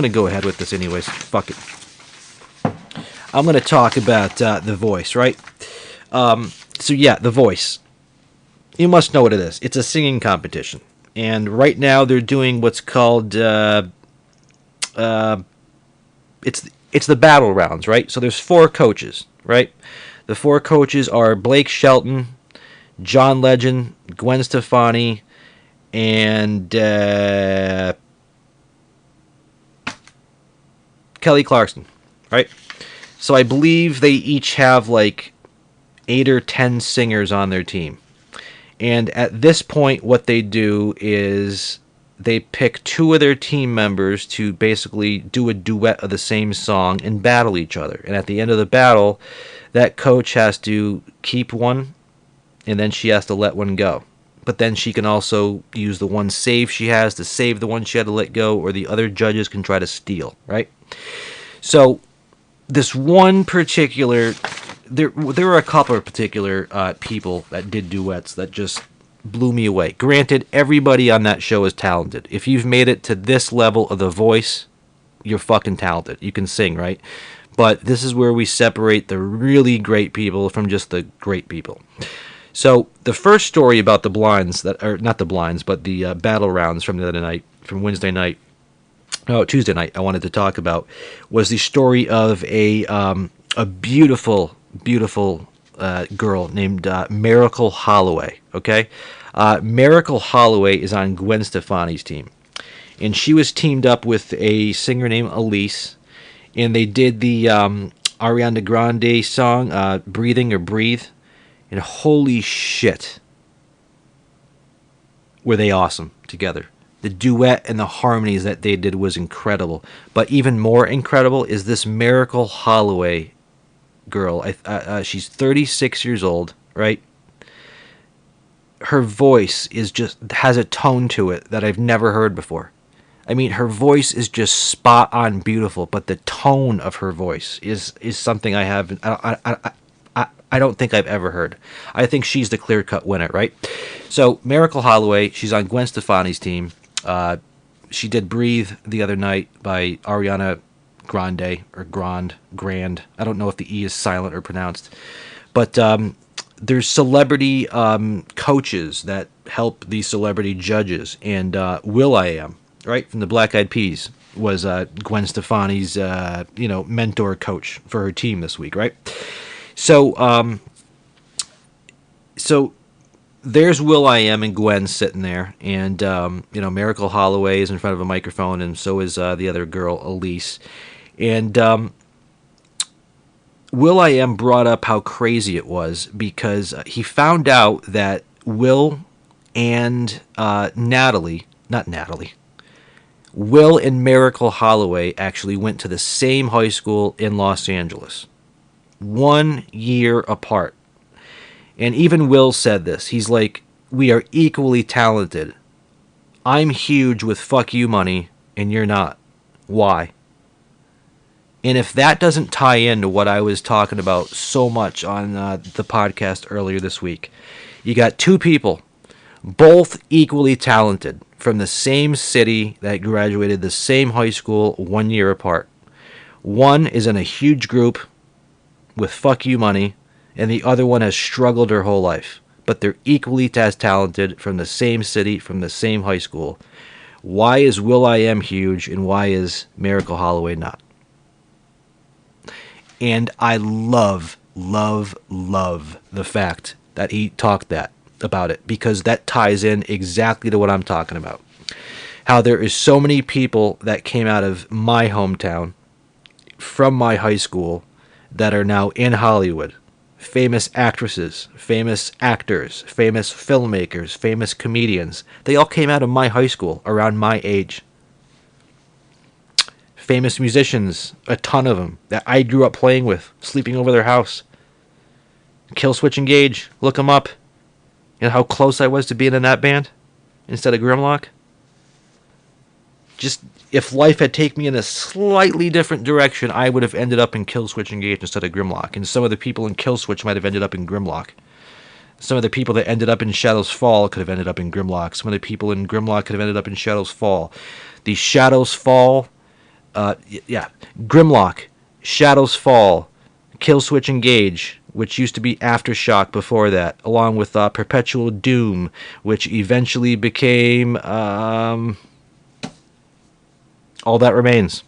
go ahead with this anyways. Fuck it. I'm gonna talk about The Voice, right? So yeah, The Voice. You must know what it is. It's a singing competition. And right now they're doing what's called... it's the battle rounds, right? So there's 4 coaches, right? The 4 coaches are Blake Shelton, John Legend, Gwen Stefani, and Kelly Clarkson, right? So I believe they each have like 8 or 10 singers on their team. And at this point, what they do is they pick 2 of their team members to basically do a duet of the same song and battle each other. And at the end of the battle, that coach has to keep one, and then she has to let one go. But then she can also use the one save she has to save the one she had to let go, or the other judges can try to steal, right? So this one particular... There were a couple of particular people that did duets that just blew me away. Granted, everybody on that show is talented. If you've made it to this level of The Voice, you're fucking talented. You can sing, right? But this is where we separate the really great people from just the great people. So the first story about the blinds, not the blinds, but the battle rounds from the other night, from Tuesday night, I wanted to talk about, was the story of a beautiful girl named Miracle Holloway, okay? Miracle Holloway is on Gwen Stefani's team. And she was teamed up with a singer named Elise. And they did the Ariana Grande song, Breathing or Breathe. And holy shit, were they awesome together. The duet and the harmonies that they did was incredible. But even more incredible is this Miracle Holloway girl. She's 36 years old, right? Her voice has a tone to it that I've never heard before. I mean, her voice is just spot on beautiful, but the tone of her voice is something I don't think I've ever heard. I think she's the clear-cut winner, right? So Miracle Holloway, she's on Gwen Stefani's team. She did Breathe the other night by Ariana Grande, or Grand. I don't know if the E is silent or pronounced. But there's celebrity coaches that help these celebrity judges. And will.i.am, right, from the Black Eyed Peas, was Gwen Stefani's mentor coach for her team this week, right? So there's will.i.am and Gwen sitting there, and Miracle Holloway is in front of a microphone, and so is the other girl, Elise. And will.i.am brought up how crazy it was because he found out that Will and Will and Miracle Holloway actually went to the same high school in Los Angeles, 1 year apart. And even Will said this. He's like, we are equally talented. I'm huge with fuck you money, and you're not. Why? And if that doesn't tie into what I was talking about so much on the podcast earlier this week, you got 2 people, both equally talented, from the same city that graduated the same high school 1 year apart. One is in a huge group with fuck you money, and the other one has struggled her whole life. But they're equally as talented, from the same city, from the same high school. Why is will.i.am huge, and why is Miracle Holloway not? And I love the fact that he talked about it, because that ties in exactly to what I'm talking about. How there is so many people that came out of my hometown, from my high school, that are now in Hollywood. Famous actresses, famous actors, famous filmmakers, famous comedians. They all came out of my high school around my age. Famous musicians, a ton of them, that I grew up playing with, sleeping over their house. Killswitch Engage, look them up. You know how close I was to being in that band instead of Grimlock? Just, if life had taken me in a slightly different direction, I would have ended up in Killswitch Engage instead of Grimlock. And some of the people in Killswitch might have ended up in Grimlock. Some of the people that ended up in Shadows Fall could have ended up in Grimlock. Some of the people in Grimlock could have ended up in Shadows Fall. The Shadows Fall, Grimlock, Shadows Fall, Killswitch Engage, which used to be Aftershock before that, along with Perpetual Doom, which eventually became... All That Remains.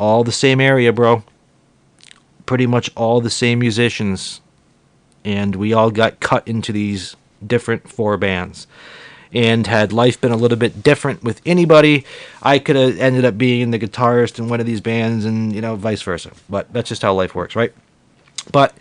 All the same area, bro. Pretty much all the same musicians. And we all got cut into these different 4 bands. And had life been a little bit different with anybody, I could have ended up being the guitarist in one of these bands and, vice versa. But that's just how life works, right? But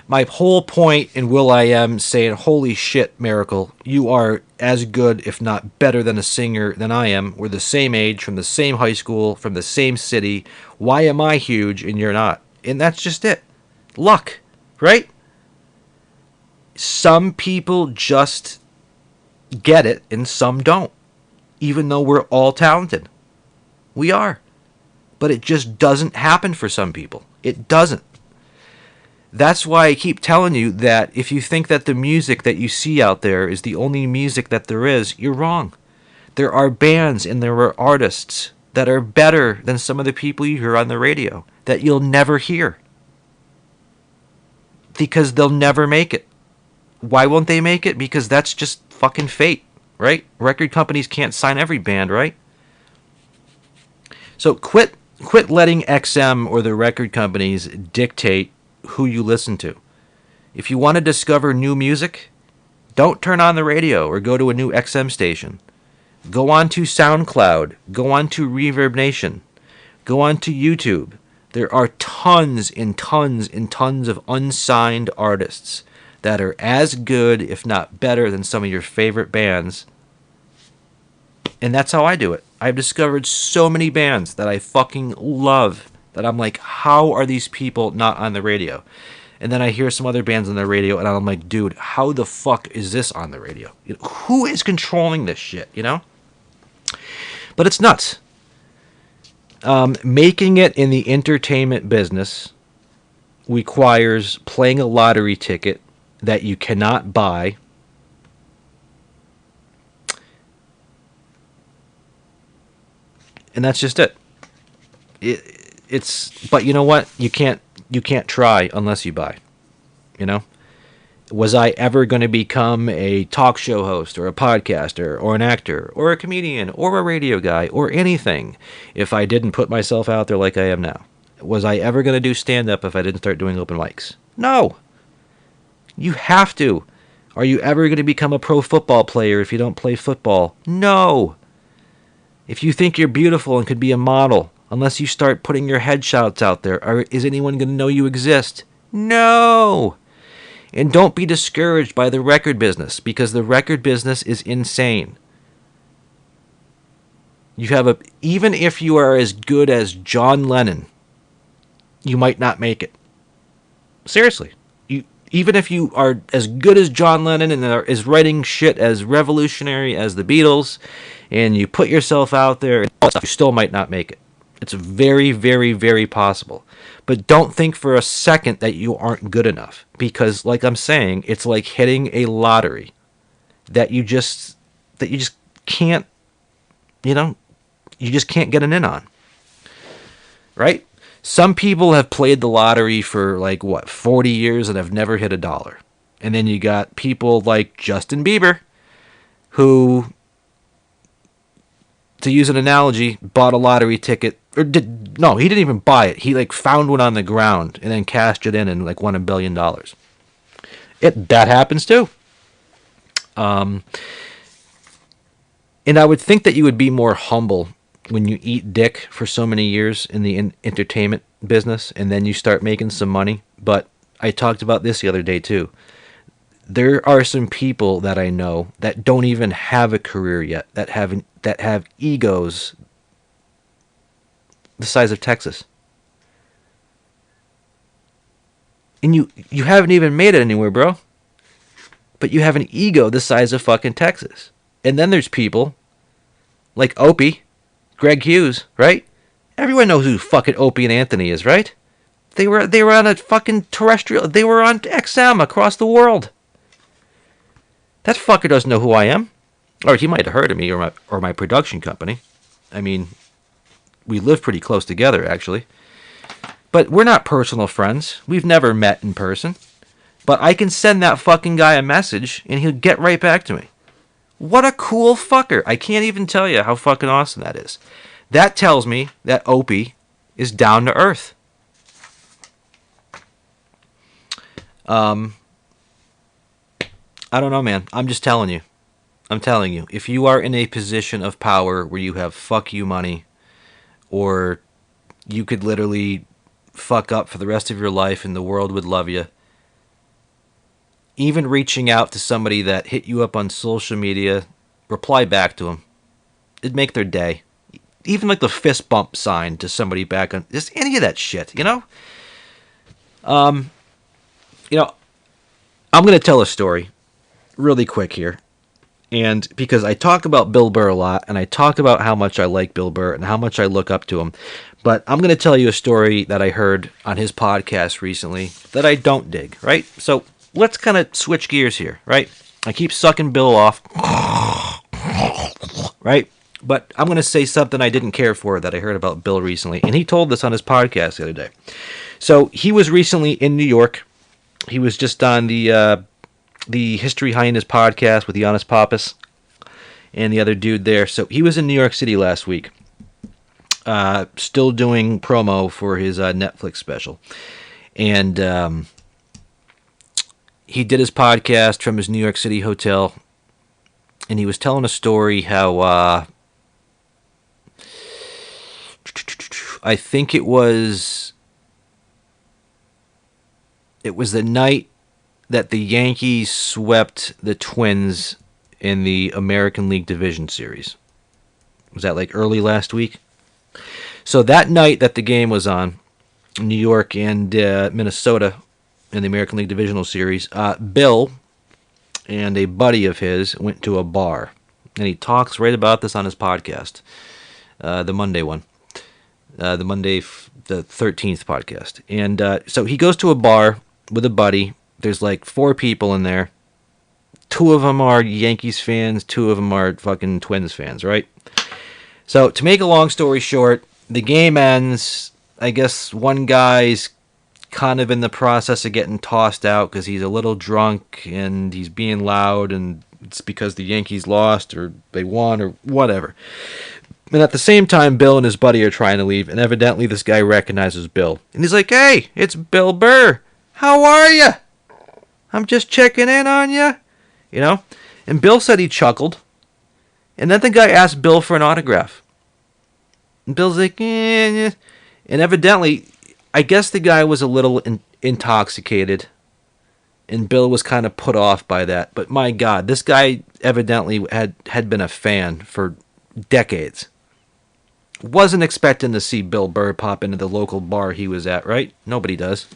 my whole point in will.i.am saying, holy shit, Miracle, you are as good, if not better than a singer than I am. We're the same age, from the same high school, from the same city. Why am I huge and you're not? And that's just it. Luck, right? Some people just get it and some don't. Even though we're all talented. We are. But it just doesn't happen for some people. It doesn't. That's why I keep telling you that if you think that the music that you see out there is the only music that there is, you're wrong. There are bands and there are artists that are better than some of the people you hear on the radio that you'll never hear. Because they'll never make it. Why won't they make it? Because that's just fucking fate, right? Record companies can't sign every band, right? So quit letting XM or the record companies dictate who you listen to. If you want to discover new music, don't turn on the radio or go to a new XM station. Go on to SoundCloud. Go on to Reverb Nation. Go on to YouTube. There are tons and tons and tons of unsigned artists that are as good, if not better, than some of your favorite bands. And that's how I do it. I've discovered so many bands that I fucking love that I'm like, how are these people not on the radio? And then I hear some other bands on the radio, and I'm like, dude, how the fuck is this on the radio? Who is controlling this shit, But it's nuts. Making it in the entertainment business requires playing a lottery ticket that you cannot buy. And that's just it. But you know what? You can't try unless you buy. Was I ever going to become a talk show host or a podcaster or an actor or a comedian or a radio guy or anything if I didn't put myself out there like I am now? Was I ever going to do stand-up if I didn't start doing open mics? No. You have to. Are you ever going to become a pro football player if you don't play football? No. If you think you're beautiful and could be a model, unless you start putting your headshots out there, is anyone going to know you exist? No. And don't be discouraged by the record business, because the record business is insane. Even if you are as good as John Lennon, you might not make it. Seriously. Even if you are as good as John Lennon and is writing shit as revolutionary as the Beatles, and you put yourself out there, you still might not make it. It's very, very, very possible. But don't think for a second that you aren't good enough. Because, like I'm saying, it's like hitting a lottery that you just can't, you just can't get an in on. Right? Some people have played the lottery for 40 years and have never hit $1. And then you got people like Justin Bieber, who, to use an analogy, bought a lottery ticket. He didn't even buy it. He found one on the ground and then cashed it in and won $1 billion. That happens too. And I would think that you would be more humble when you eat dick for so many years in the entertainment business and then you start making some money. But I talked about this the other day too. There are some people that I know that don't even have a career yet, that have egos the size of Texas. And you haven't even made it anywhere, bro. But you have an ego the size of fucking Texas. And then there's people like Opie, Greg Hughes, right? Everyone knows who fucking Opie and Anthony is, right? They were on a fucking terrestrial. They were on XM across the world. That fucker doesn't know who I am. Or he might have heard of me or my production company. I mean, we live pretty close together, actually. But we're not personal friends. We've never met in person. But I can send that fucking guy a message and he'll get right back to me. What a cool fucker. I can't even tell you how fucking awesome that is. That tells me that Opie is down to earth. I don't know, man. I'm just telling you. I'm telling you. If you are in a position of power where you have fuck you money, or you could literally fuck up for the rest of your life and the world would love you, even reaching out to somebody that hit you up on social media, reply back to them. It'd make their day. Even like the fist bump sign to somebody back on, just any of that shit, you know? I'm going to tell a story really quick here. And because I talk about Bill Burr a lot, and I talk about how much I like Bill Burr and how much I look up to him. But I'm going to tell you a story that I heard on his podcast recently that I don't dig, right? So let's kind of switch gears here, right? I keep sucking Bill off, right? But I'm going to say something I didn't care for that I heard about Bill recently. And he told this on his podcast the other day. So he was recently in New York. He was just on the History Highness podcast with Giannis Pappas and the other dude there. So he was in New York City last week, still doing promo for his Netflix special. And he did his podcast from his New York City hotel, and he was telling a story how I think it was the night that the Yankees swept the Twins in the American League Division Series. Was that like early last week? So that night that the game was on, New York and Minnesota in the American League Divisional Series, Bill and a buddy of his went to a bar. And he talks right about this on his podcast, the Monday one. The 13th podcast. And so he goes to a bar with a buddy. There's like 4 people in there. 2 of them are Yankees fans. 2 of them are fucking Twins fans, right? So to make a long story short, the game ends. I guess one guy's kind of in the process of getting tossed out because he's a little drunk and he's being loud, and it's because the Yankees lost or they won or whatever. And at the same time, Bill and his buddy are trying to leave, and evidently this guy recognizes Bill. And he's like, "Hey, it's Bill Burr. How are you? I'm just checking in on you." You know? And Bill said he chuckled. And then the guy asked Bill for an autograph. And Bill's like, eh. And evidently, I guess the guy was a little intoxicated. And Bill was kind of put off by that. But my God, this guy evidently had been a fan for decades. Wasn't expecting to see Bill Burr pop into the local bar he was at, right? Nobody does.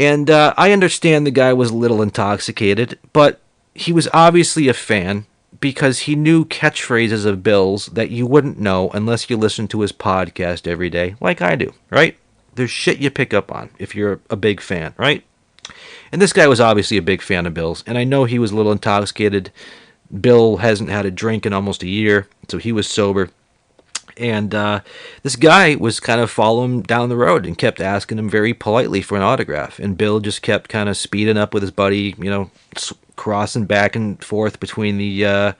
And I understand the guy was a little intoxicated, but he was obviously a fan because he knew catchphrases of Bill's that you wouldn't know unless you listened to his podcast every day, like I do, right? There's shit you pick up on if you're a big fan, right? And this guy was obviously a big fan of Bill's, and I know he was a little intoxicated. Bill hasn't had a drink in almost a year, so he was sober. And this guy was kind of following him down the road and kept asking him very politely for an autograph. And Bill just kept kind of speeding up with his buddy, you know, crossing back and forth between the,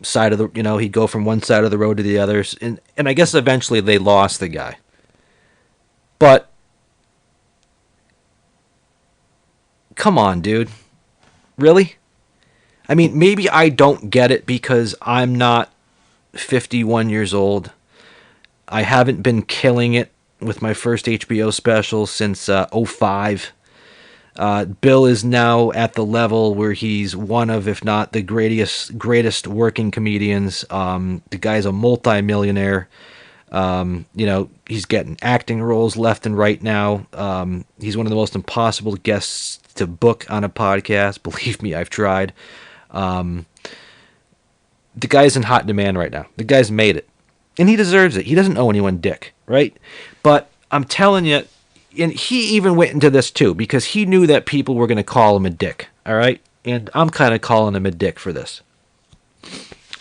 side of the, he'd go from one side of the road to the other. And I guess eventually they lost the guy. But, come on, dude. Really? I mean, maybe I don't get it because I'm not 51 years old. I haven't been killing it with my first HBO special since '05. Bill is now at the level where he's one of, if not the greatest working comedians. The guy's a multi-millionaire. He's getting acting roles left and right now. He's one of the most impossible guests to book on a podcast. Believe me, I've tried. The guy's in hot demand right now. The guy's made it. And he deserves it. He doesn't owe anyone dick, right? But I'm telling you, and he even went into this too, because he knew that people were going to call him a dick, all right? And I'm kind of calling him a dick for this.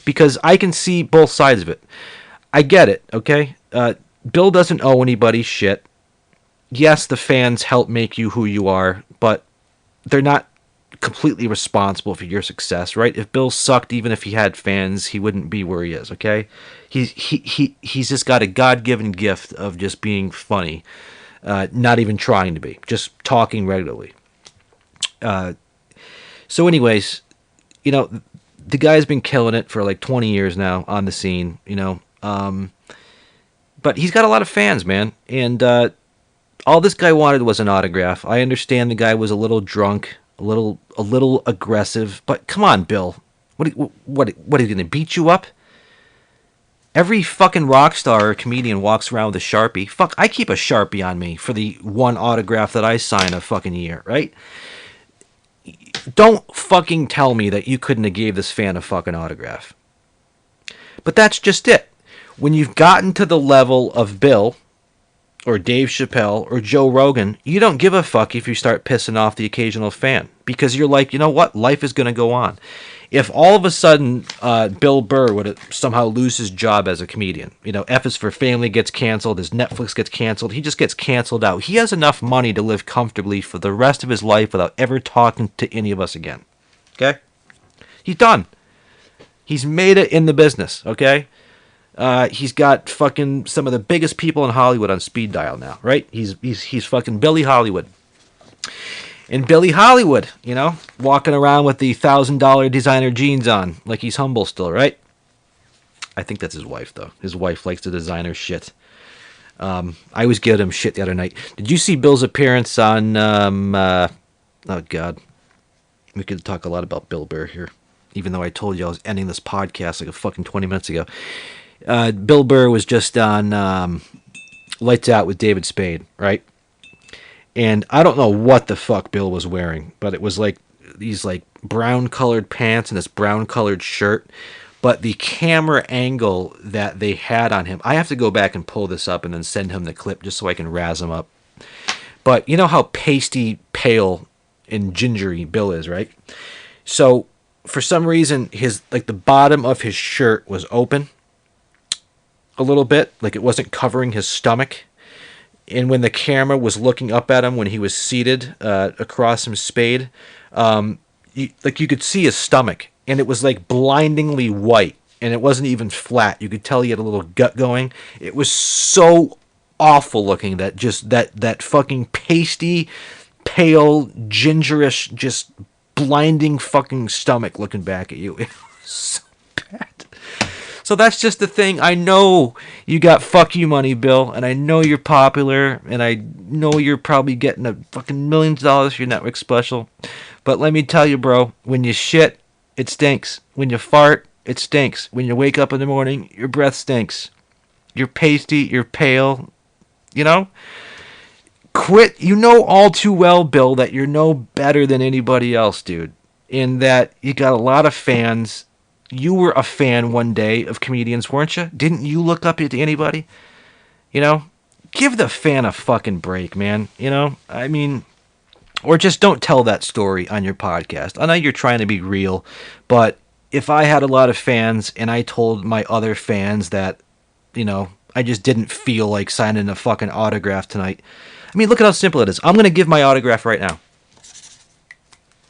Because I can see both sides of it. I get it, okay? Bill doesn't owe anybody shit. Yes, the fans help make you who you are, but they're not completely responsible for your success, right? If Bill sucked, even if he had fans, he wouldn't be where he is, okay? He's just got a God-given gift of just being funny. Not even trying to be, just talking regularly. So anyways, the guy's been killing it for like 20 years now on the scene, but he's got a lot of fans, man. And all this guy wanted was an autograph. I understand the guy was a little drunk, a little aggressive, but come on, Bill. What are you going to beat you up? Every fucking rock star or comedian walks around with a Sharpie. Fuck, I keep a Sharpie on me for the one autograph that I sign a fucking year, right? Don't fucking tell me that you couldn't have gave this fan a fucking autograph. But that's just it. When you've gotten to the level of Bill, or Dave Chappelle, or Joe Rogan, you don't give a fuck if you start pissing off the occasional fan. Because you're like, you know what? Life is going to go on. If all of a sudden Bill Burr would somehow lose his job as a comedian, F is for Family gets canceled, his Netflix gets canceled, he just gets canceled out. He has enough money to live comfortably for the rest of his life without ever talking to any of us again. Okay? He's done. He's made it in the business, okay? He's got fucking some of the biggest people in Hollywood on speed dial now, right? He's fucking Billy Hollywood. And Billy Hollywood, walking around with the $1,000 designer jeans on, like he's humble still, right? I think that's his wife, though. His wife likes the designer shit. I was giving him shit the other night. Did you see Bill's appearance on, oh God. We could talk a lot about Bill Burr here, even though I told you I was ending this podcast like a fucking 20 minutes ago. Bill Burr was just on Lights Out with David Spade, right? And I don't know what the fuck Bill was wearing, but it was like these like brown colored pants and this brown colored shirt. But the camera angle that they had on him, I have to go back and pull this up and then send him the clip just so I can razz him up. But you know how pasty, pale, and gingery Bill is, right? So for some reason, the bottom of his shirt was open a little bit, like it wasn't covering his stomach. And when the camera was looking up at him when he was seated across from Spade, you could see his stomach, and it was like blindingly white, and it wasn't even flat. You could tell he had a little gut going. It was so awful looking that fucking pasty, pale, gingerish, just blinding fucking stomach looking back at you. It was so bad. So that's just the thing. I know you got fuck you money, Bill, and I know you're popular, and I know you're probably getting a fucking millions of dollars for your Netflix special. But let me tell you, bro, when you shit, it stinks. When you fart, it stinks. When you wake up in the morning, your breath stinks. You're pasty, you're pale, Quit. You know all too well, Bill, that you're no better than anybody else, dude. In that you got a lot of fans. You were a fan one day of comedians, weren't you? Didn't you look up to anybody? Give the fan a fucking break, man. I mean, or just don't tell that story on your podcast. I know you're trying to be real, but if I had a lot of fans and I told my other fans that, I just didn't feel like signing a fucking autograph tonight. I mean, look at how simple it is. I'm going to give my autograph right now.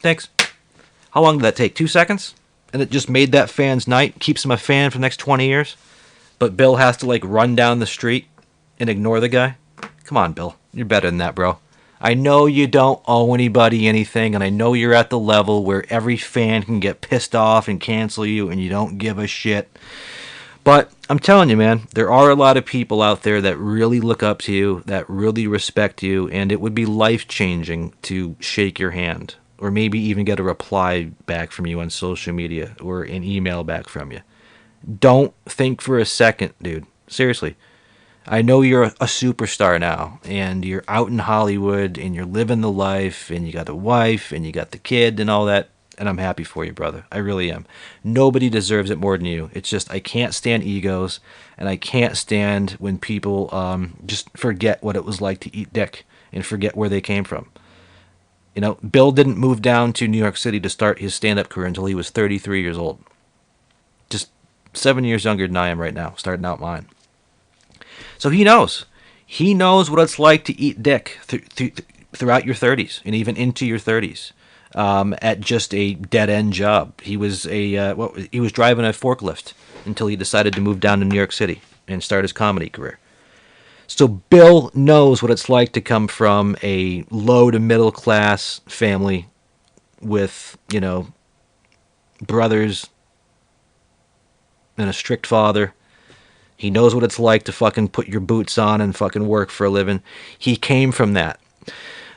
Thanks. How long did that take? 2 seconds? And it just made that fan's night, keeps him a fan for the next 20 years. But Bill has to, run down the street and ignore the guy. Come on, Bill. You're better than that, bro. I know you don't owe anybody anything, and I know you're at the level where every fan can get pissed off and cancel you, and you don't give a shit. But I'm telling you, man, there are a lot of people out there that really look up to you, that really respect you, and it would be life-changing to shake your hand, or maybe even get a reply back from you on social media, or an email back from you. Don't think for a second, dude. Seriously. I know you're a superstar now, and you're out in Hollywood, and you're living the life, and you got a wife, and you got the kid, and all that. And I'm happy for you, brother. I really am. Nobody deserves it more than you. It's just I can't stand egos, and I can't stand when people just forget what it was like to eat dick and forget where they came from. You know, Bill didn't move down to New York City to start his stand-up career until he was 33 years old. Just 7 years younger than I am right now, starting out mine. So he knows. He knows what it's like to eat dick throughout your 30s and even into your 30s. At just a dead-end job. He was he was driving a forklift until he decided to move down to New York City and start his comedy career. So Bill knows what it's like to come from a low to middle class family with, you know, brothers and a strict father. He knows what it's like to fucking put your boots on and fucking work for a living. He came from that.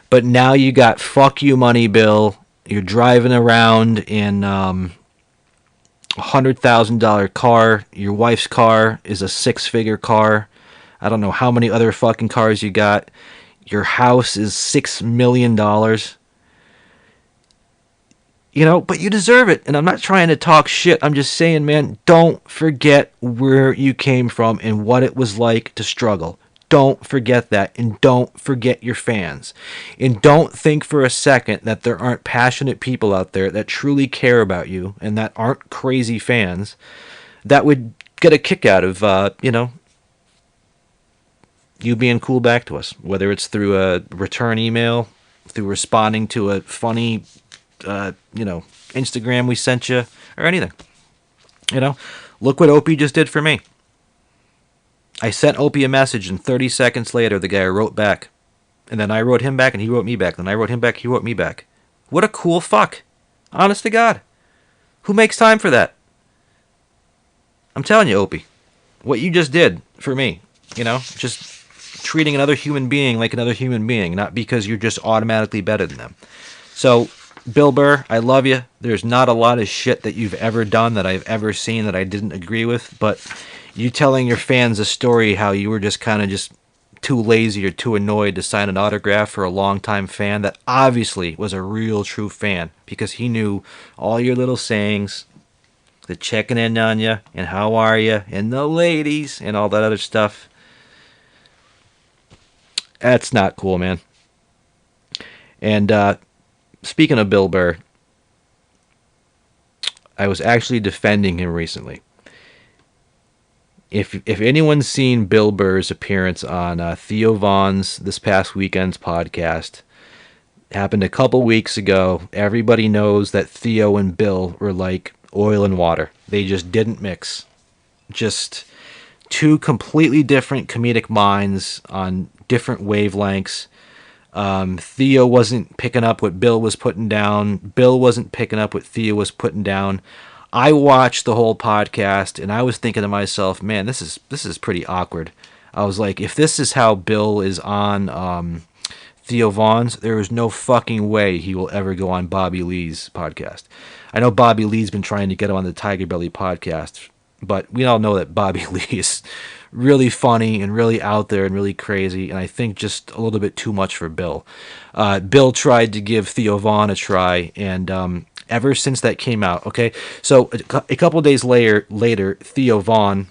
But now you got fuck you money, Bill. You're driving around in $100,000 car. Your wife's car is a 6-figure car. I don't know how many other fucking cars you got. Your house is $6 million. You know, but you deserve it. And I'm not trying to talk shit. I'm just saying, man, don't forget where you came from and what it was like to struggle. Don't forget that, and don't forget your fans. And don't think for a second that there aren't passionate people out there that truly care about you and that aren't crazy fans that would get a kick out of, you know, you being cool back to us. Whether it's through a return email, through responding to a funny, you know, Instagram we sent you, or anything. You know, look what Opie just did for me. I sent Opie a message, and 30 seconds later, the guy wrote back. And then I wrote him back, and he wrote me back. Then I wrote him back, he wrote me back. What a cool fuck. Honest to God. Who makes time for that? I'm telling you, Opie, what you just did for me, you know, just treating another human being like another human being, not because you're just automatically better than them. So, Bill Burr, I love you. There's not a lot of shit that you've ever done that I've ever seen that I didn't agree with, but you telling your fans a story how you were just kind of just too lazy or too annoyed to sign an autograph for a longtime fan that obviously was a real true fan because he knew all your little sayings, the checking in on you, and how are you, and the ladies, and all that other stuff. That's not cool, man. And speaking of Bill Burr, I was actually defending him recently. If anyone's seen Bill Burr's appearance on Theo Vaughn's this past weekend's podcast, happened a couple weeks ago. Everybody knows that Theo and Bill were like oil and water. They just didn't mix. Just two completely different comedic minds on different wavelengths. Theo wasn't picking up what Bill was putting down. Bill wasn't picking up what Theo was putting down. I watched the whole podcast, and I was thinking to myself, man, this is pretty awkward. I was like, if this is how Bill is on Theo Vaughn's, there is no fucking way he will ever go on Bobby Lee's podcast. I know Bobby Lee's been trying to get him on the Tiger Belly podcast, but we all know that Bobby Lee is really funny and really out there and really crazy, and I think just a little bit too much for Bill. Bill tried to give Theo Vaughn a try, and ever since that came out, okay, so a couple days later, Theo Vaughn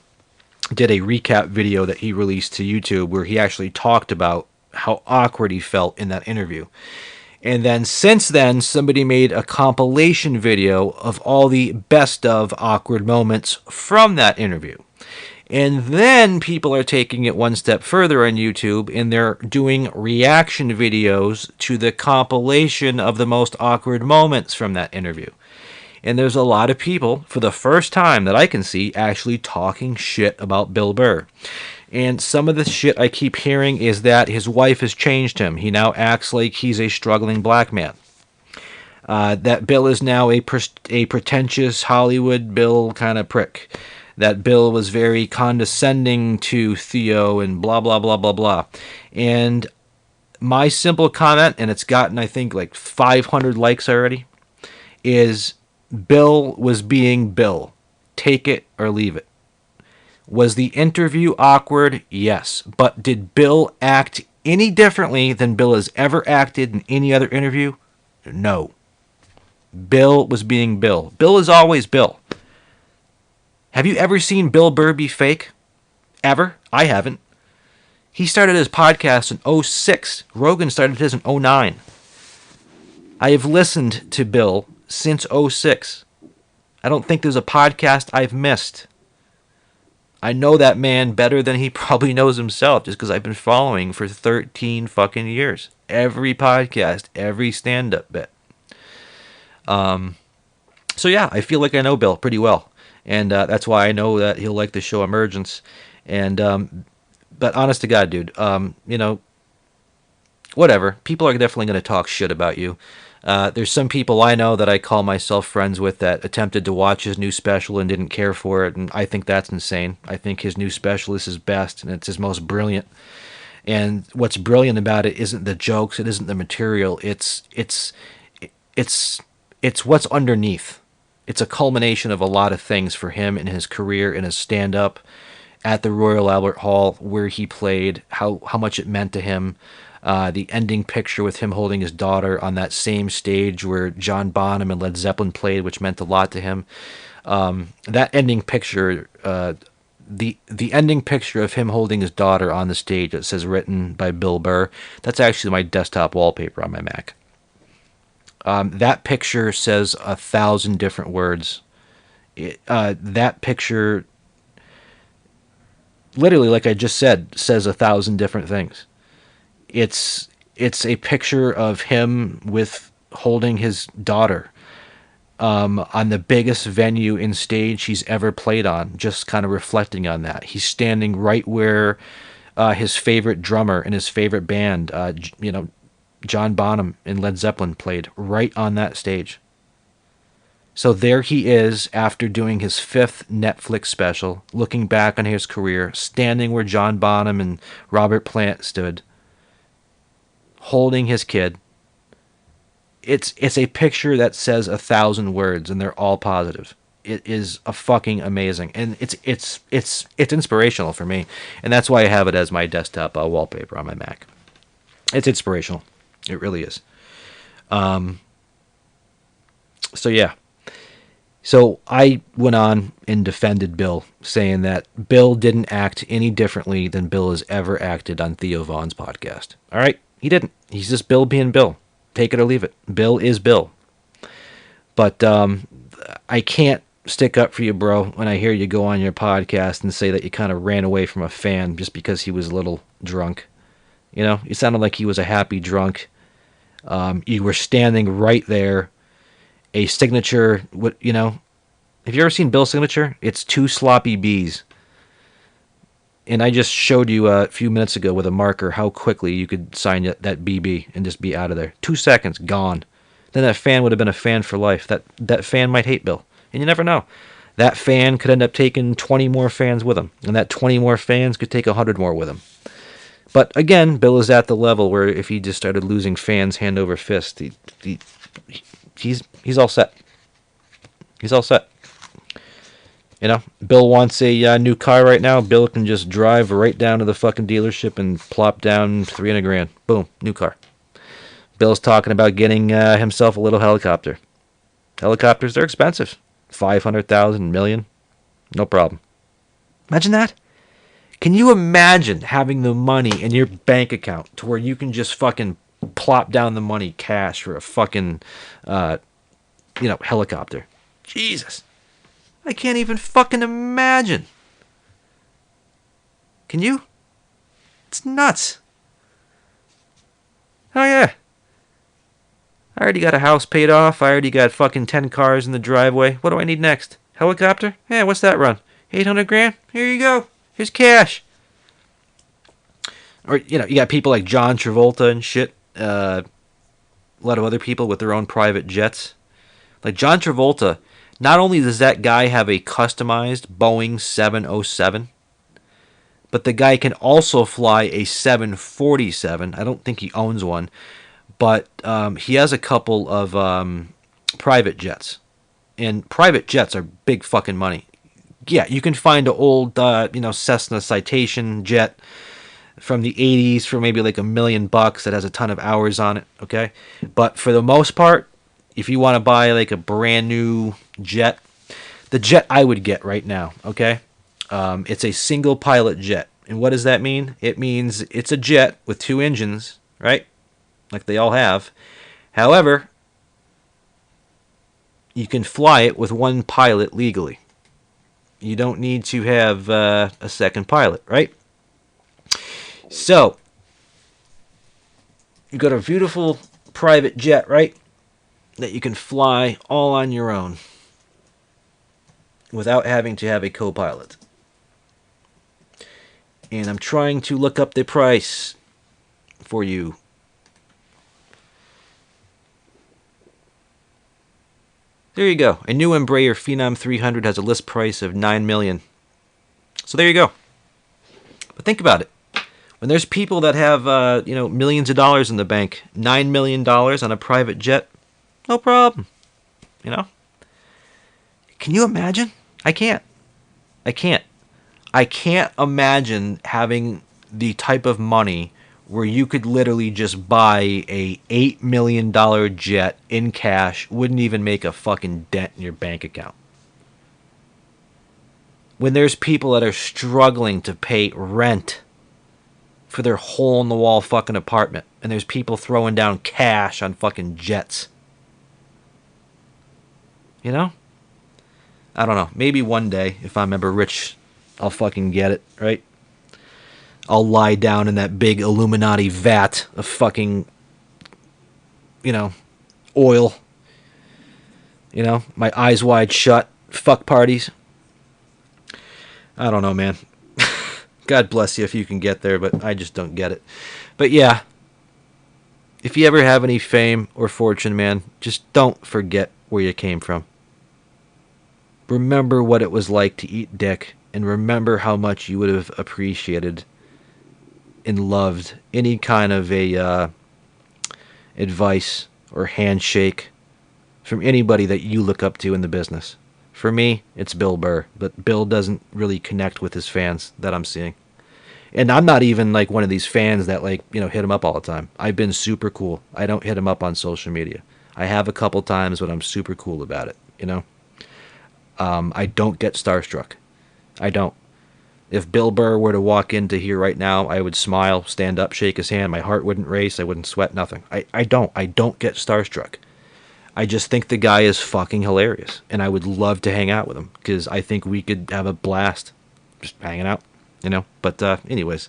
did a recap video that he released to YouTube where he actually talked about how awkward he felt in that interview. And then since then, somebody made a compilation video of all the best of awkward moments from that interview. And then people are taking it one step further on YouTube, and they're doing reaction videos to the compilation of the most awkward moments from that interview. And there's a lot of people, for the first time that I can see, actually talking shit about Bill Burr. And some of the shit I keep hearing is that his wife has changed him. He now acts like he's a struggling black man. That Bill is now a pretentious Hollywood Bill kind of prick. that Bill was very condescending to Theo and blah, blah, blah, blah, blah. And my simple comment, and it's gotten, I think, like 500 likes already, is Bill was being Bill. Take it or leave it. Was the interview awkward? Yes. But did Bill act any differently than Bill has ever acted in any other interview? No. Bill was being Bill. Bill is always Bill. Have you ever seen Bill Burr be fake? Ever? I haven't. He started his podcast in 2006. Rogan started his in 2009. I have listened to Bill since 2006. I don't think there's a podcast I've missed. I know that man better than he probably knows himself, just because I've been following for 13 fucking years. Every podcast, every stand-up bit. So yeah, I feel like I know Bill pretty well. And that's why I know that he'll like the show Emergence. And but honest to God, dude, you know, whatever. People are definitely going to talk shit about you. There's some people I know that I call myself friends with that attempted to watch his new special and didn't care for it, and I think that's insane. I think his new special is his best, and it's his most brilliant. And what's brilliant about it isn't the jokes, it isn't the material, it's what's underneath. It's a culmination of a lot of things for him in his career, in his stand-up at the Royal Albert Hall, where he played, how much it meant to him. The ending picture with him holding his daughter on that same stage where John Bonham and Led Zeppelin played, which meant a lot to him. That ending picture, the ending picture of him holding his daughter on the stage that says written by Bill Burr, that's actually my desktop wallpaper on my Mac. That picture says 1,000 different words. That picture, literally, like I just said, says 1,000 different things. It's a picture of him with holding his daughter on the biggest venue in stage he's ever played on, just kind of reflecting on that. He's standing right where his favorite drummer in his favorite band, John Bonham and Led Zeppelin played, right on that stage. So there he is after doing his 5th Netflix special, looking back on his career, standing where John Bonham and Robert Plant stood, holding his kid. It's a picture that says 1,000 words, and they're all positive. It is a fucking amazing, and it's inspirational for me, and that's why I have it as my desktop wallpaper on my Mac. It's inspirational. It really is. So yeah. So I went on and defended Bill, saying that Bill didn't act any differently than Bill has ever acted on Theo Vaughn's podcast. All right? He didn't. He's just Bill being Bill. Take it or leave it. Bill is Bill. But I can't stick up for you, bro, when I hear you go on your podcast and say that you kind of ran away from a fan just because he was a little drunk. You know, it sounded like he was a happy drunk. You were standing right there. A signature, you know, have you ever seen Bill's signature? It's 2 sloppy B's. And I just showed you a few minutes ago with a marker how quickly you could sign that BB and just be out of there. 2 seconds, gone. Then that fan would have been a fan for life. That fan might hate Bill. And you never know. That fan could end up taking 20 more fans with him. And that 20 more fans could take 100 more with him. But again, Bill is at the level where if he just started losing fans hand over fist, he's all set. He's all set. You know, Bill wants a new car right now. Bill can just drive right down to the fucking dealership and plop down $300,000. Boom, new car. Bill's talking about getting himself a little helicopter. Helicopters, they're expensive. $500,000, $1 million, no problem. Imagine that. Can you imagine having the money in your bank account to where you can just fucking plop down the money cash for a fucking, helicopter? Jesus. I can't even fucking imagine. Can you? It's nuts. Oh yeah. I already got a house paid off. I already got fucking 10 cars in the driveway. What do I need next? Helicopter? Yeah, what's that run? $800,000? Here you go. Here's cash. Or, you got people like John Travolta and shit. A lot of other people with their own private jets. Like John Travolta Not only does that guy have a customized Boeing 707, but the guy can also fly a 747. I don't think he owns one, but he has a couple of private jets. And private jets are big fucking money. Yeah, you can find an old, Cessna Citation jet from the 80s for maybe like $1 million that has a ton of hours on it, okay? But for the most part, if you want to buy like a brand new jet, the jet I would get right now, okay? It's a single pilot jet. And what does that mean? It means it's a jet with 2 engines, right? Like they all have. However, you can fly it with 1 pilot legally. You don't need to have a second pilot, right? So, you got a beautiful private jet, right? That you can fly all on your own without having to have a co-pilot. And I'm trying to look up the price for you. There you go. A new Embraer Phenom 300 has a list price of $9 million. So there you go. But think about it. When there's people that have, millions of dollars in the bank, $9 million on a private jet, no problem. Can you imagine? I can't. I can't imagine having the type of money where you could literally just buy a $8 million jet in cash, wouldn't even make a fucking dent in your bank account. When there's people that are struggling to pay rent for their hole-in-the-wall fucking apartment, and there's people throwing down cash on fucking jets. I don't know. Maybe one day, if I'm ever rich, I'll fucking get it, right? I'll lie down in that big Illuminati vat of fucking, oil. My eyes wide shut. Fuck parties. I don't know, man. God bless you if you can get there, but I just don't get it. But yeah, if you ever have any fame or fortune, man, just don't forget where you came from. Remember what it was like to eat dick, and remember how much you would have appreciated and loved any kind of a advice or handshake from anybody that you look up to in the business. For me, it's Bill Burr, but Bill doesn't really connect with his fans that I'm seeing. And I'm not even like one of these fans that hit him up all the time. I've been super cool. I don't hit him up on social media. I have a couple times, but I'm super cool about it, I don't get starstruck. I don't. If Bill Burr were to walk into here right now, I would smile, stand up, shake his hand. My heart wouldn't race. I wouldn't sweat, nothing. I don't get starstruck. I just think the guy is fucking hilarious, and I would love to hang out with him because I think we could have a blast just hanging out, But anyways,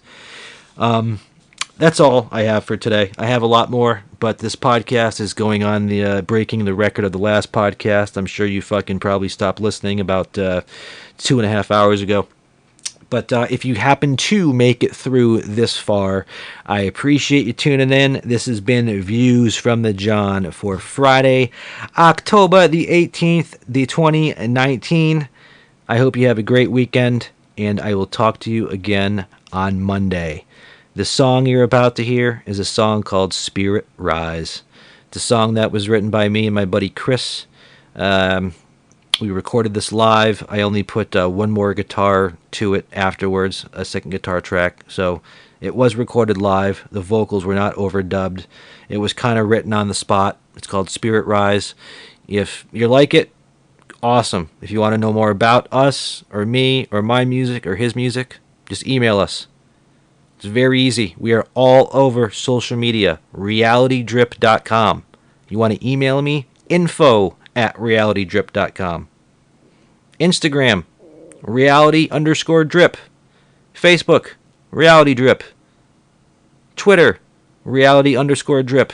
that's all I have for today. I have a lot more, but this podcast is going on the breaking the record of the last podcast. I'm sure you fucking probably stopped listening about 2.5 hours ago. But if you happen to make it through this far, I appreciate you tuning in. This has been Views from the John for Friday, October the 18th, the 2019. I hope you have a great weekend, and I will talk to you again on Monday. The song you're about to hear is a song called Spirit Rise. It's a song that was written by me and my buddy Chris. We recorded this live. I only put one more guitar to it afterwards, a second guitar track. So it was recorded live. The vocals were not overdubbed. It was kind of written on the spot. It's called Spirit Rise. If you like it, awesome. If you want to know more about us or me or my music or his music, just email us. It's very easy. We are all over social media. realitydrip.com. You want to email me? info@realitydrip.com. Instagram, reality_drip. Facebook, reality drip. Twitter, reality_drip.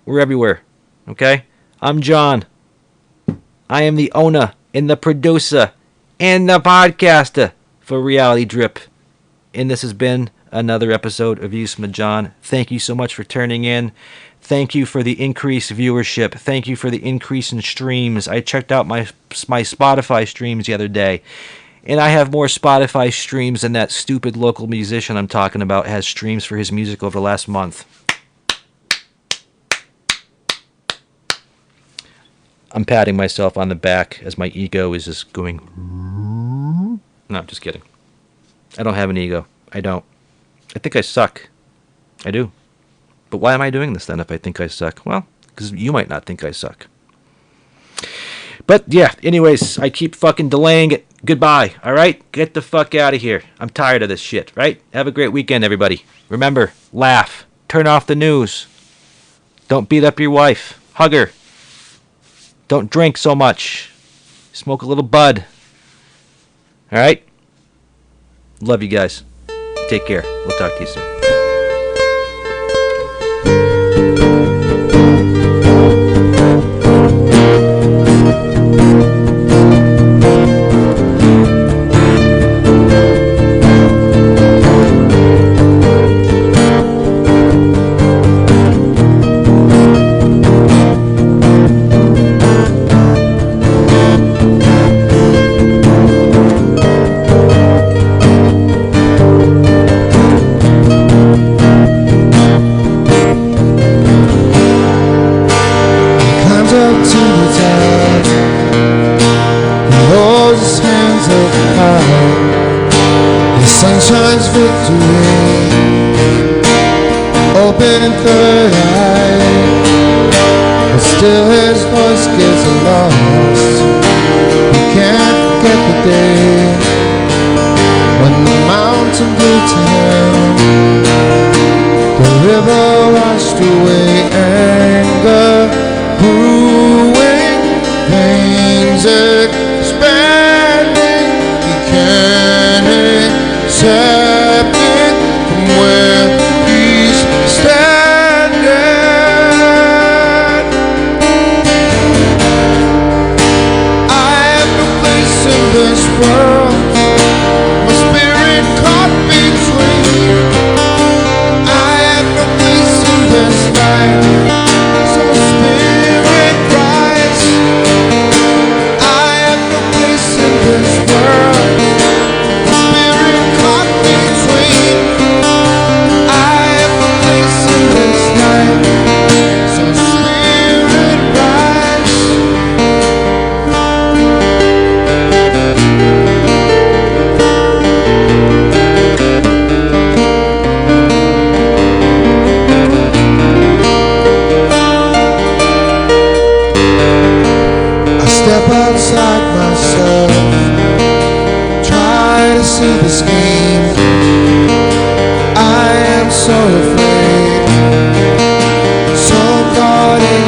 We're everywhere. Okay? I'm John. I am the owner and the producer and the podcaster for Reality Drip. And this has been another episode of Views from the John. Thank you so much for turning in. Thank you for the increased viewership. Thank you for the increase in streams. I checked out my Spotify streams the other day, and I have more Spotify streams than that stupid local musician I'm talking about has streams for his music over the last month. I'm patting myself on the back as my ego is just going... No, just kidding. I don't have an ego. I don't. I think I suck. I do. But why am I doing this then if I think I suck? Well, because you might not think I suck. But yeah, anyways, I keep fucking delaying it. Goodbye, alright? Get the fuck out of here. I'm tired of this shit, right? Have a great weekend, everybody. Remember, laugh. Turn off the news. Don't beat up your wife. Hug her. Don't drink so much. Smoke a little bud. Alright? Love you guys. Take care. We'll talk to you soon. Sunshine's victory, open third eye, but still his voice gets lost. He can't forget the day when the mountain blew to him, the river washed away anger, brewing, pains expanding. He can't accept it from where he's standing. I have no place in this world. My spirit caught between. I have no place in this life. So spirit rise. I have no place in this world. Step outside myself, try to see the scheme. I am so afraid, so caught in